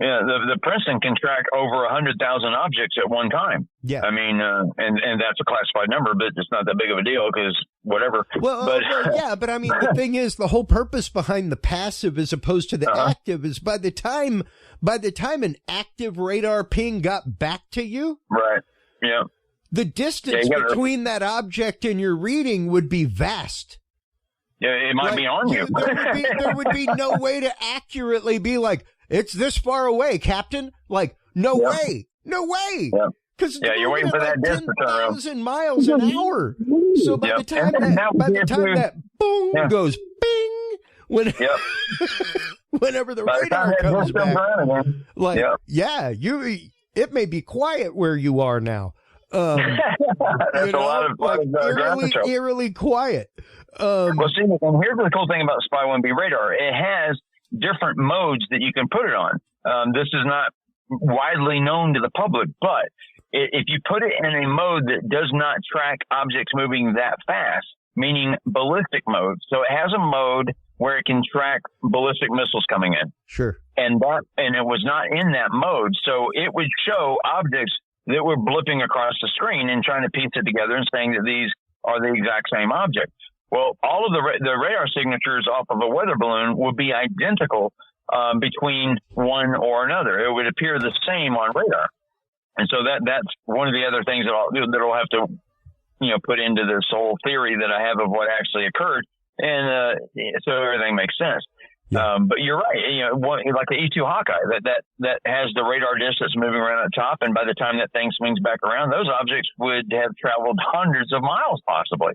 Yeah, the Princeton can track over 100,000 objects at one time. Yeah, I mean, and that's a classified number, but it's not that big of a deal because whatever. But I mean, the thing is, the whole purpose behind the passive as opposed to the active is by the time an active radar ping got back to you, right? Yeah, the distance between that object and your reading would be vast. Yeah, it might be on you. There would be no way to accurately be like, it's this far away, Captain. Like, no way. Because you're waiting for that disc to turn around. 10,000 miles an hour. So by the time that boom goes bing, whenever the radar comes back, it may be quiet where you are now. That's a lot of eerily quiet. Well, see, and here's the cool thing about Spy 1B radar. It has different modes that you can put it on. This is not widely known to the public, but if you put it in a mode that does not track objects moving that fast, meaning ballistic mode. So it has a mode where it can track ballistic missiles coming in. Sure. And it was not in that mode. So it would show objects that were blipping across the screen and trying to piece it together and saying that these are the exact same object. Well, all of the radar signatures off of a weather balloon would be identical between one or another. It would appear the same on radar. And so that's one of the other things that I'll have to, put into this whole theory that I have of what actually occurred. And so everything makes sense. Yeah. But you're right. Like the E2 Hawkeye, that has the radar disk that's moving around at the top, and by the time that thing swings back around, those objects would have traveled hundreds of miles, possibly.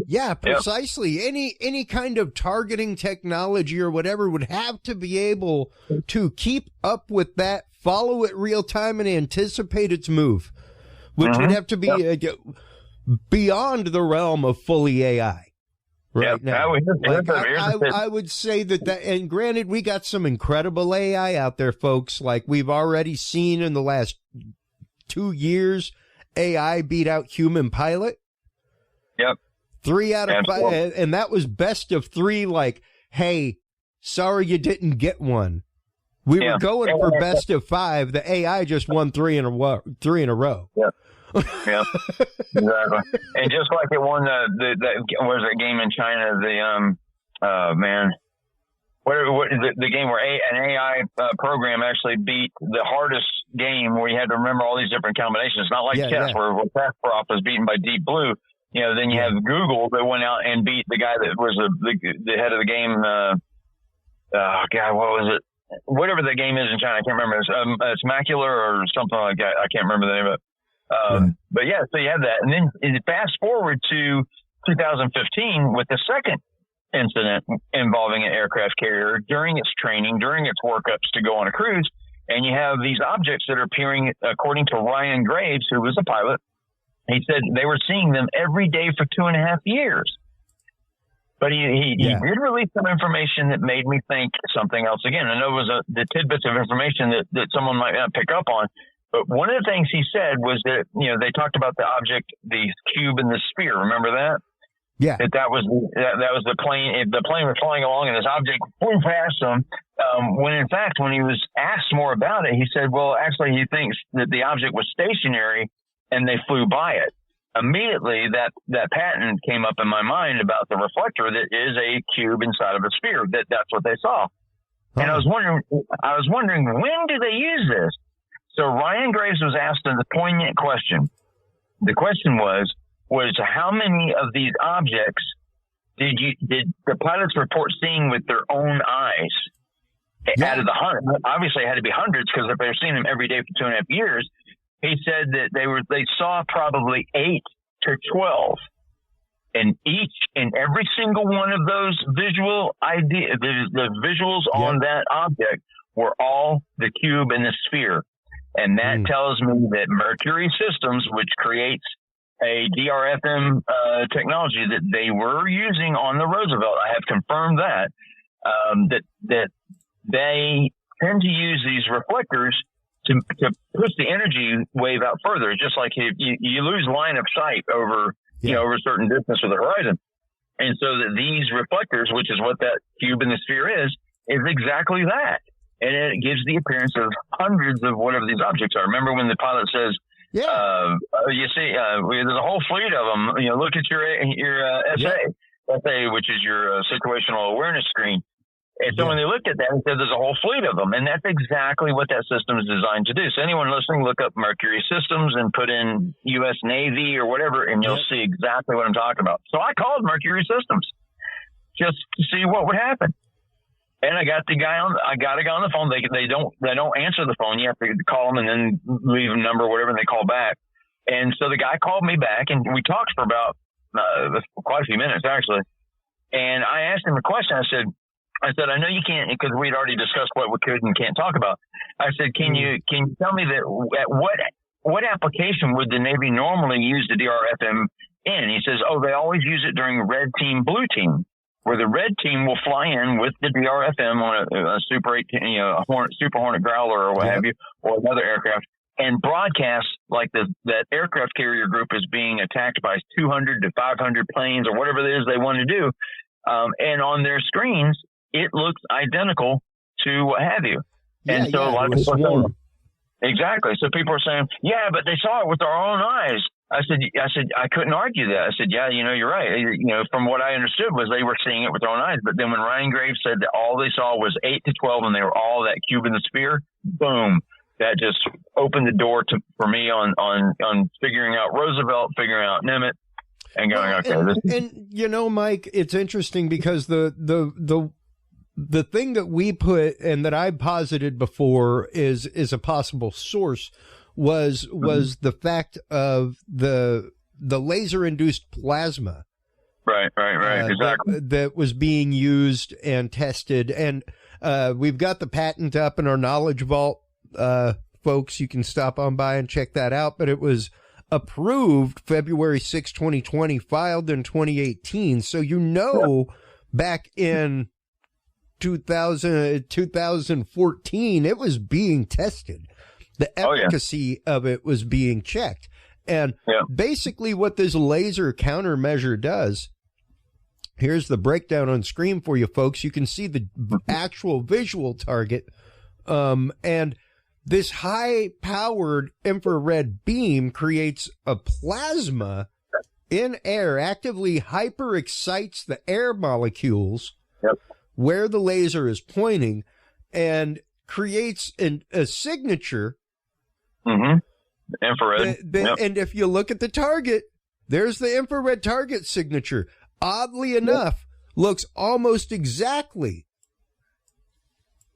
Yeah, precisely. Yep. Any kind of targeting technology or whatever would have to be able to keep up with that, follow it real time, and anticipate its move, which would have to be beyond the realm of fully AI. Right now, I would say that, and granted, we got some incredible AI out there, folks. Like we've already seen in the last 2 years, AI beat out human pilot. Yep. 3 out of 5, and that was best of 3. Like, hey, sorry you didn't get one. We were going for best of 5. The AI just won 3 in a row. Yeah. Yeah, exactly. And just like it won the what was that game in China? The the game where an AI program actually beat the hardest game where you had to remember all these different combinations. Not like chess where Kasparov was beaten by Deep Blue. Then you have Google that went out and beat the guy that was the head of the game. What was it? Whatever the game is in China, I can't remember. It's Macular or something like that. I can't remember the name of it. But so you have that. And then fast forward to 2015 with the second incident involving an aircraft carrier during its training, during its workups to go on a cruise. And you have these objects that are appearing, according to Ryan Graves, who was a pilot. He said they were seeing them every day for 2.5 years. But he did release some information that made me think something else again. I know it was the tidbits of information that someone might not pick up on. But one of the things he said was that, they talked about the object, the cube and the sphere. Remember that? Yeah. That was the plane. The plane was flying along and this object flew past him. When in fact, when he was asked more about it, he said, well, actually, he thinks that the object was stationary and they flew by it. Immediately that patent came up in my mind about the reflector that is a cube inside of a sphere. That's what they saw. And I was wondering, when do they use this? So Ryan Graves was asked a poignant question. The question was how many of these objects did the pilots report seeing with their own eyes? Out of the 100, obviously it had to be hundreds, because if they're seeing them every day for 2.5 years, he said that they saw probably 8 to 12, and every single one of those the visuals on that object were all the cube and the sphere, and that tells me that Mercury Systems, which creates a DRFM technology that they were using on the Roosevelt, I have confirmed that they tend to use these reflectors to push the energy wave out further. It's just like you lose line of sight over over a certain distance of the horizon. And so that these reflectors, which is what that cube in the sphere is exactly that. And it gives the appearance of hundreds of whatever these objects are. Remember when the pilot says, you see, there's a whole fleet of them. Look at your SA, which is your situational awareness screen. And so when they looked at that, they said there's a whole fleet of them. And that's exactly what that system is designed to do. So anyone listening, look up Mercury Systems and put in U.S. Navy or whatever, and you'll see exactly what I'm talking about. So I called Mercury Systems just to see what would happen. And I got a guy on the phone. They don't answer the phone. You have to call them and then leave a number or whatever, and they call back. And so the guy called me back, and we talked for about quite a few minutes, actually. And I asked him a question. I said, I know you can't, because we'd already discussed what we could and can't talk about. I said, can you tell me that at what application would the Navy normally use the DRFM in? He says, they always use it during red team, blue team, where the red team will fly in with the DRFM on a Super 18, Super Hornet Growler or what have you, or another aircraft, and broadcast like that aircraft carrier group is being attacked by 200 to 500 planes or whatever it is they want to do. And on their screens, it looks identical to what have you. And so a lot of people are saying, exactly. So people are saying, but they saw it with their own eyes. I said, I couldn't argue that. I said, you're right. From what I understood was they were seeing it with their own eyes. But then when Ryan Graves said that all they saw was 8 to 12 and they were all that cube in the sphere, boom, that just opened the door for me on figuring out Roosevelt, figuring out Nimitz, and going, and Mike, it's interesting because the thing that we put and that I posited before is a possible source was the fact of the laser induced plasma. Right. Exactly. That was being used and tested. And we've got the patent up in our Knowledge Vault. Folks, you can stop on by and check that out. But it was approved February 6, 2020, filed in 2018. So, back in 2014, it was being tested. The efficacy of it was being checked. And basically what this laser countermeasure does, here's the breakdown on screen for you folks. You can see the actual visual target. And this high-powered infrared beam creates a plasma in air, actively hyper-excites the air molecules where the laser is pointing, and creates a signature. Infrared. And if you look at the target, there's the infrared target signature. Oddly enough, looks almost exactly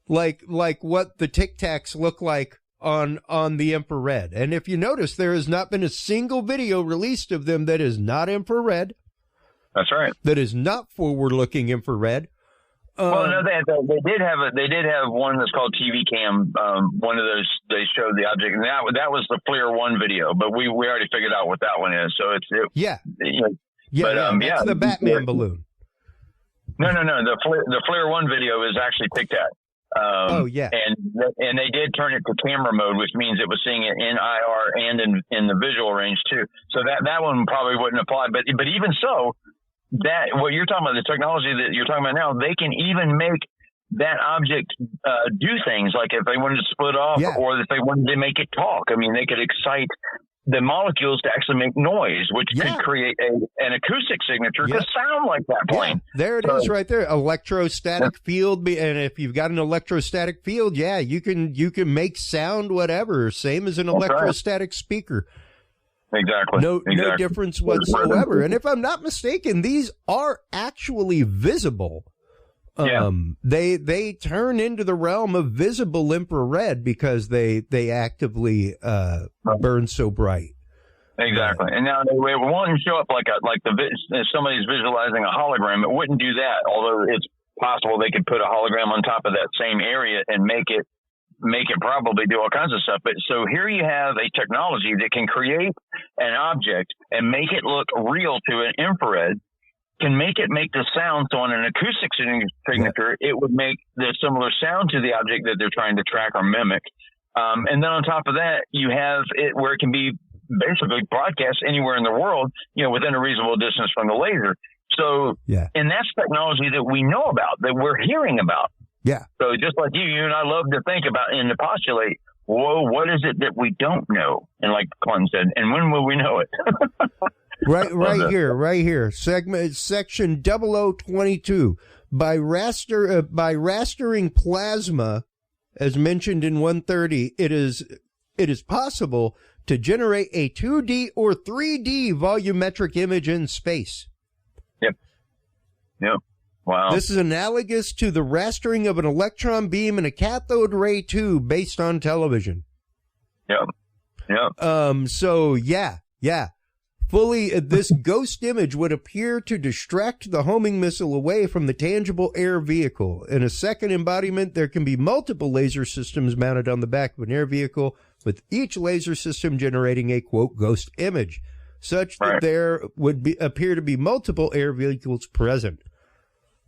like what the Tic Tacs look like on the infrared. And if you notice, there has not been a single video released of them that is not infrared. That's right. That is not forward-looking infrared. Well, no, they did have one that's called TV Cam. One of those, they showed the object, and that was the FLIR 1 video. But we already figured out what that one is. So it's that's the Batman balloon. No. The FLIR 1 video is actually picked at. And they did turn it to camera mode, which means it was seeing it in IR and in the visual range too. So that one probably wouldn't apply. But even so, that what you're talking about, the technology that you're talking about now, they can even make that object do things like if they wanted to split off or if they wanted to make it talk. I mean, they could excite the molecules to actually make noise, which could create an acoustic signature to sound like that plane. Yeah. There it is right there. Electrostatic field. And if you've got an electrostatic field, you can make sound whatever, same as an electrostatic speaker. Exactly. No difference whatsoever. And if I'm not mistaken, these are actually visible. They turn into the realm of visible infrared because they actively burn so bright. Exactly. And now it won't show up if somebody's visualizing a hologram, it wouldn't do that. Although it's possible they could put a hologram on top of that same area and make it probably do all kinds of stuff. But so here you have a technology that can create an object and make it look real to an infrared, can make the sound. So on an acoustic signature, it would make the similar sound to the object that they're trying to track or mimic. And then on top of that, you have it where it can be basically broadcast anywhere in the world, within a reasonable distance from the laser. So, and that's technology that we know about, that we're hearing about. Yeah. So just like you and I love to think about and to postulate, whoa, what is it that we don't know? And like Clinton said, and when will we know it? Right here. Section 0022. By rastering plasma, as mentioned in 130, it is possible to generate a 2D or 3D volumetric image in space. Yep. Wow. This is analogous to the rastering of an electron beam in a cathode ray tube based on television. Yep. So fully, this ghost image would appear to distract the homing missile away from the tangible air vehicle. In a second embodiment, there can be multiple laser systems mounted on the back of an air vehicle, with each laser system generating a, quote, ghost image, such that there would appear to be multiple air vehicles present.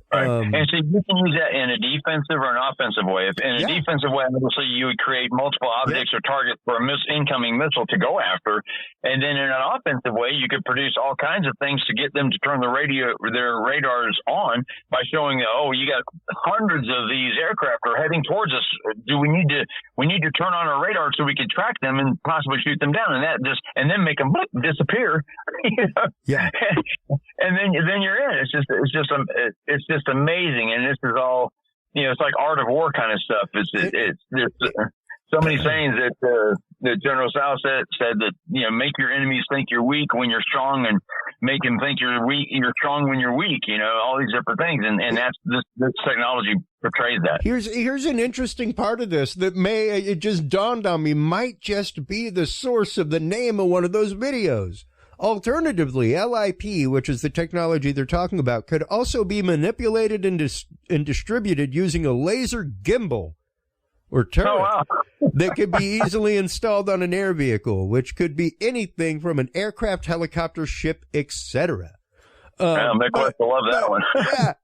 Right. And so you can use that in a defensive or an offensive way. If in a defensive way, obviously you would create multiple objects or targets for a incoming missile to go after. And then in an offensive way, you could produce all kinds of things to get them to turn their radars on by showing, you got hundreds of these aircraft are heading towards us. We need to turn on our radar so we can track them and possibly shoot them down, and then make them disappear. Yeah. And then you're in. It's just amazing, and this is all, it's like art of war kind of stuff. It's so many sayings that General South said that, make your enemies think you're weak when you're strong, and make them think you're strong when you're weak. All these different things, and that's this technology portrays that. Here's an interesting part of this that it just dawned on me, might just be the source of the name of one of those videos. Alternatively, LIP, which is the technology they're talking about, could also be manipulated and distributed using a laser gimbal or turret that could be easily installed on an air vehicle, which could be anything from an aircraft, helicopter, ship, etc. McCliff will love that one.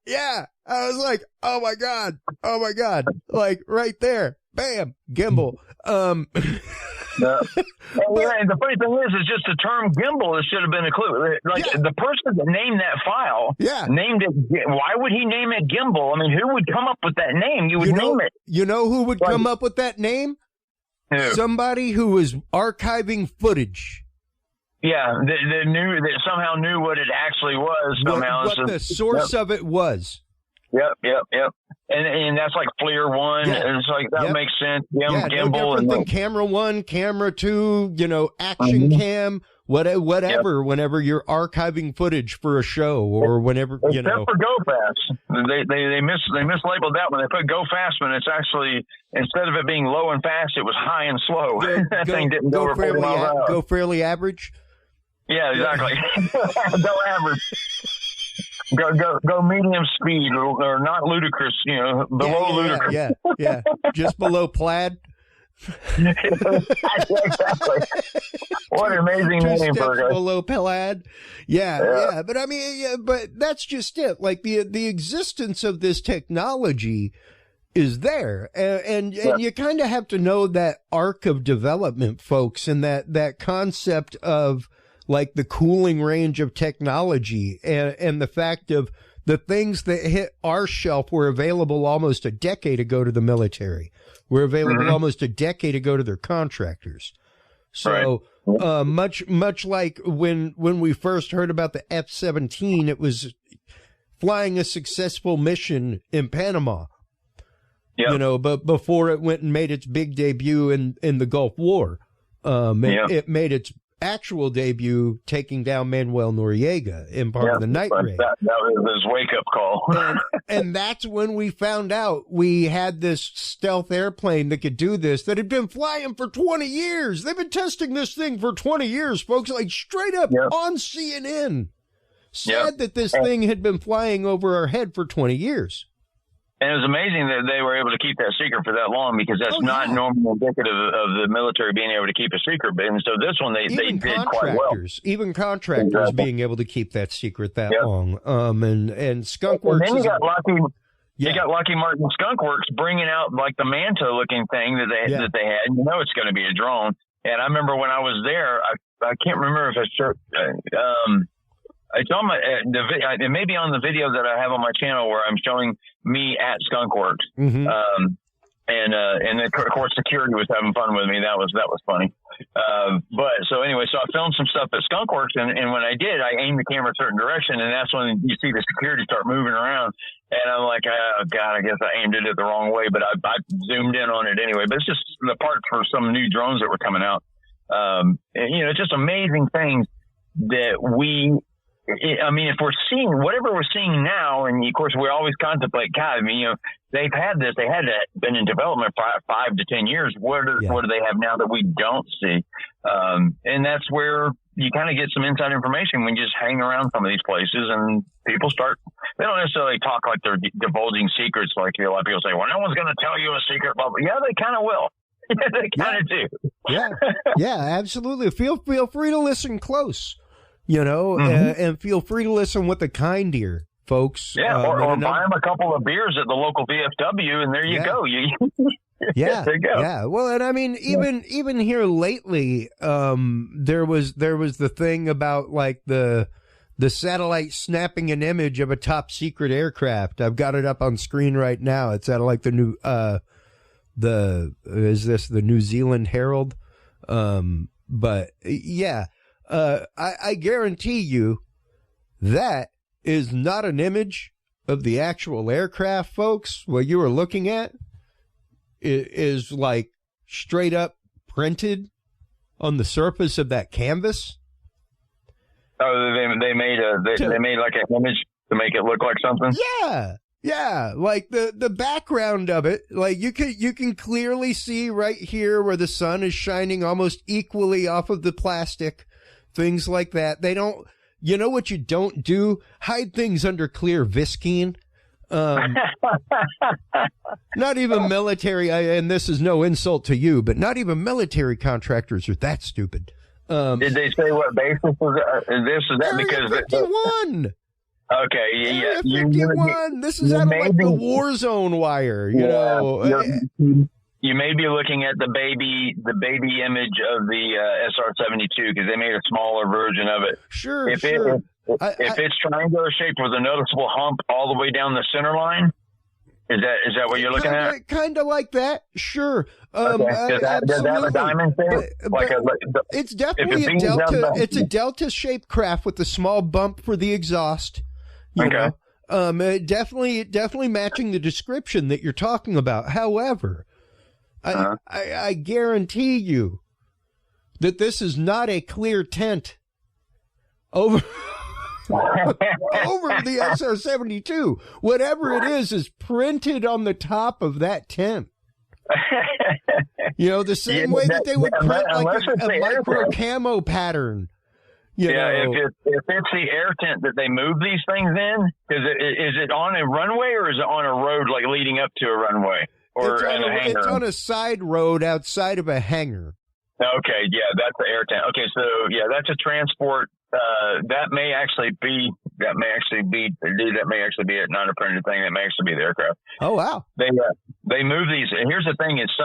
Yeah. I was like, oh my God. Like right there. Bam. Gimbal. And the funny thing is just the term gimbal should have been a clue. Like the person that named that file named it. Why would he name it gimbal? I mean, who would come up with that name? You would name it. You know who would come up with that name? Who? Somebody who was archiving footage. Yeah, they somehow knew what it actually was. What the source of it was. Yep. And that's like FLIR 1. And it's like, that makes sense. Gimbal. No different than camera 1, camera 2, action cam, whatever, whenever you're archiving footage for a show or whenever, Except for Go Fast. They mislabeled that one. They put Go Fast when it's actually, instead of it being low and fast, it was high and slow. That thing didn't go over 40 miles an hour. Go fairly average? Yeah, exactly. Go average. Go medium speed or not ludicrous, below ludicrous. Yeah. Just below plaid. Exactly. what an amazing two name steps for a below Pelad. Yeah. But I mean, but that's just it. Like the existence of this technology is there, and you kind of have to know that arc of development, folks, and that concept of like the cooling range of technology, and the fact of the things that hit our shelf were available almost a decade ago to the military. Were available almost a decade ago to their contractors. So much like when we first heard about the F-17, it was flying a successful mission in Panama. Yep. You know, but before it went and made its big debut in the Gulf War, it made its actual debut taking down Manuel Noriega in part of the night raid. That was his wake-up call. and that's when we found out we had this stealth airplane that could do this, that had been flying for 20 years. They've been testing this thing for 20 years, folks, like straight up on CNN. Said that this thing had been flying over our head for 20 years. And it was amazing that they were able to keep that secret for that long, because that's not normally indicative of the military being able to keep a secret. And so this one, they did quite well. Even contractors being able to keep that secret that long. And Skunk Works. And then you got Lucky Martin Skunk Works bringing out like the manta looking thing that they had. You know, it's going to be a drone. And I remember when I was there, I can't remember if it's it's on my it may be on the video that I have on my channel where I'm showing me at Skunk Works. And of course security was having fun with me. That was funny. But so anyway, so I filmed some stuff at Skunk Works, and when I did, I aimed the camera a certain direction, and that's when you see the security start moving around, and I'm like, oh God, I guess I aimed it the wrong way, but I zoomed in on it anyway. But it's just the parts for some new drones that were coming out. And, you know, it's just amazing things that I mean, if we're seeing whatever we're seeing now, and of course we always contemplate, God, I mean, you know, they had been in development for 5 to 10 years. What do they have now that we don't see? And that's where you kind of get some inside information when you just hang around some of these places, and people they don't necessarily talk like they're divulging secrets. Like a lot of people say, well, no one's going to tell you a secret. But yeah, they kind of will. They kind of do. Yeah, absolutely. Feel free to listen close. You know, and feel free to listen with a kind ear, folks. Yeah, or buy them a couple of beers at the local VFW, and there you go. There you go. Yeah. Well, and I mean, even here lately, there was the thing about like the satellite snapping an image of a top secret aircraft. I've got it up on screen right now. It's at like the new the New Zealand Herald? But yeah. I guarantee you that is not an image of the actual aircraft, folks. What you were looking at is like straight up printed on the surface of that canvas. Oh, they made like an image to make it look like something. Yeah, like the background of it, like you can clearly see right here where the sun is shining almost equally off of the plastic. Things like that. They don't, you know what you don't do? Hide things under clear Visqueen. Not even military, and this is no insult to you, but not even military contractors are that stupid. Did they say what basis was this? Is that Area because 51? Okay, Area 51. This is out of like the war zone wire, you know. You may be looking at the baby image of the SR-72 because they made a smaller version of it. Sure, if it's triangular shaped with a noticeable hump all the way down the center line, is that what you're looking at? Kind of like that, sure. Okay. Does that have a diamond thing? It's definitely a delta. It's a delta-shaped craft with a small bump for the exhaust. You know? Definitely matching the description that you're talking about. However, I guarantee you that this is not a clear tent over the SR-72. Whatever it is printed on the top of that tent. You know, the same way that they would print like a micro camo pattern. If it's the air tent that they move these things in, is it on a runway or is it on a road like leading up to a runway? Or it's on a side road outside of a hangar. Okay, yeah, that's the air tent. Okay, so yeah, that's a transport. That may actually be it. Not a printed thing. That may actually be the aircraft. Oh wow! They move these. And here's the thing: it's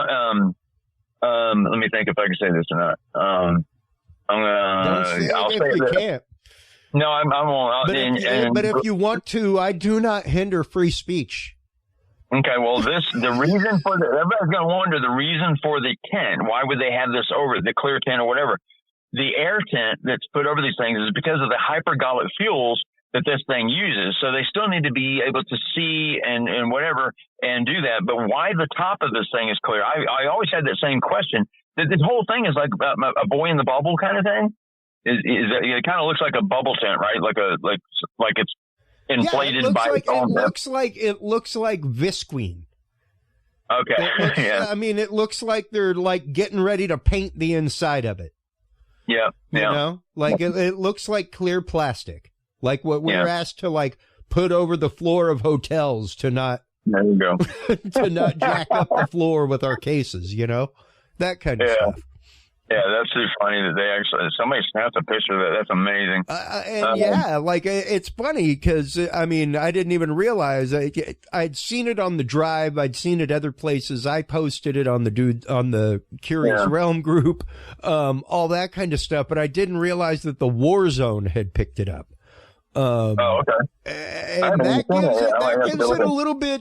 let me think if I can say this or not. Don't say it if you can't. No, I won't. But if you want to, I do not hinder free speech. Okay, well, the reason for everybody's going to wonder the reason for the tent. Why would they have this over the clear tent or whatever? The air tent that's put over these things is because of the hypergolic fuels that this thing uses. So they still need to be able to see and whatever and do that. But why the top of this thing is clear? I always had that same question. This whole thing is like a boy in the bubble kind of thing. It kind of looks like a bubble tent, right? Like it's inflated it looks like Visqueen. Okay. I mean, it looks like they're like getting ready to paint the inside of it. Yeah. You know, like it looks like clear plastic, like what we're asked to like put over the floor of hotels to not. There you go. To not jack up the floor with our cases, you know, that kind of stuff. Yeah, that's too funny that somebody snapped a picture of that. That's amazing. Like it's funny because I mean I didn't even realize I'd seen it on the drive. I'd seen it other places. I posted it on the Curious Realm group, all that kind of stuff. But I didn't realize that the War Zone had picked it up. Okay. And that gives it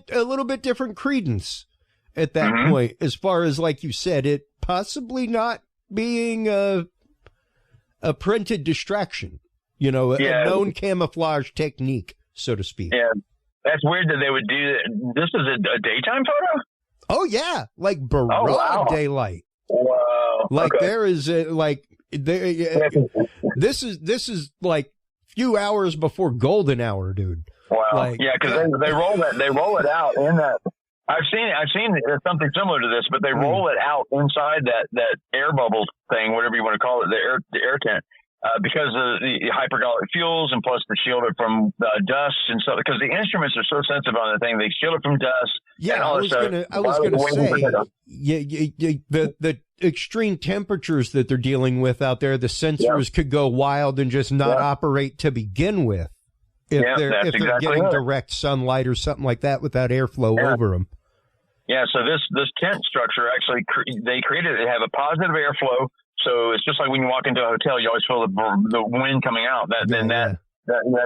a little bit different credence at that point, as far as like you said, it possibly not being a printed distraction, you know, a known camouflage technique, so to speak. Yeah, that's weird that they would do that. This is a daytime photo? Oh, yeah, like broad daylight. Wow. Like there is this is like few hours before golden hour, dude. Wow. Like, yeah, because they roll it out in that. I've seen something similar to this, but they roll it out inside that air bubble thing, whatever you want to call it, the air tent, because of the hypergolic fuels, and plus the shield it from dust and stuff. Because the instruments are so sensitive on the thing, they shield it from dust. Yeah, I was gonna say, the extreme temperatures that they're dealing with out there, the sensors could go wild and just not operate to begin with. If they're getting direct sunlight or something like that without airflow over them. Yeah, so this tent structure actually they created it to have a positive airflow. So it's just like when you walk into a hotel, you always feel the wind coming out. That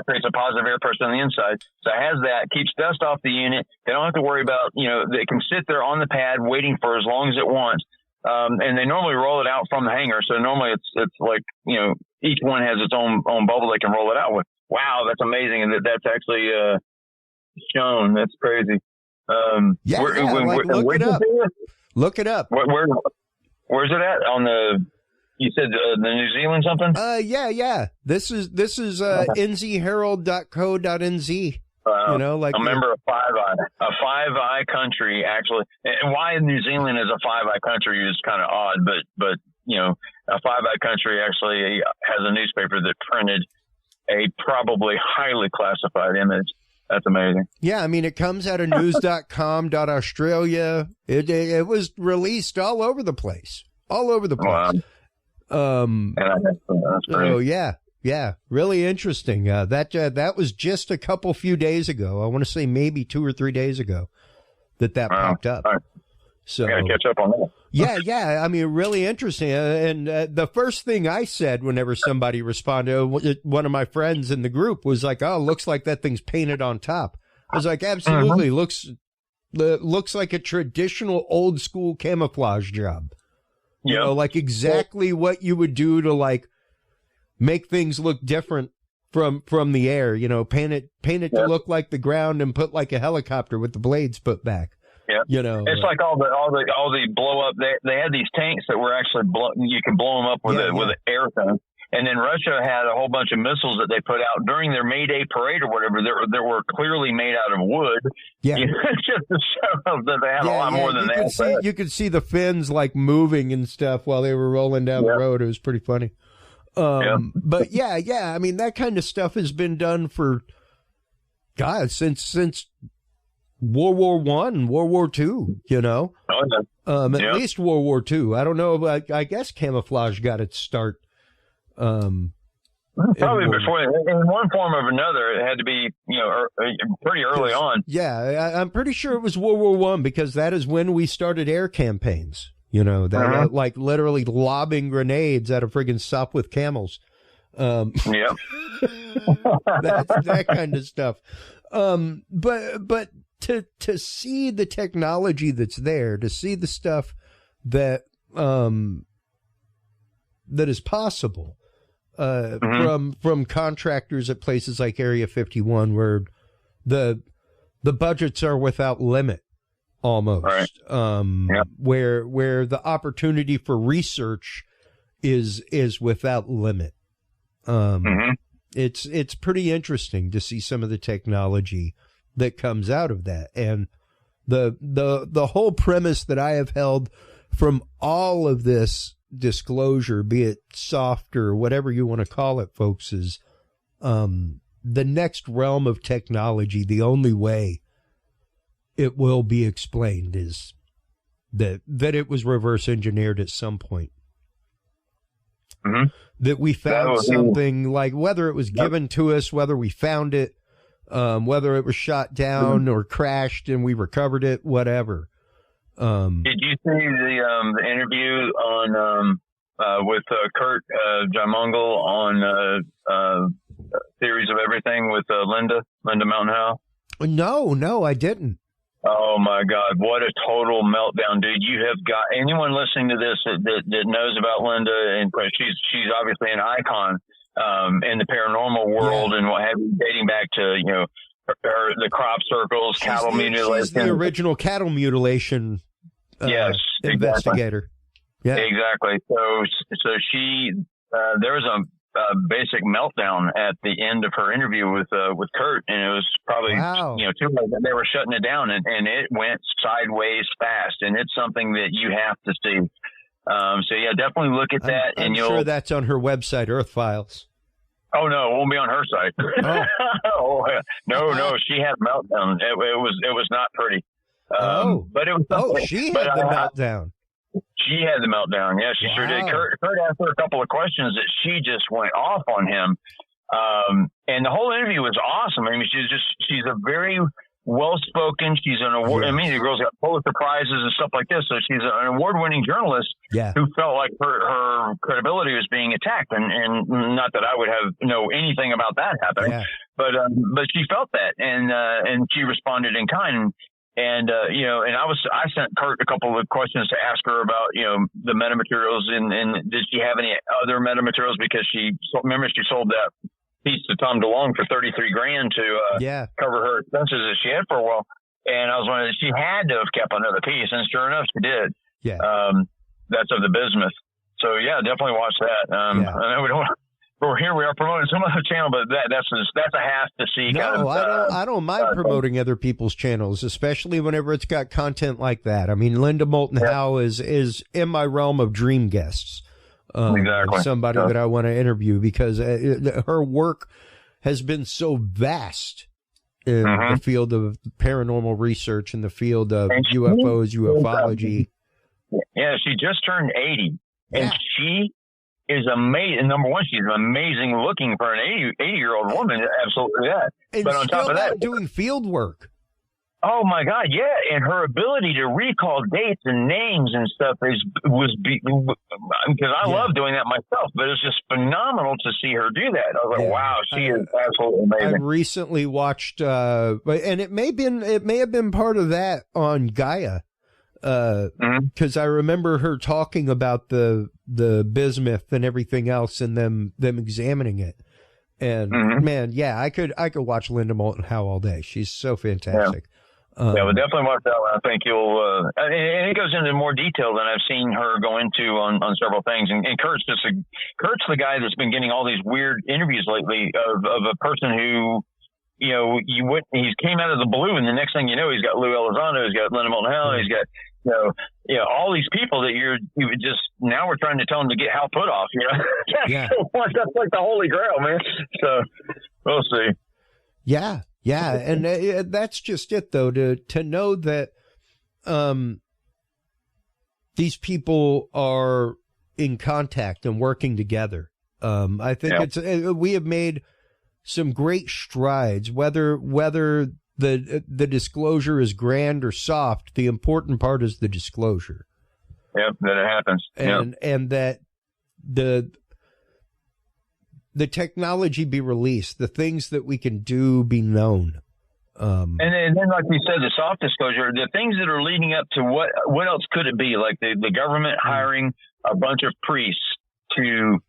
creates a positive air pressure on the inside. So it has that, keeps dust off the unit. They don't have to worry about, they can sit there on the pad waiting for as long as it wants. And they normally roll it out from the hangar. So normally it's like, each one has its own bubble they can roll it out with. Wow, that's amazing. And that's actually shown. That's crazy. Look it up. Look it up. Where's it at? On the, you said the New Zealand something? Yeah. This is nzherald.co.nz. Like a member of Five Eye country, actually. And why New Zealand is a Five Eye country is kind of odd, but a Five Eye country actually has a newspaper that printed a probably highly classified image. That's amazing. Yeah, I mean, it comes out of news.com.australia. It was released all over the place. Wow. So yeah, really interesting. That was just a few days ago. I want to say maybe 2 or 3 days ago that popped up. Right. So I gotta catch up on that. Yeah. I mean, really interesting. And the first thing I said whenever somebody responded, one of my friends in the group was like, "Oh, looks like that thing's painted on top." I was like, "Absolutely, looks like a traditional old school camouflage job." Like exactly what you would do to like make things look different from the air. Paint it to look like the ground and put like a helicopter with the blades put back. Yeah, it's like all the blow up. They had these tanks that were actually you can blow them up with an air gun. And then Russia had a whole bunch of missiles that they put out during their May Day parade or whatever. That were clearly made out of wood. Yeah, just to show that they had a lot more than that. You could see the fins like moving and stuff while they were rolling down the road. It was pretty funny. But I mean that kind of stuff has been done for since World War I, World War II, you know. At least World War II. I don't know, but I guess camouflage got its start. Probably before, in one form or another, it had to be, pretty early on. Yeah, I'm pretty sure it was World War I, because that is when we started air campaigns. You know, that like literally lobbing grenades at a friggin' stop with camels. That kind of stuff. But to see the technology that's there, to see the stuff that that is possible. From contractors at places like Area 51, where the budgets are without limit, almost. Right. Where the opportunity for research is without limit. It's pretty interesting to see some of the technology that comes out of that, and the whole premise that I have held from all of this disclosure, be it soft or whatever you want to call it, folks, is the next realm of technology. The only way it will be explained is that it was reverse engineered at some point. That we found something, like whether it was given to us, whether we found it, whether it was shot down or crashed and we recovered it, whatever. Did you see the interview on with Kurt Jamongle on Theories of Everything with Linda Mountain Howe? No, I didn't. Oh my God, what a total meltdown, dude! You have got anyone listening to this that knows about Linda, and she's obviously an icon in the paranormal world and what have you, dating back to the crop circles, cattle mutilation. She's the original cattle mutilation investigator. Exactly. Yeah, exactly. So she there was a basic meltdown at the end of her interview with Kurt, and it was probably too late. They were shutting it down, and it went sideways fast, and it's something that you have to see. So yeah, definitely look at that. I'm sure that's on her website, Earth Files. Oh no, it won't be on her site. No, she had a meltdown. It was not pretty. But it was. She had the meltdown. She had the meltdown. Yeah, she sure did. Kurt asked her a couple of questions that she just went off on him. And the whole interview was awesome. I mean, she's a very well-spoken. She's an award. Yes. I mean, the girl's got Pulitzer Prizes and stuff like this. So she's an award-winning journalist who felt like her credibility was being attacked. And not that I would know anything about that happening, but she felt that, and she responded in kind. And I sent Kurt a couple of questions to ask her about, the metamaterials and did she have any other metamaterials, because she sold that piece to Tom DeLonge for $33,000 to cover her expenses that she had for a while. And I was wondering, she had to have kept another piece, and sure enough, she did. Yeah. That's of the bismuth. So yeah, definitely watch that. I know we don't. Here we are promoting some other channel, but that's a have to see. No, I don't mind promoting other people's channels, especially whenever it's got content like that. I mean, Linda Moulton Howe is in my realm of dream guests. Exactly. Somebody that I want to interview, because her work has been so vast in the field of paranormal research, in the field of UFOs, ufology. Yeah, she just turned 80, and she is amazing. Number one, she's amazing looking for an 80-year-old woman. Absolutely, and but on top of that, doing field work. Oh my God, yeah! And her ability to recall dates and names and stuff was because I love doing that myself. But it's just phenomenal to see her do that. I was like, wow, she is absolutely amazing. I recently watched, and it may have been part of that on Gaia. Because I remember her talking about the bismuth and everything else, and them examining it. And man, I could watch Linda Moulton Howe all day. She's so fantastic. But definitely watch that one. I think you'll, and it goes into more detail than I've seen her go into on several things. And Kurt's the guy that's been getting all these weird interviews lately of a person who, he came out of the blue, and the next thing you know, he's got Lou Elizondo, he's got Linda Moulton Howe, he's got, all these people that you just, now we're trying to tell them to get Hal put off, That's like the holy grail, man. So we'll see. Yeah. Yeah, and that's just it, though, to know that these people are in contact and working together. I think we have made some great strides, whether the disclosure is grand or soft. The important part is the disclosure. Yep, that it happens. And that the technology be released, the things that we can do be known. And then, like we said, the soft disclosure, the things that are leading up to what else could it be? Like the government hiring a bunch of priests to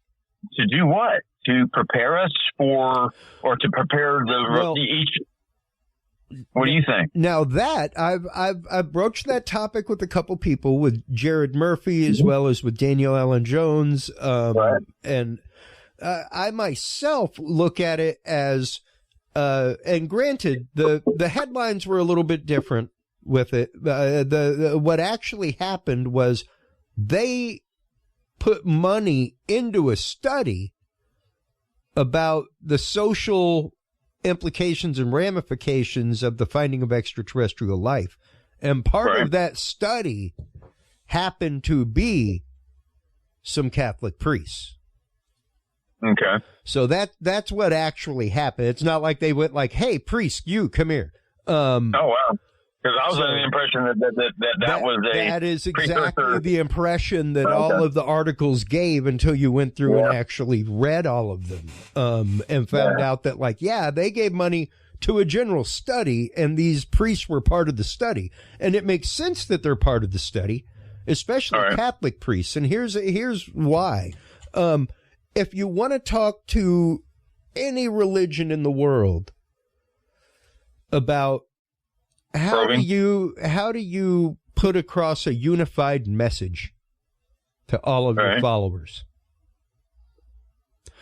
do what? To prepare us for, or to prepare each. What do you think? Now that I've broached that topic with a couple people, with Jared Murphy as well as with Daniel Allen Jones, and I myself look at it as, and granted, the headlines were a little bit different with it. What actually happened was they put money into a study about the social implications and ramifications of the finding of extraterrestrial life. And part of that study happened to be some Catholic priests. Okay. So that's what actually happened. It's not like they went like, "Hey, priest, you come here." Oh, wow. Because I was under the impression that was that is exactly the impression that all of the articles gave until you went through and actually read all of them, and found out that, like, they gave money to a general study, and these priests were part of the study. And it makes sense that they're part of the study, especially Catholic priests. And here's why. If you want to talk to any religion in the world about how do you put across a unified message to all of your followers?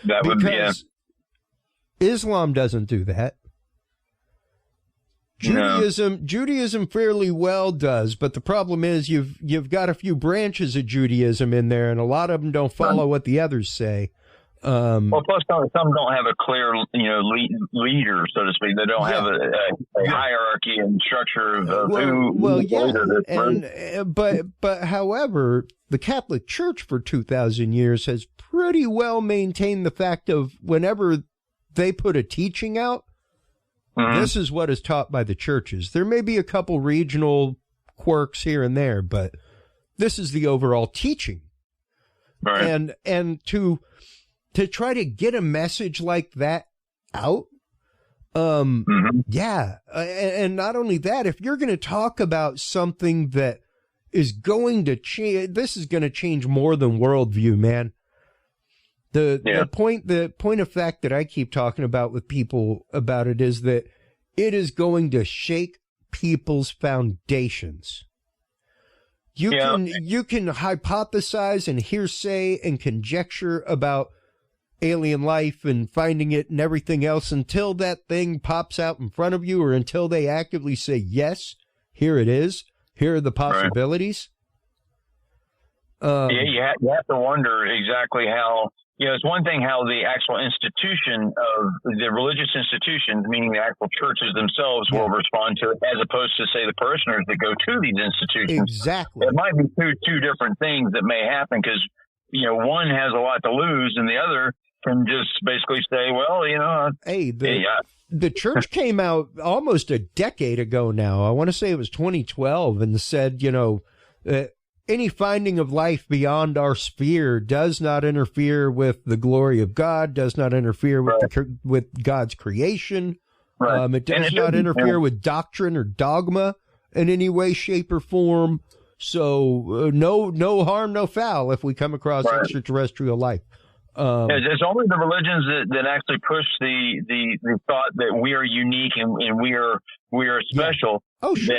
That would because Islam doesn't do that. Judaism fairly well does, but the problem is you've got a few branches of Judaism in there, and a lot of them don't follow what the others say. Plus some don't have a clear, leader, so to speak. They don't have a hierarchy and structure of but however, the Catholic Church for 2,000 years has pretty well maintained the fact of whenever they put a teaching out, this is what is taught by the churches. There may be a couple regional quirks here and there, but this is the overall teaching. Right. And to try to get a message like that out, and not only that, if you're going to talk about something that is going to change, this is going to change more than worldview, man. The point of fact that I keep talking about with people about it is that it is going to shake people's foundations. You can hypothesize and hearsay and conjecture about alien life and finding it and everything else until that thing pops out in front of you, or until they actively say, yes, here it is. Here are the possibilities. You have to wonder exactly how, it's one thing how the actual institution of the religious institutions, meaning the actual churches themselves, will respond to it, as opposed to, say, the parishioners that go to these institutions. Exactly. It might be two different things that may happen, because, one has a lot to lose and the other can just basically say, well, the church came out almost a decade ago now. I want to say it was 2012, and said, any finding of life beyond our sphere does not interfere with the glory of God, does not interfere with God's creation. It does not interfere with doctrine or dogma in any way, shape, or form. So no harm, no foul if we come across extraterrestrial life. It's only the religions that actually push the thought that we are unique and we are special. Oh, sure.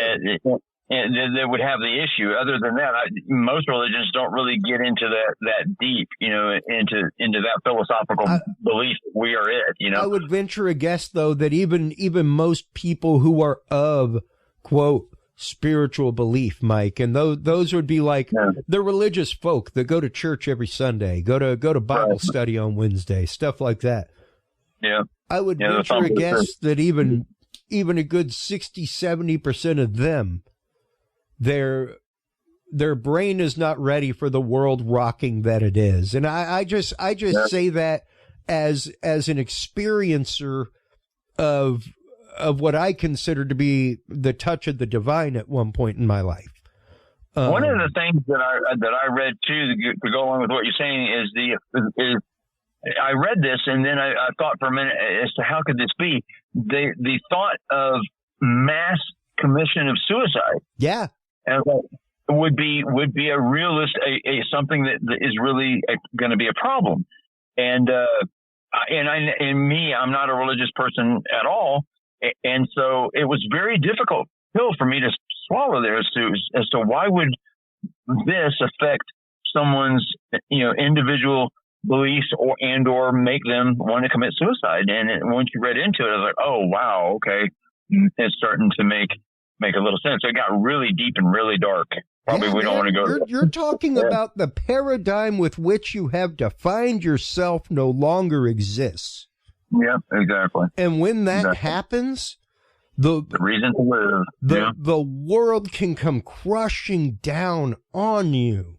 That would have the issue. Other than that, most religions don't really get into that deep, into that philosophical belief that we are it. I would venture a guess, though, that even most people who are of, quote, spiritual belief, Mike, and those would be like the religious folk that go to church every Sunday, go to Bible study on Wednesday, stuff like that. Yeah, I would venture a guess that even even a good 60-70% of them, their brain is not ready for the world rocking that it is. And I just say that as an experiencer of what I consider to be the touch of the divine at one point in my life. One of the things that I read too, to go along with what you're saying, is I read this and then I thought for a minute as to how could this be? The thought of mass commission of suicide. Yeah. And would be a realist, something that is really going to be a problem. And I'm not a religious person at all. And so it was very difficult pill for me to swallow there as to why would this affect someone's, individual beliefs or make them want to commit suicide. And once you read into it, I was like, oh, wow. Okay. It's starting to make a little sense. It got really deep and really dark. Probably we don't want to go. You're talking about the paradigm with which you have defined yourself no longer exists. Yeah, exactly. And when that happens, the reason to live, the world can come crushing down on you.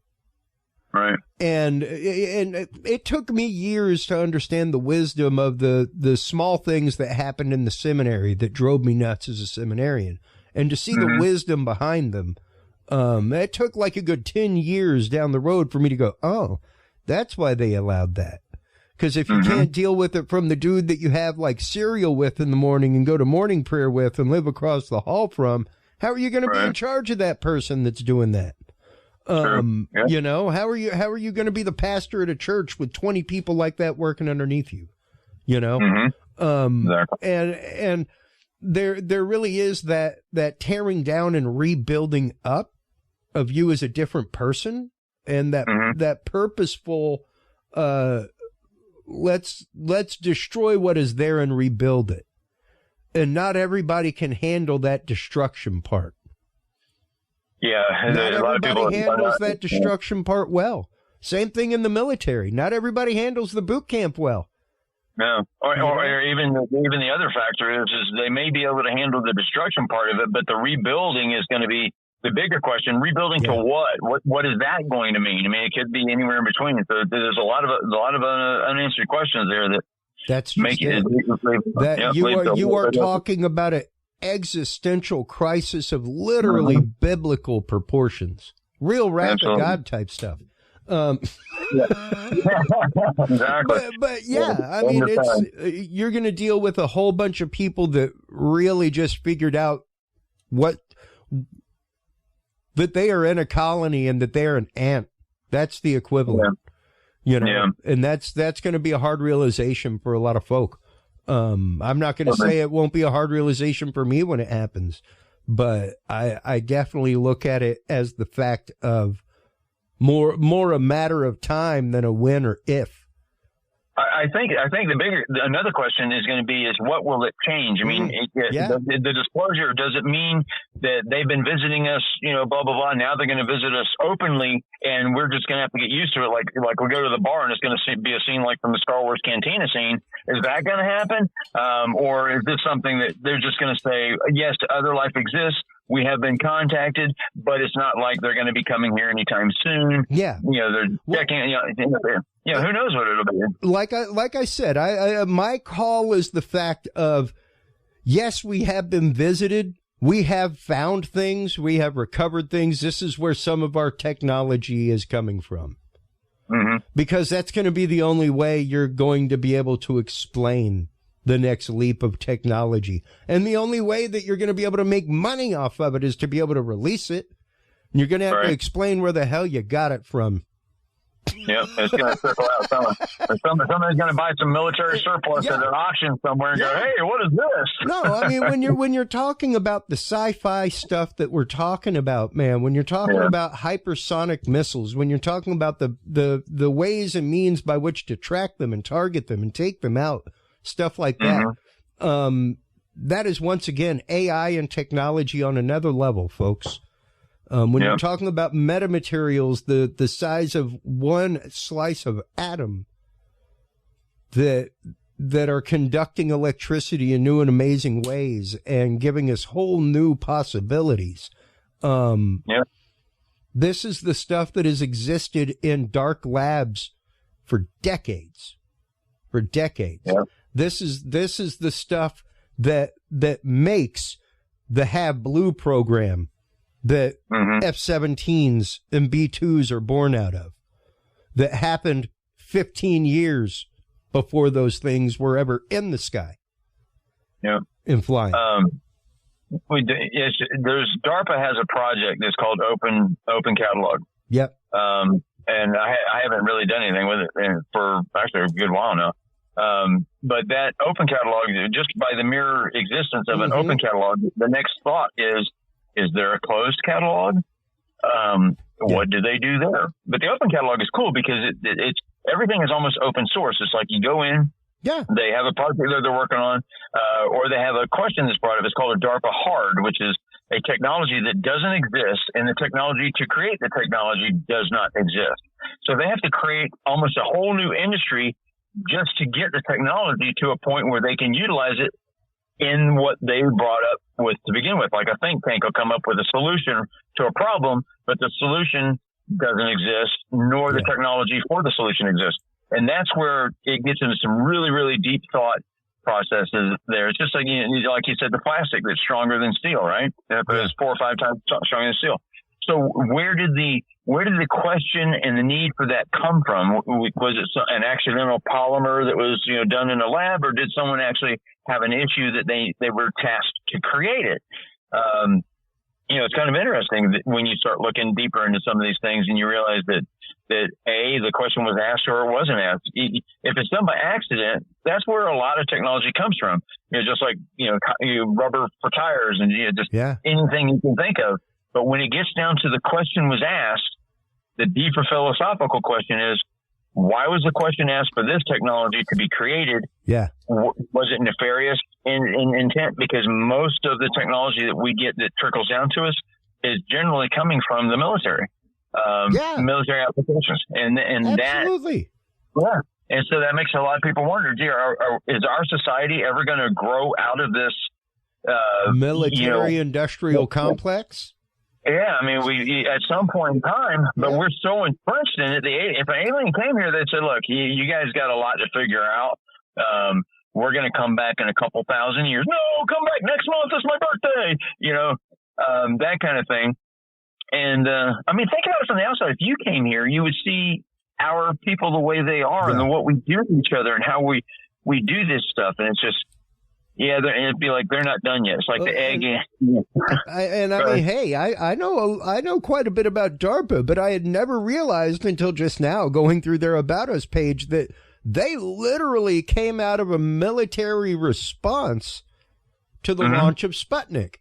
Right. And it took me years to understand the wisdom of the small things that happened in the seminary that drove me nuts as a seminarian, and to see the wisdom behind them. It took like a good 10 years down the road for me to go, oh, that's why they allowed that. Because if you can't deal with it from the dude that you have like cereal with in the morning and go to morning prayer with and live across the hall from, how are you going to be in charge of that person that's doing that? How are you going to be the pastor at a church with 20 people like that working underneath you? Exactly. And there really is that tearing down and rebuilding up of you as a different person, and that purposeful, let's destroy what is there and rebuild it. And not everybody can handle that destruction part. Yeah. Not everybody handles that destruction part well. Same thing in the military. Not everybody handles the boot camp well. No, or even the other factor is they may be able to handle the destruction part of it, but the rebuilding is going to be the bigger question. Rebuilding to what? What is that going to mean? I mean, it could be anywhere in between. So there's a lot of unanswered questions there that's make it. You are talking about an existential crisis of literally biblical proportions, real wrath of God type stuff. Exactly. But I mean, you're going to deal with a whole bunch of people that really just figured out that they are in a colony and that they are an ant. That's the equivalent, and that's going to be a hard realization for a lot of folk. I'm not going to say it won't be a hard realization for me when it happens, but I definitely look at it as the fact of more a matter of time than a when or if. I think another question is going to be is what will it change? I mean, the disclosure, does it mean that they've been visiting us, blah, blah, blah. Now they're going to visit us openly and we're just going to have to get used to it. Like we go to the bar and it's going to be a scene like from the Star Wars Cantina scene. Is that going to happen? Or is this something that they're just going to say, yes, other life exists. We have been contacted, but it's not like they're going to be coming here anytime soon. Yeah. They're checking, who knows what it'll be. Like I said, my call is the fact of, yes, we have been visited. We have found things. We have recovered things. This is where some of our technology is coming from. Because that's going to be the only way you're going to be able to explain the next leap of technology. And the only way that you're going to be able to make money off of it is to be able to release it. And you're going to have to explain where the hell you got it from. Yep, it's going to circle out somewhere. Somebody's going to buy some military surplus at an auction somewhere and go, hey, what is this? No, I mean, when you're talking about the sci-fi stuff that we're talking about, man, when you're talking about hypersonic missiles, when you're talking about the ways and means by which to track them and target them and take them out, stuff like that. That is, once again, AI and technology on another level, folks. When you're talking about metamaterials, the size of one slice of atom, that that are conducting electricity in new and amazing ways and giving us whole new possibilities. This is the stuff that has existed in dark labs for decades. Yeah. This is the stuff that makes the Have Blue program that F-17s and B-2s are born out of, that happened 15 years before those things were ever in the sky. Yeah. And flying. DARPA has a project that's called Open Catalog. Yep. And I haven't really done anything with it for actually a good while now. But that open catalog, just by the mere existence of an open catalog, the next thought is there a closed catalog? What do they do there? But the open catalog is cool because it's everything is almost open source. It's like you go in, they have a project that they're working on, or they have a question that's brought up. It's called a DARPA Hard, which is a technology that doesn't exist, and the technology to create the technology does not exist. So they have to create almost a whole new industry just to get the technology to a point where they can utilize it in what they brought up with to begin with. Like a think tank will come up with a solution to a problem, but the solution doesn't exist, nor the technology for the solution exists. And that's where it gets into some really, really deep thought processes there. It's just like you said, the plastic that's stronger than steel, right? It's 4 or 5 times stronger than steel. So where did the question and the need for that come from? Was it an accidental polymer that was, done in a lab, or did someone actually have an issue that they were tasked to create it? It's kind of interesting that when you start looking deeper into some of these things and you realize that the question was asked or it wasn't asked. If it's done by accident, that's where a lot of technology comes from. Just like, rubber for tires and anything you can think of. But when it gets down to the question was asked, the deeper philosophical question is, why was the question asked for this technology to be created? Yeah. Was it nefarious in intent? Because most of the technology that we get that trickles down to us is generally coming from the military, military applications. And absolutely. And so that makes a lot of people wonder, is our society ever going to grow out of this military industrial complex? Yeah, I mean, we at some point in time, but we're so entrenched in it. If an alien came here, they'd say, "Look, you guys got a lot to figure out. We're going to come back in a couple thousand years. No, come back next month. It's my birthday." That kind of thing. And I mean, think about it from the outside. If you came here, you would see our people the way they are and what we do to each other and how we do this stuff. And it's just. Yeah, it'd be like they're not done yet. It's like the egg. I mean, hey, I know quite a bit about DARPA, but I had never realized until just now, going through their About Us page, that they literally came out of a military response to the launch of Sputnik.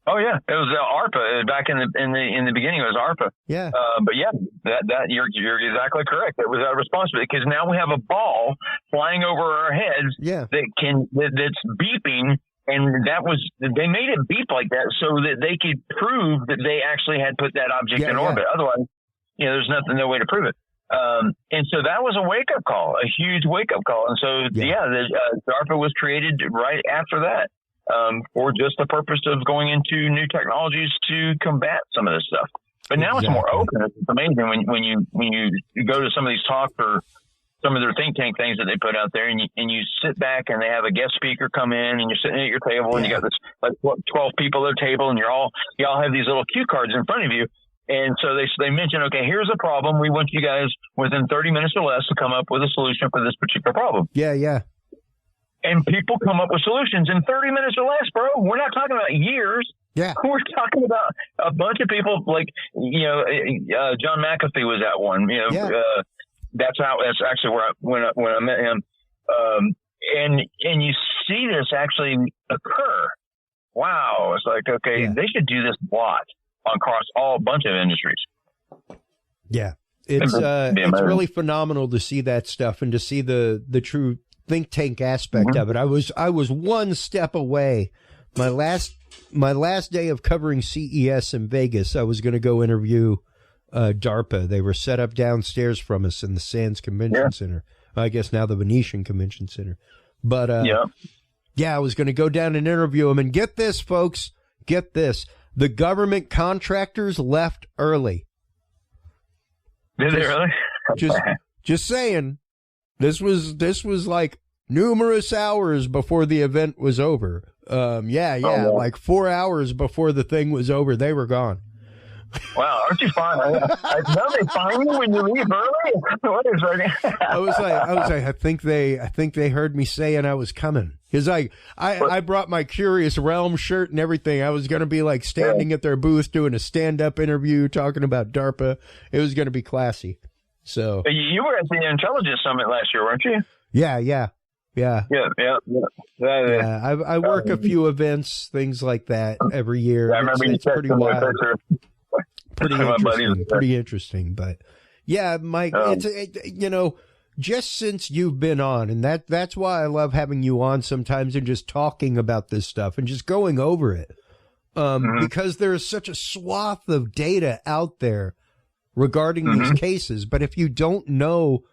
Oh yeah, it was ARPA back in the beginning. It was ARPA. Yeah, but yeah, that you're exactly correct. It was a responsibility because now we have a ball flying over our heads. Yeah. that's beeping, and they made it beep like that so that they could prove that they actually had put that object in orbit. Otherwise, there's no way to prove it. And so that was a wake up call, a huge wake up call. And so DARPA was created right after that. For just the purpose of going into new technologies to combat some of this stuff. But now it's more open. It's amazing when you go to some of these talks or some of their think tank things that they put out there, and you sit back and they have a guest speaker come in, and you're sitting at your table, and you got this 12 people at a table, and y'all have these little cue cards in front of you. And so they mention, okay, here's a problem. We want you guys within 30 minutes or less to come up with a solution for this particular problem. Yeah. And people come up with solutions in 30 minutes or less, bro. We're not talking about years. Yeah. We're talking about a bunch of people like, John McAfee was at one, that's actually when I met him. And you see this actually occur. Wow. It's like, okay, they should do this a lot across a bunch of industries. Yeah. It's really phenomenal to see that stuff and to see the true think tank aspect of it. I was one step away. My last day of covering CES in Vegas, I was going to go interview DARPA. They were set up downstairs from us in the Sands Convention Center. I guess now the Venetian Convention Center. But, I was going to go down and interview him. And get this, folks, get this. The government contractors left early. Did they really? Just saying. This was like numerous hours before the event was over. Like 4 hours before the thing was over, they were gone. Wow, aren't you fine? Don't they find you when you leave early? What is right? I was like, I think they heard me saying I was coming. Because I brought my Curious Realm shirt and everything. I was going to be like standing at their booth doing a stand-up interview talking about DARPA. It was going to be classy. So you were at the Intelligence Summit last year, weren't you? Yeah. I work a few events, things like that every year. I remember it's pretty wild. Pretty interesting. But yeah, Mike, it's just since you've been on, and that's why I love having you on sometimes and just talking about this stuff and just going over it. Because there's such a swath of data out there regarding these cases. But if you don't know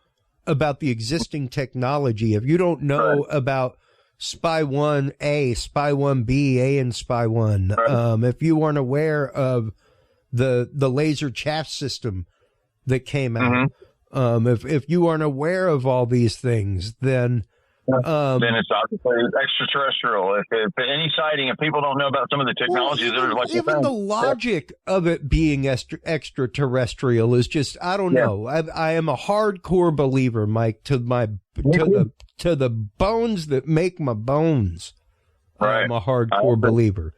about the existing technology, if you don't know about Spy 1A, Spy 1B, A and Spy 1, if you aren't aware of the laser chaff system that came out, if you aren't aware of all these things, then it's obviously extraterrestrial. If any sighting, if people don't know about some of the technologies, even the logic of it being extraterrestrial is just, I don't know. I am a hardcore believer, Mike, to the bones that make my bones. I'm a hardcore believer.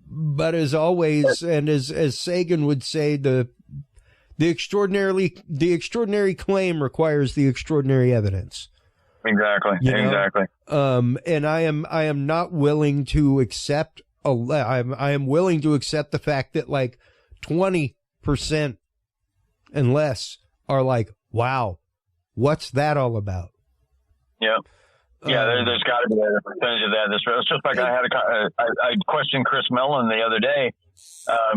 But as always, and as Sagan would say, the extraordinary claim requires the extraordinary evidence. Exactly. And I am not willing to accept I am willing to accept the fact that like 20% and less are like, wow, what's that all about? Yeah. Yeah, there's got to be a percentage of that. It's just like I questioned Chris Mellon the other day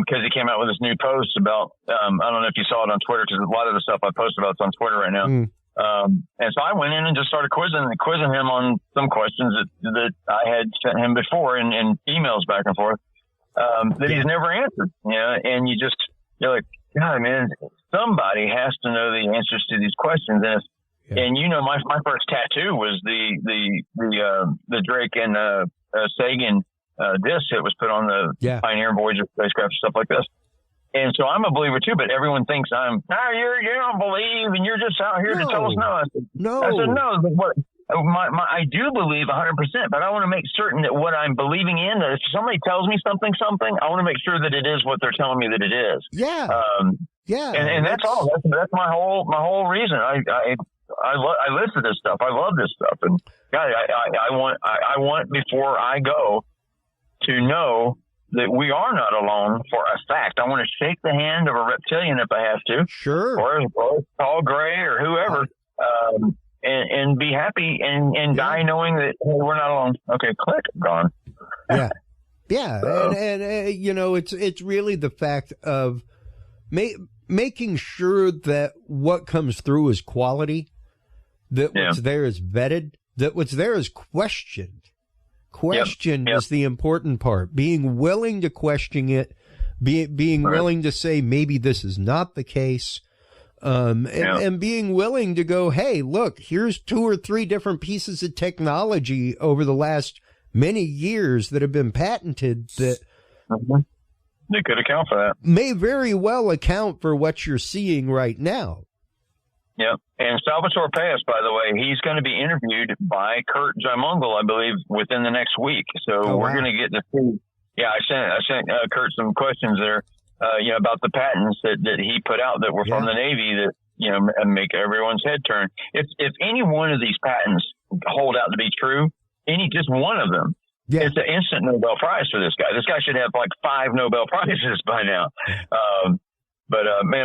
because he came out with this new post about I don't know if you saw it on Twitter, because a lot of the stuff I post about is on Twitter right now. And so I went in and just started quizzing him on some questions that I had sent him before in emails back and forth that he's never answered. And you're like, God, man, somebody has to know the answers to these questions. And my first tattoo was the Drake and Sagan disc that was put on the Pioneer and Voyager spacecraft, stuff like this. And so I'm a believer too, but everyone thinks you don't believe, and you're just out here to tell us no. I said no. But what I do believe 100%, but I want to make certain that what I'm believing in, that if somebody tells me something, I want to make sure that it is what they're telling me that it is. Yeah. And that's all. That's my whole reason. I listen to this stuff. I love this stuff, and God, I want before I go to know that we are not alone for a fact. I want to shake the hand of a reptilian if I have to, sure, or Paul Gray or whoever, and be happy and die knowing that we're not alone. Okay, click, gone. And it's really the fact of making sure that what comes through is quality. That what's there is vetted, that what's there is questioned. Question is the important part. Being willing to question it, being willing to say, maybe this is not the case, and being willing to go, hey, look, here's 2 or 3 different pieces of technology over the last many years that have been patented that they could account for that. May very well account for what you're seeing right now. Yeah. And Salvatore Payas, by the way, he's going to be interviewed by Kurt Jaimungal, I believe, within the next week. So we're going to get to see. Yeah, I sent Kurt some questions there, about the patents that he put out that were from the Navy that, make everyone's head turn. If any one of these patents hold out to be true, just one of them, it's an instant Nobel Prize for this guy. This guy should have like 5 Nobel Prizes by now. Man,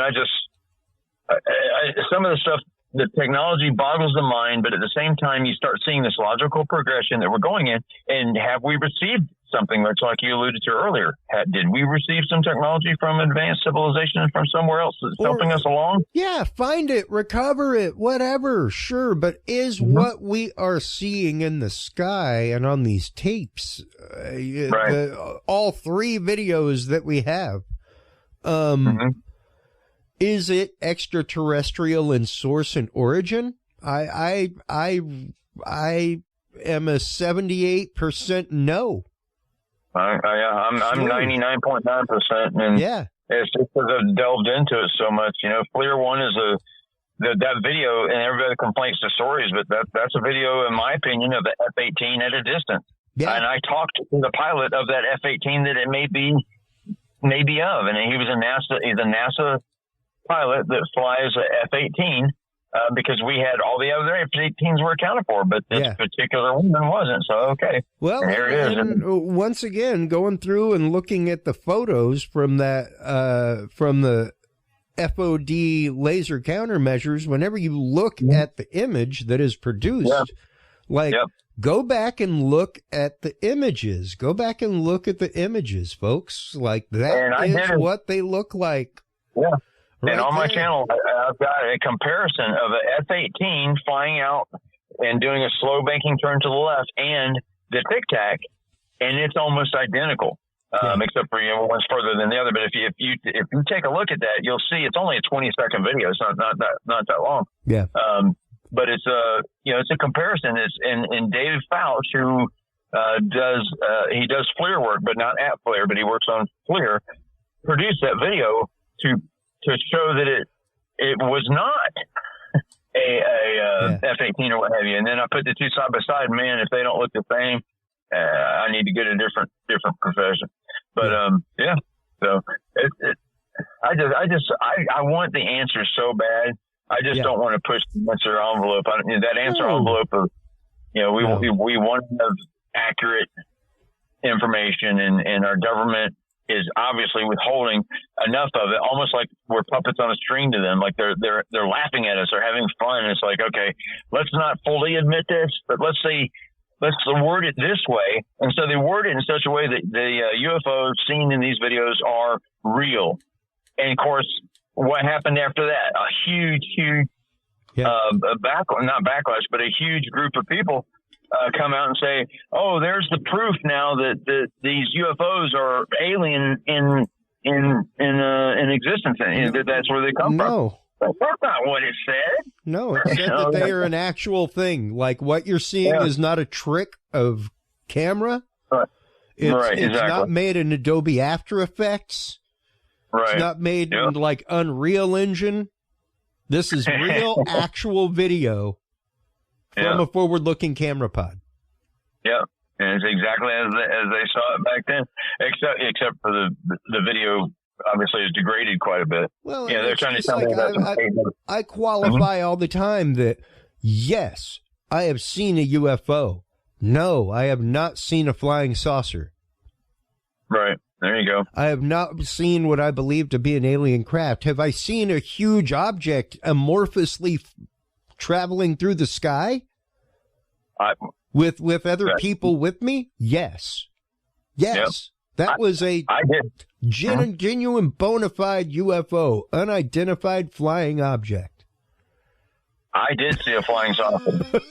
some of the stuff, the technology boggles the mind, but at the same time, you start seeing this logical progression that we're going in. And have we received something that's like you alluded to earlier. Did we receive some technology from advanced civilization from somewhere else that's helping us along? Yeah, find it, recover it, whatever, sure. But is what we are seeing in the sky and on these tapes, all three videos that we have, is it extraterrestrial in source and origin? I am a 78% no. I'm 99.9%, and it's just because I've delved into it so much. You know, FLIR 1 is that video, and everybody complains to stories, but that's a video, in my opinion, of the F-18 at a distance. Yeah. And I talked to the pilot of that F-18 that it may be of, and he's a NASA pilot that flies a F-18. Because we had all the other F-18s were accounted for, but this particular one wasn't. So, okay. Well, there it is. And once again, going through and looking at the photos from that, from the FOD laser countermeasures, whenever you look at the image that is produced, go back and look at the images. Go back and look at the images, folks. Like, that is what they look like. Yeah. And on my channel, I've got a comparison of an F-18 flying out and doing a slow banking turn to the left and the Tic Tac, and it's almost identical, except for one's further than the other. But if you take a look at that, you'll see it's only a 20-second video. It's not that long. Yeah. But it's it's a comparison. It's and Dave Fouke, who does FLIR work, but not at FLIR, but he works on FLIR, produced that video to show that it was not a F-18 or what have you. And then I put the two side by side. Man, if they don't look the same, I need to get a different profession. But so I want the answer so bad. I just don't want to push the answer envelope. That answer envelope of we want to have accurate information, and our government is obviously withholding enough of it, almost like we're puppets on a string to them. Like they're laughing at us or having fun. It's like, okay, let's not fully admit this, but let's word it this way. And so they word it in such a way that the UFOs seen in these videos are real. And of course, what happened after that? A huge not backlash, but a huge group of people come out and say, "Oh, there's the proof now that these UFOs are alien in existence, and that's where they come from." That's not what it said. No, it said that they are an actual thing. Like, what you're seeing is not a trick of camera. Right. It's not made in Adobe After Effects. Right. It's not made in like Unreal Engine. This is real, actual video from a forward-looking camera pod. Yeah, and it's exactly as they saw it back then, except for the video. Obviously, is degraded quite a bit. Well, they're trying to tell me about I qualify all the time that yes, I have seen a UFO. No, I have not seen a flying saucer. Right. There you go. I have not seen what I believe to be an alien craft. Have I seen a huge object amorphously traveling through the sky with other people with me? Yes. Yes. That was a genuine bona fide UFO, unidentified flying object. I did see a flying saucer.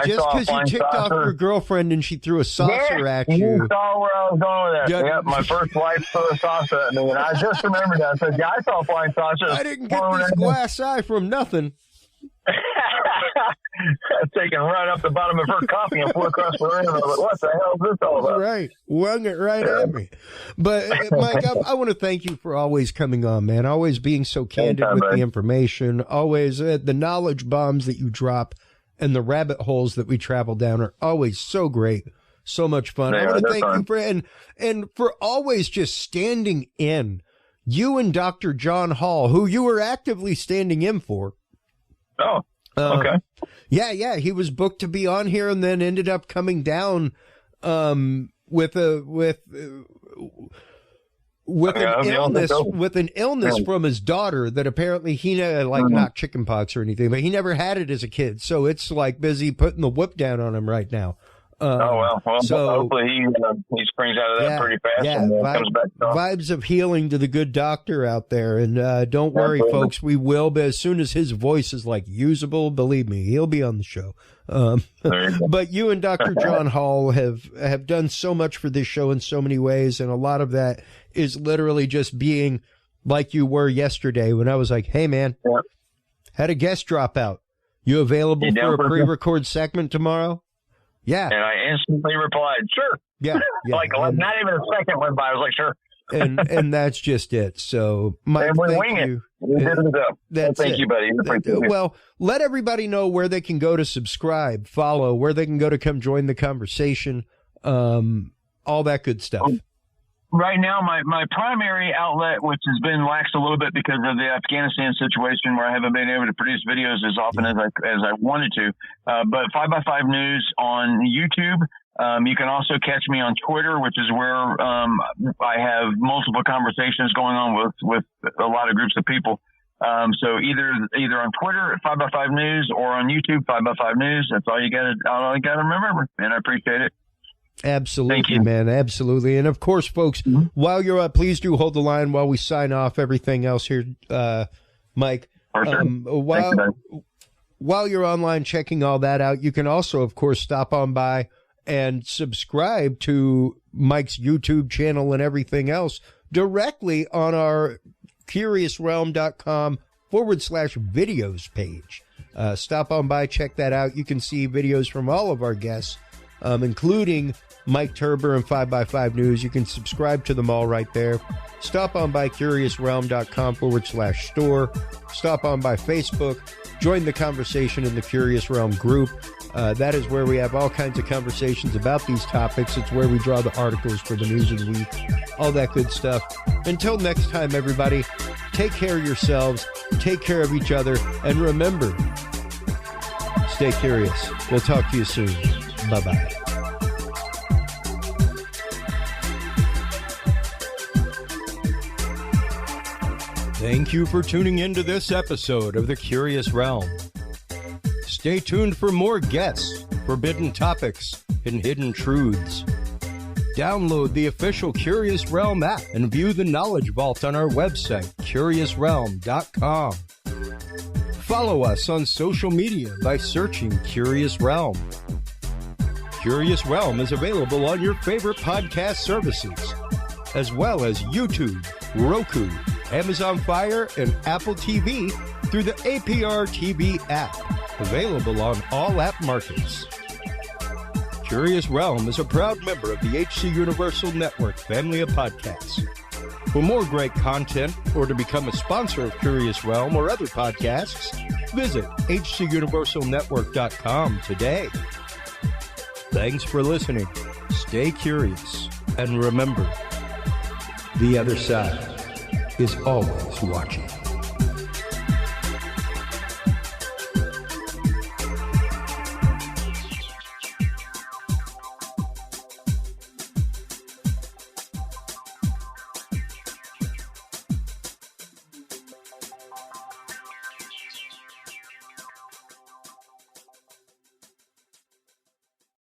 Just because you ticked off your girlfriend and she threw a saucer at you. You saw where I was going with that. Yep, my first wife threw a saucer at me, and I just remembered that. I said, I saw a flying saucer. I didn't get this glass eye from nothing. Taking right up the bottom of her coffee and flew across the room. I was like, what the hell is this all about? Right. Wung it right at me. But, Mike, I want to thank you for always coming on, man. Always being so candid with the information. Always the knowledge bombs that you drop and the rabbit holes that we travel down are always so great. So much fun. I want to thank you for and for always just standing in. You and Dr. John Hall, who you were actively standing in for. Oh, okay. Yeah. He was booked to be on here and then ended up coming down with an illness from his daughter that apparently he not chickenpox or anything, but he never had it as a kid. So it's like busy putting the whip down on him right now. Well, so, hopefully he springs out of that pretty fast and comes back strong. Vibes of healing to the good doctor out there. And don't worry, folks, we will. But as soon as his voice is like usable, believe me, he'll be on the show. But you and Dr. John Hall have done so much for this show in so many ways. And a lot of that is literally just being like you were yesterday when I was like, hey, man, had a guest drop out. You available for a pre-record segment tomorrow? Yeah. And I instantly replied, sure. Yeah. like not even a second went by. I was like, sure. and that's just it. So, Mike, thank you. Thank you, buddy. Well, let everybody know where they can go to subscribe, follow, where they can go to come join the conversation, all that good stuff. Right now, my primary outlet, which has been laxed a little bit because of the Afghanistan situation, where I haven't been able to produce videos as often as I wanted to. But 5x5 News on YouTube. You can also catch me on Twitter, which is where I have multiple conversations going on with a lot of groups of people. So either on Twitter at 5x5 News or on YouTube 5x5 News. That's all you got to remember, and I appreciate it. Absolutely, man. Absolutely. And of course, folks, while you're up, please do hold the line while we sign off everything else here, Mike. While you're online checking all that out, you can also, of course, stop on by and subscribe to Mike's YouTube channel and everything else directly on our curiousrealm.com/videos page. Stop on by, check that out. You can see videos from all of our guests, including Mike Turber and 5x5 News. You can subscribe to them all right there. Stop on by curiousrealm.com/store. Stop on by Facebook. Join the conversation in the Curious Realm group. That is where we have all kinds of conversations about these topics. It's where we draw the articles for the news of the week, all that good stuff. Until next time, everybody, take care of yourselves, take care of each other, and remember, stay curious. We'll talk to you soon. Bye-bye. Thank you for tuning in to this episode of The Curious Realm. Stay tuned for more guests, forbidden topics, and hidden truths. Download the official Curious Realm app and view the Knowledge Vault on our website, curiousrealm.com. Follow us on social media by searching Curious Realm. Curious Realm is available on your favorite podcast services, as well as YouTube, Roku, Amazon Fire, and Apple TV through the APR TV app, available on all app markets. Curious Realm is a proud member of the HC Universal Network family of podcasts. For more great content or to become a sponsor of Curious Realm or other podcasts, visit hcuniversalnetwork.com today. Thanks for listening. Stay curious. And remember, the other side is always watching.